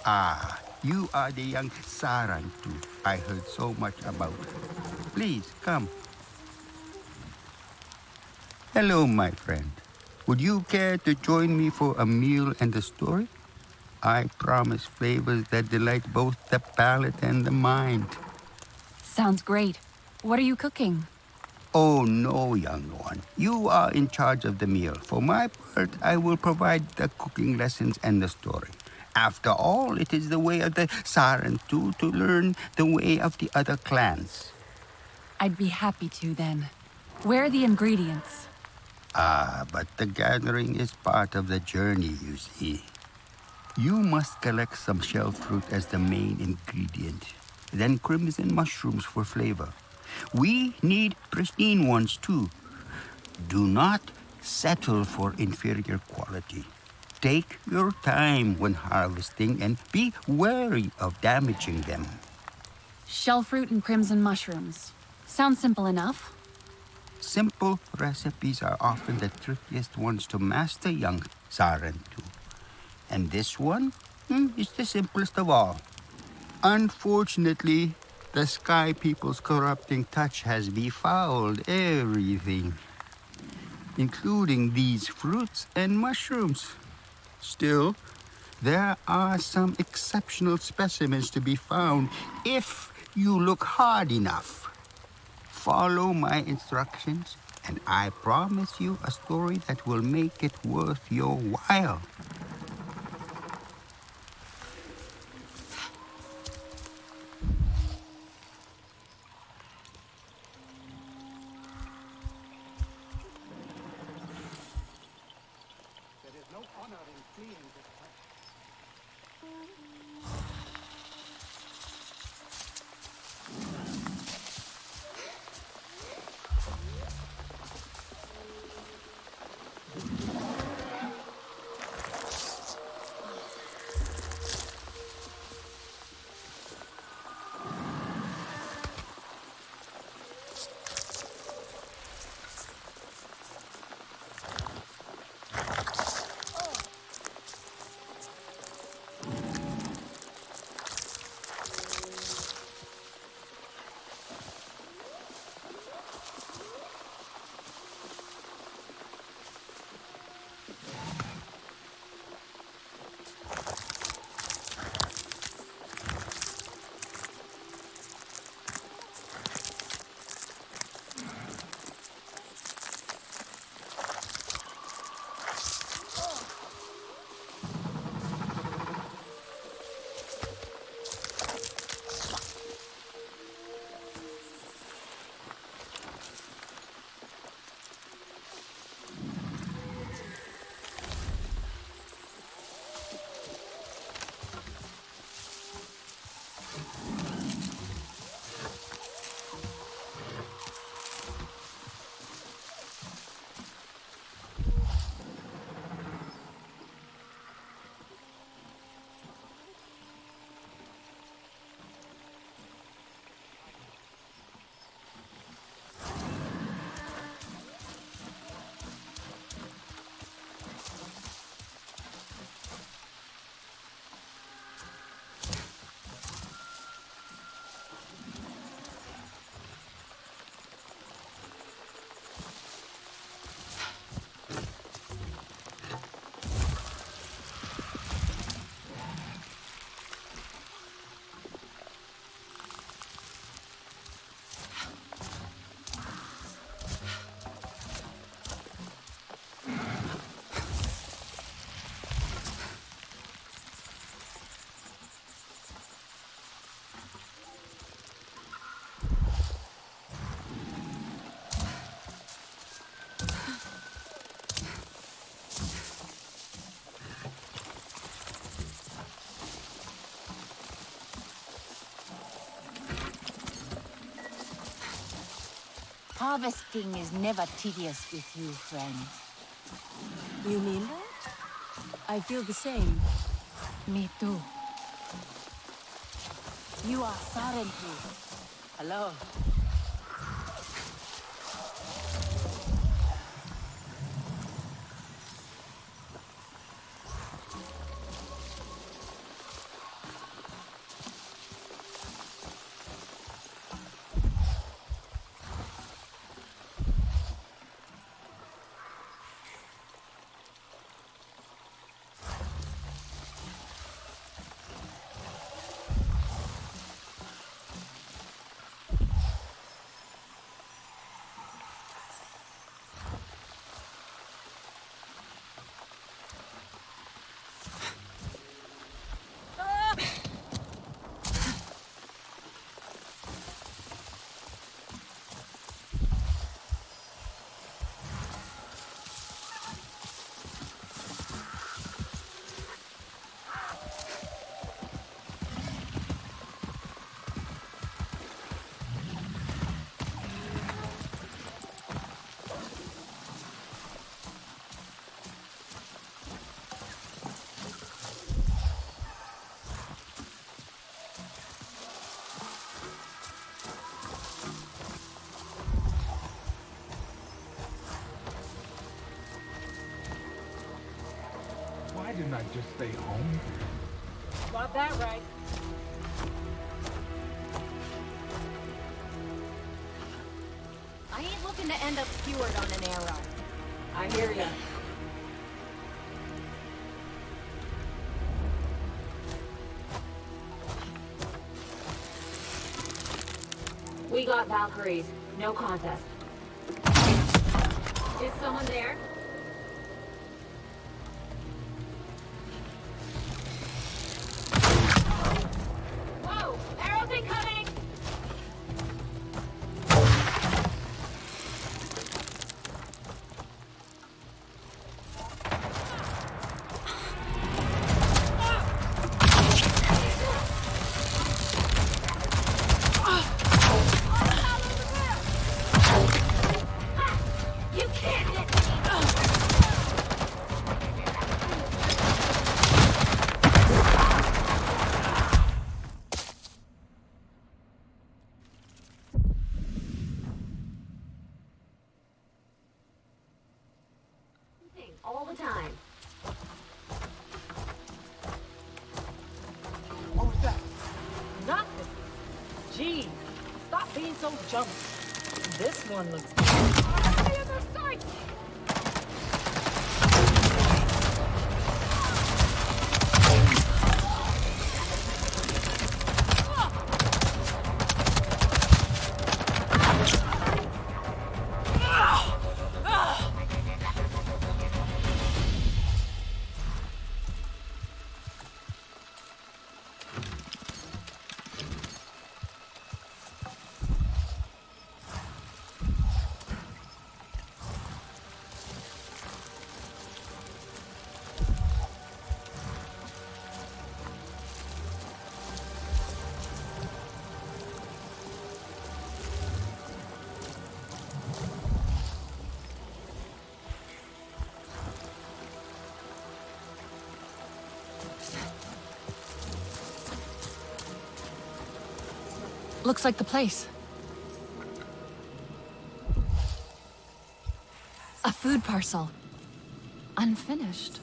Speaker 9: Ah, you are the young Sarantu I heard so much about. Please, come. Hello, my friend. Would you care to join me for a meal and a story? I promise flavors that delight both the palate and the mind.
Speaker 15: Sounds great. What are you cooking?
Speaker 9: Oh, no, young one. You are in charge of the meal. For my part, I will provide the cooking lessons and the story. After all, it is the way of the Sarentu to learn the way of the other clans.
Speaker 15: I'd be happy to then. Where are the ingredients?
Speaker 9: But the gathering is part of the journey, you see. You must collect some shell fruit as the main ingredient, then crimson mushrooms for flavor. We need pristine ones too. Do not settle for inferior quality. Take your time when harvesting and be wary of damaging them.
Speaker 15: Shellfruit and crimson mushrooms. Sounds simple enough.
Speaker 9: Simple recipes are often the trickiest ones to master, young Sarentu. And this one is the simplest of all. Unfortunately, the Sky People's corrupting touch has befouled everything, including these fruits and mushrooms. Still, there are some exceptional specimens to be found if you look hard enough. Follow my instructions, and I promise you a story that will make it worth your while.
Speaker 6: Harvesting is never tedious with you, friend.
Speaker 14: You mean that? I feel the same.
Speaker 6: Me too. You are Sarentu. Hello.
Speaker 12: Didn't I just stay home?
Speaker 17: Got that right.
Speaker 6: I ain't looking to end up skewered on an arrow.
Speaker 17: I hear ya. We got Valkyries. No contest. Is someone there? Whoa! Arrows incoming! You can't hit me! All the time. What was that? Nothing. Gee, stop being so jumpy. This one looks good. On the other side!
Speaker 15: Looks like the place. A food parcel. Unfinished.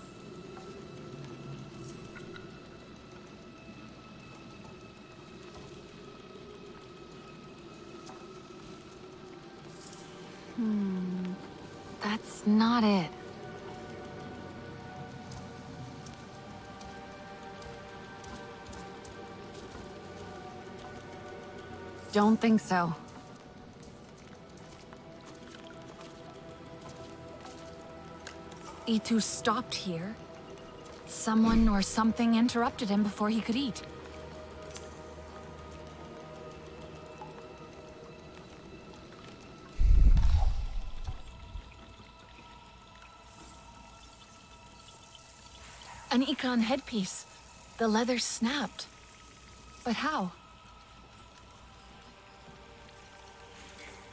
Speaker 15: That's not it. Don't think so. E2 stopped here. Someone or something interrupted him before he could eat. An Econ headpiece. The leather snapped. But how?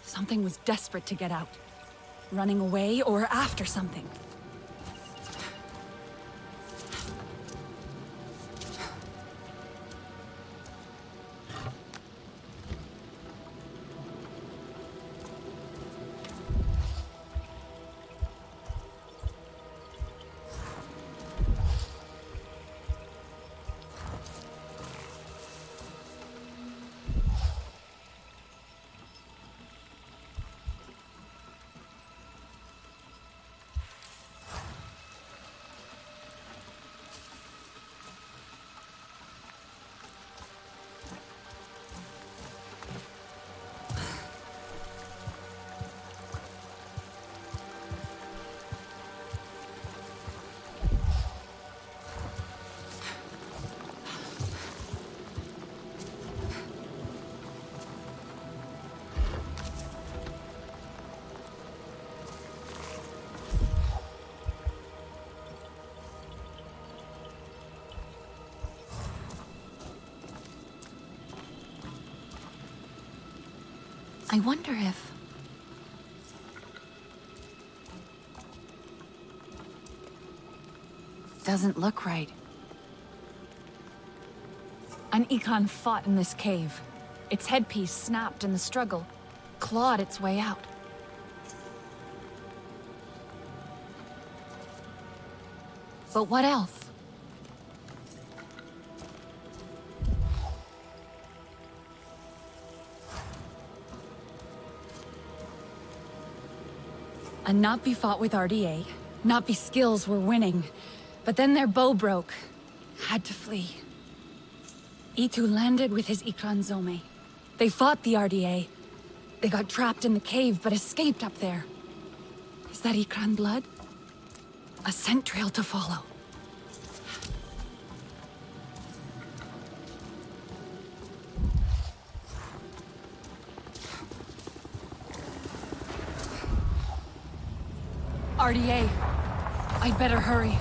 Speaker 15: Something was desperate to get out. Running away or after something. I wonder if... Doesn't look right. An Econ fought in this cave. Its headpiece snapped in the struggle, clawed its way out. But what else? A Napi fought with RDA. Napi skills were winning. But then their bow broke. Had to flee. Itu landed with his Ikran Zome. They fought the RDA. They got trapped in the cave, but escaped up there. Is that Ikran blood? A scent trail to follow. RDA. I'd better hurry.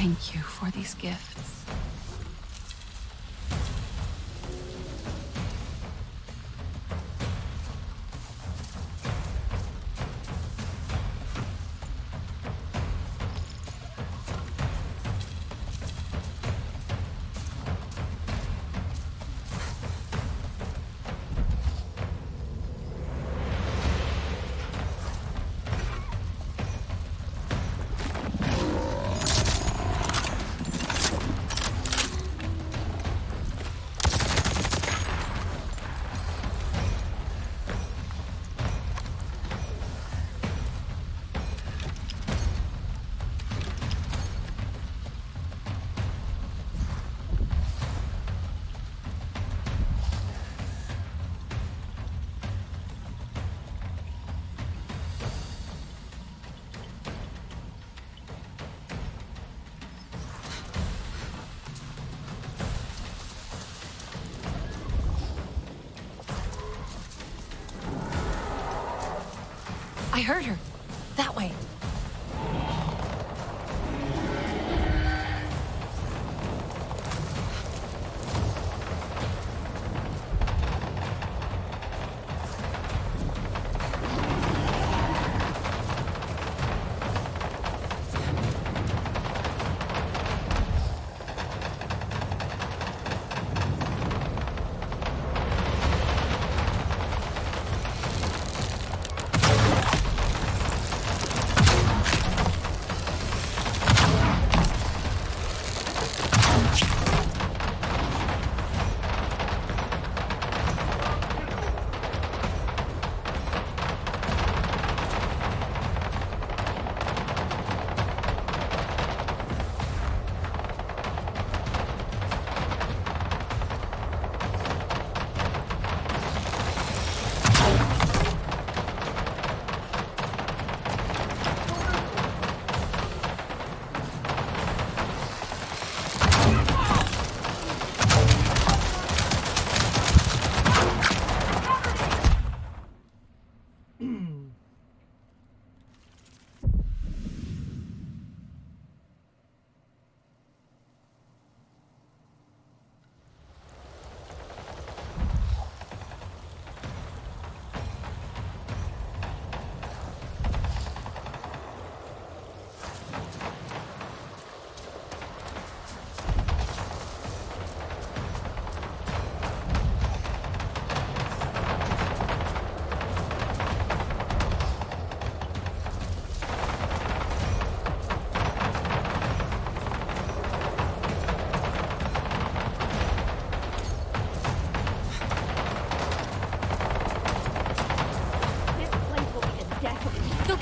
Speaker 15: Thank you for these gifts. I heard her. That way.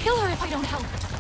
Speaker 15: kill her if I don't help.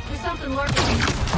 Speaker 15: There's something lurking.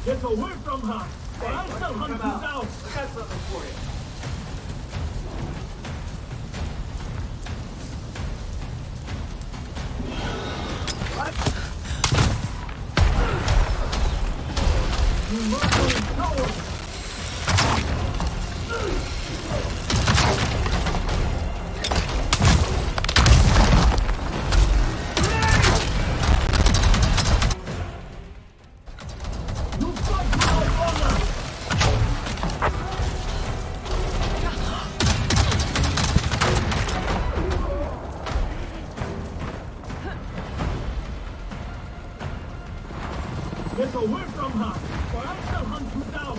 Speaker 11: Get away from her, or I shall hunt you down. I got something for you. What? You murdering coward! Get away from her, or I shall hunt you down!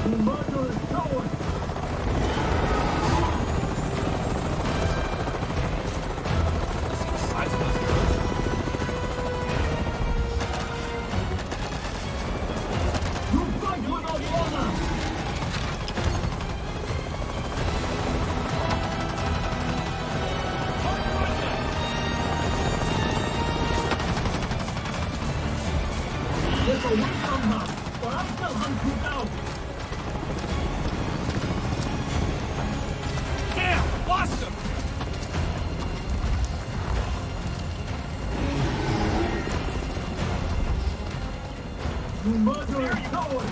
Speaker 11: You murderous coward! You fight without honor! They'll hunt you down.
Speaker 8: Damn! Lost him!
Speaker 11: You murdering coward!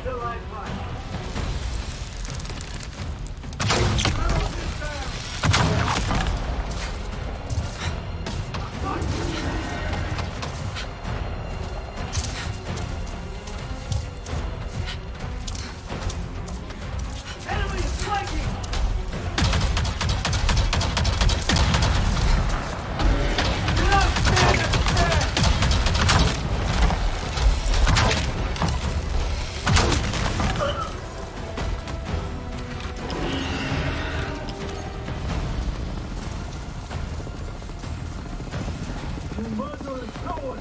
Speaker 11: till I find. Enemy flanking! You murderous coward!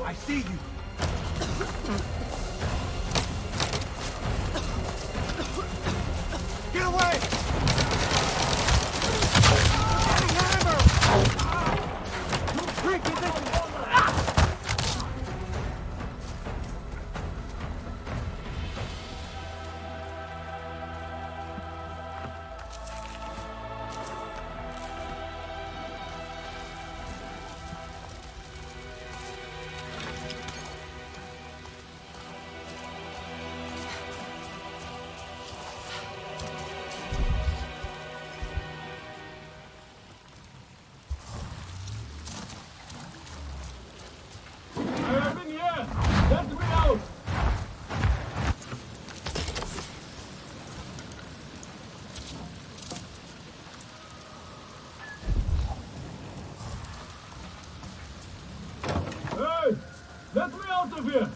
Speaker 11: I see you. Get away! You freak! I'm in here! Let me out! Hey! Let me out of here!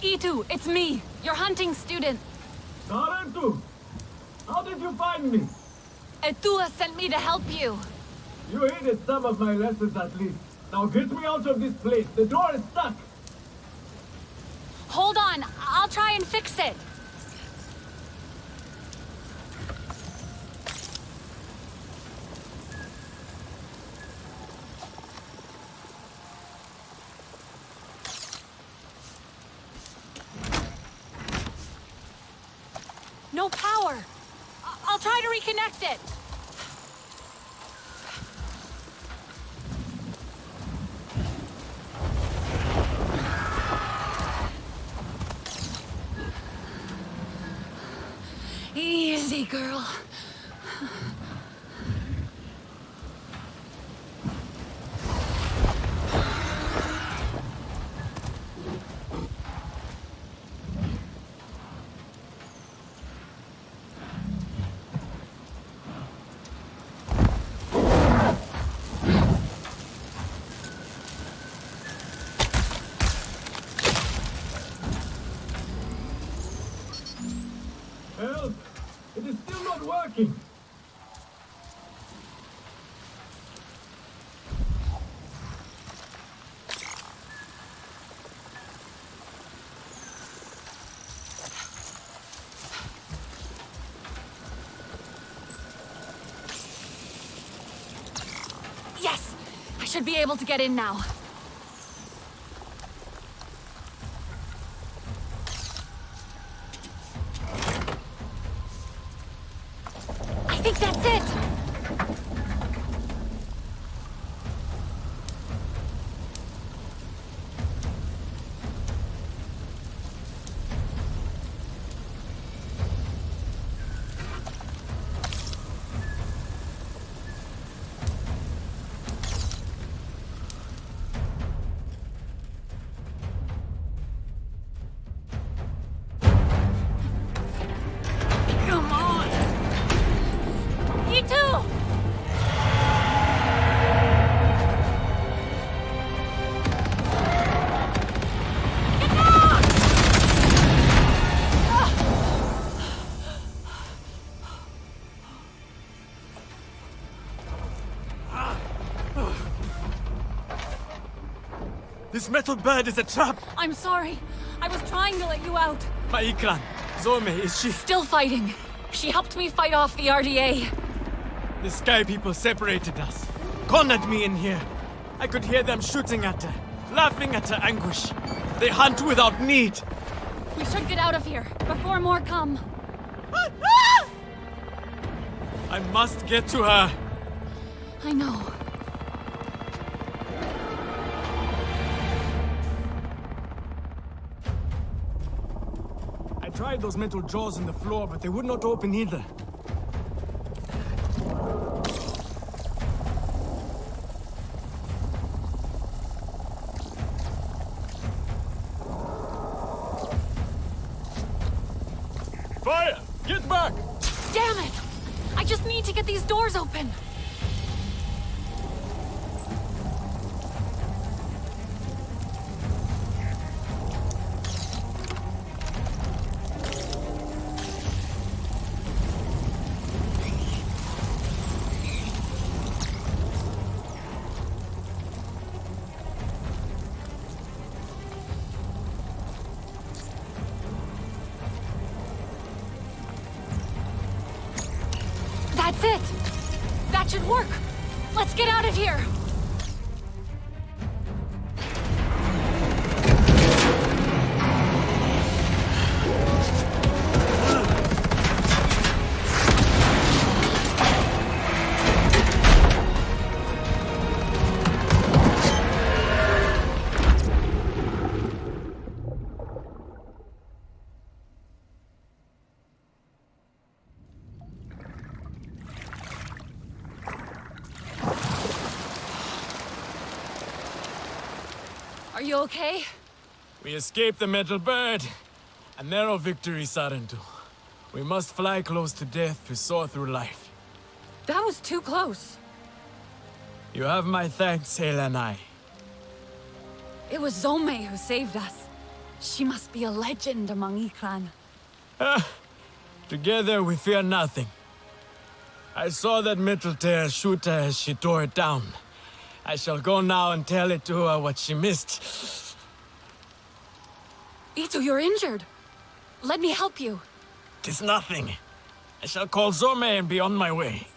Speaker 15: E2, it's me, your hunting student.
Speaker 11: Tarentu! How did you find me?
Speaker 15: Etua sent me to help you.
Speaker 11: You hated some of my lessons at least. Now get me out of this place. The door is stuck.
Speaker 15: Hold on, I'll try and fix it. No power. I'll try to reconnect it. Easy, girl.
Speaker 11: Help! It is still not working.
Speaker 15: Yes! I should be able to get in now. I think that's it!
Speaker 11: This metal bird is a trap!
Speaker 15: I'm sorry. I was trying to let you out.
Speaker 11: Maiklan, Zome, is she...
Speaker 15: Still fighting. She helped me fight off the RDA.
Speaker 11: The Sky People separated us. Cornered me in here. I could hear them shooting at her, laughing at her anguish. They hunt without need.
Speaker 15: We should get out of here before more come.
Speaker 11: I must get to her.
Speaker 15: I know.
Speaker 11: I tried those metal jaws in the floor, but they would not open either. Fire! Get back!
Speaker 15: Damn it! I just need to get these doors open. That's it! That should work! Let's get out of here! Are you okay?
Speaker 11: We escaped the metal bird. A narrow victory, Sarentu. We must fly close to death to soar through life.
Speaker 15: That was too close.
Speaker 11: You have my thanks, Helenai.
Speaker 15: It was Zome who saved us. She must be a legend among Ikran.
Speaker 11: Together we fear nothing. I saw that metal tear shoot her as she tore it down. I shall go now and tell it to her what she missed.
Speaker 15: Ito, you're injured. Let me help you.
Speaker 11: 'Tis nothing. I shall call Zome and be on my way.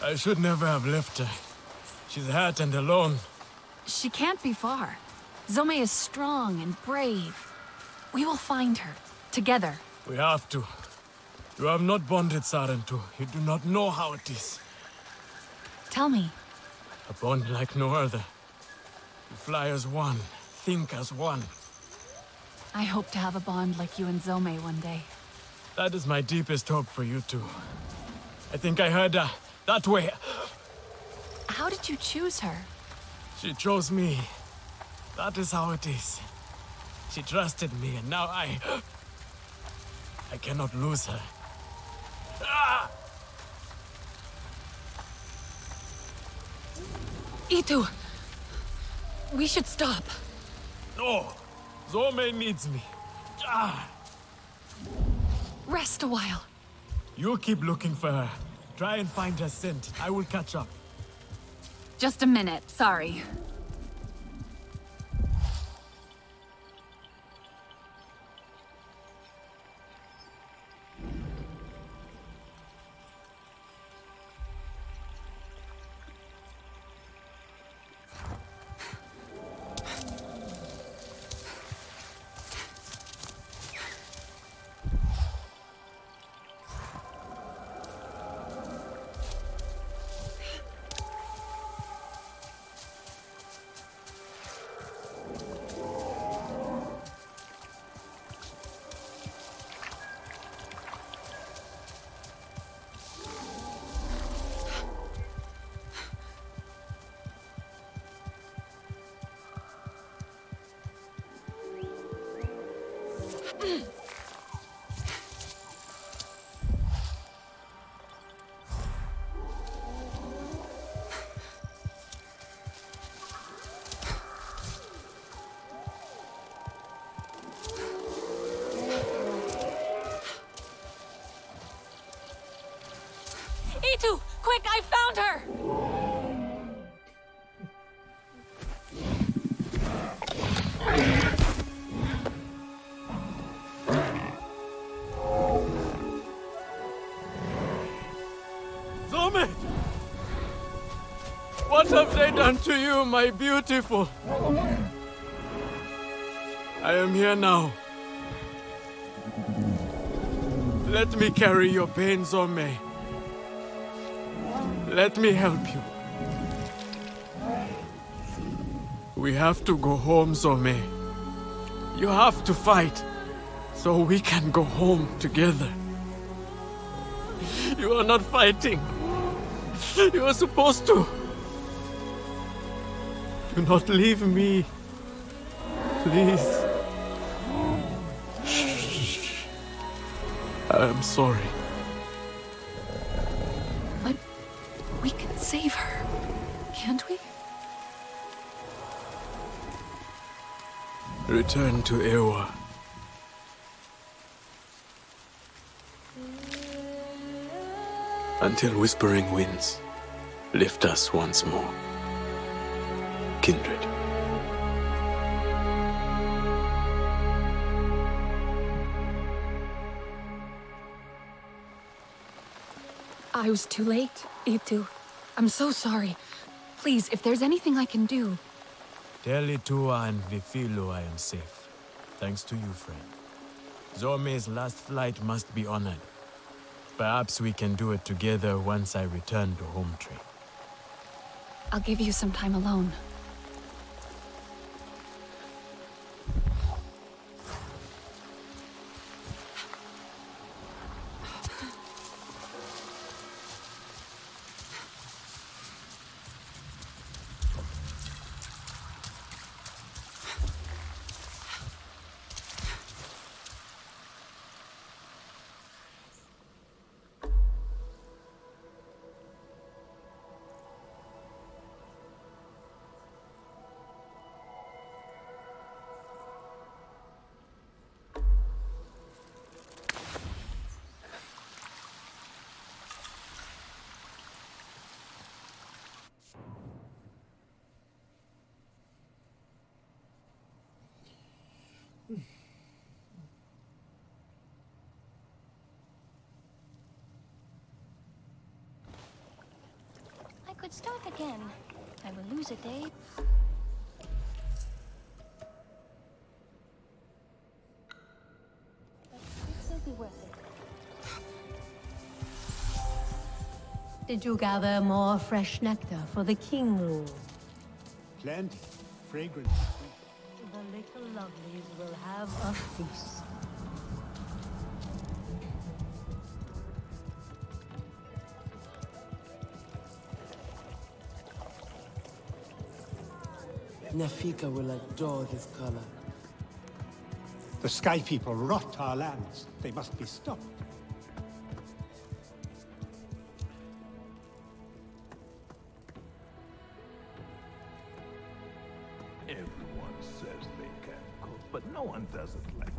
Speaker 11: I should never have left her. She's hurt and alone.
Speaker 15: She can't be far. Zome is strong and brave. We will find her, together.
Speaker 11: We have to. You have not bonded, Sarentu. You do not know how it is.
Speaker 15: Tell me.
Speaker 11: A bond like no other. You fly as one, think as one.
Speaker 15: I hope to have a bond like you and Zome one day.
Speaker 11: That is my deepest hope for you two. I think I heard her. That way.
Speaker 15: How did you choose her?
Speaker 11: She chose me. That is how it is. She trusted me, and now I cannot lose her. Ah!
Speaker 15: Itu! We should stop.
Speaker 11: No! Zome needs me. Ah!
Speaker 15: Rest a while.
Speaker 11: You keep looking for her. Try and find her scent. I will catch up.
Speaker 15: Just a minute, sorry.
Speaker 11: What have they done to you, my beautiful? I am here now. Let me carry your pain, Zome. Let me help you. We have to go home, Zome. You have to fight, so we can go home together. You are not fighting. You are supposed to. Do not leave me. Please. I am sorry.
Speaker 15: But we can save her, can't we?
Speaker 11: Return to Ewa. Until Whispering Winds lift us once more. Kindred.
Speaker 15: I was too late, Itu. I'm so sorry. Please, if there's anything I can do.
Speaker 11: Tell Itua and Vifilo I am safe. Thanks to you, friend. Zome's last flight must be honored. Perhaps we can do it together once I return to home tree.
Speaker 15: I'll give you some time alone.
Speaker 20: I could start again. I will lose a day. But it will be worth it.
Speaker 25: Did you gather more fresh nectar for the king rule?
Speaker 23: Plenty. Fragrant.
Speaker 25: The little lovelies will have a feast.
Speaker 8: Nafika will adore this color.
Speaker 23: The Sky People rot our lands. They must be stopped.
Speaker 10: Everyone says they can cook, but no one does it like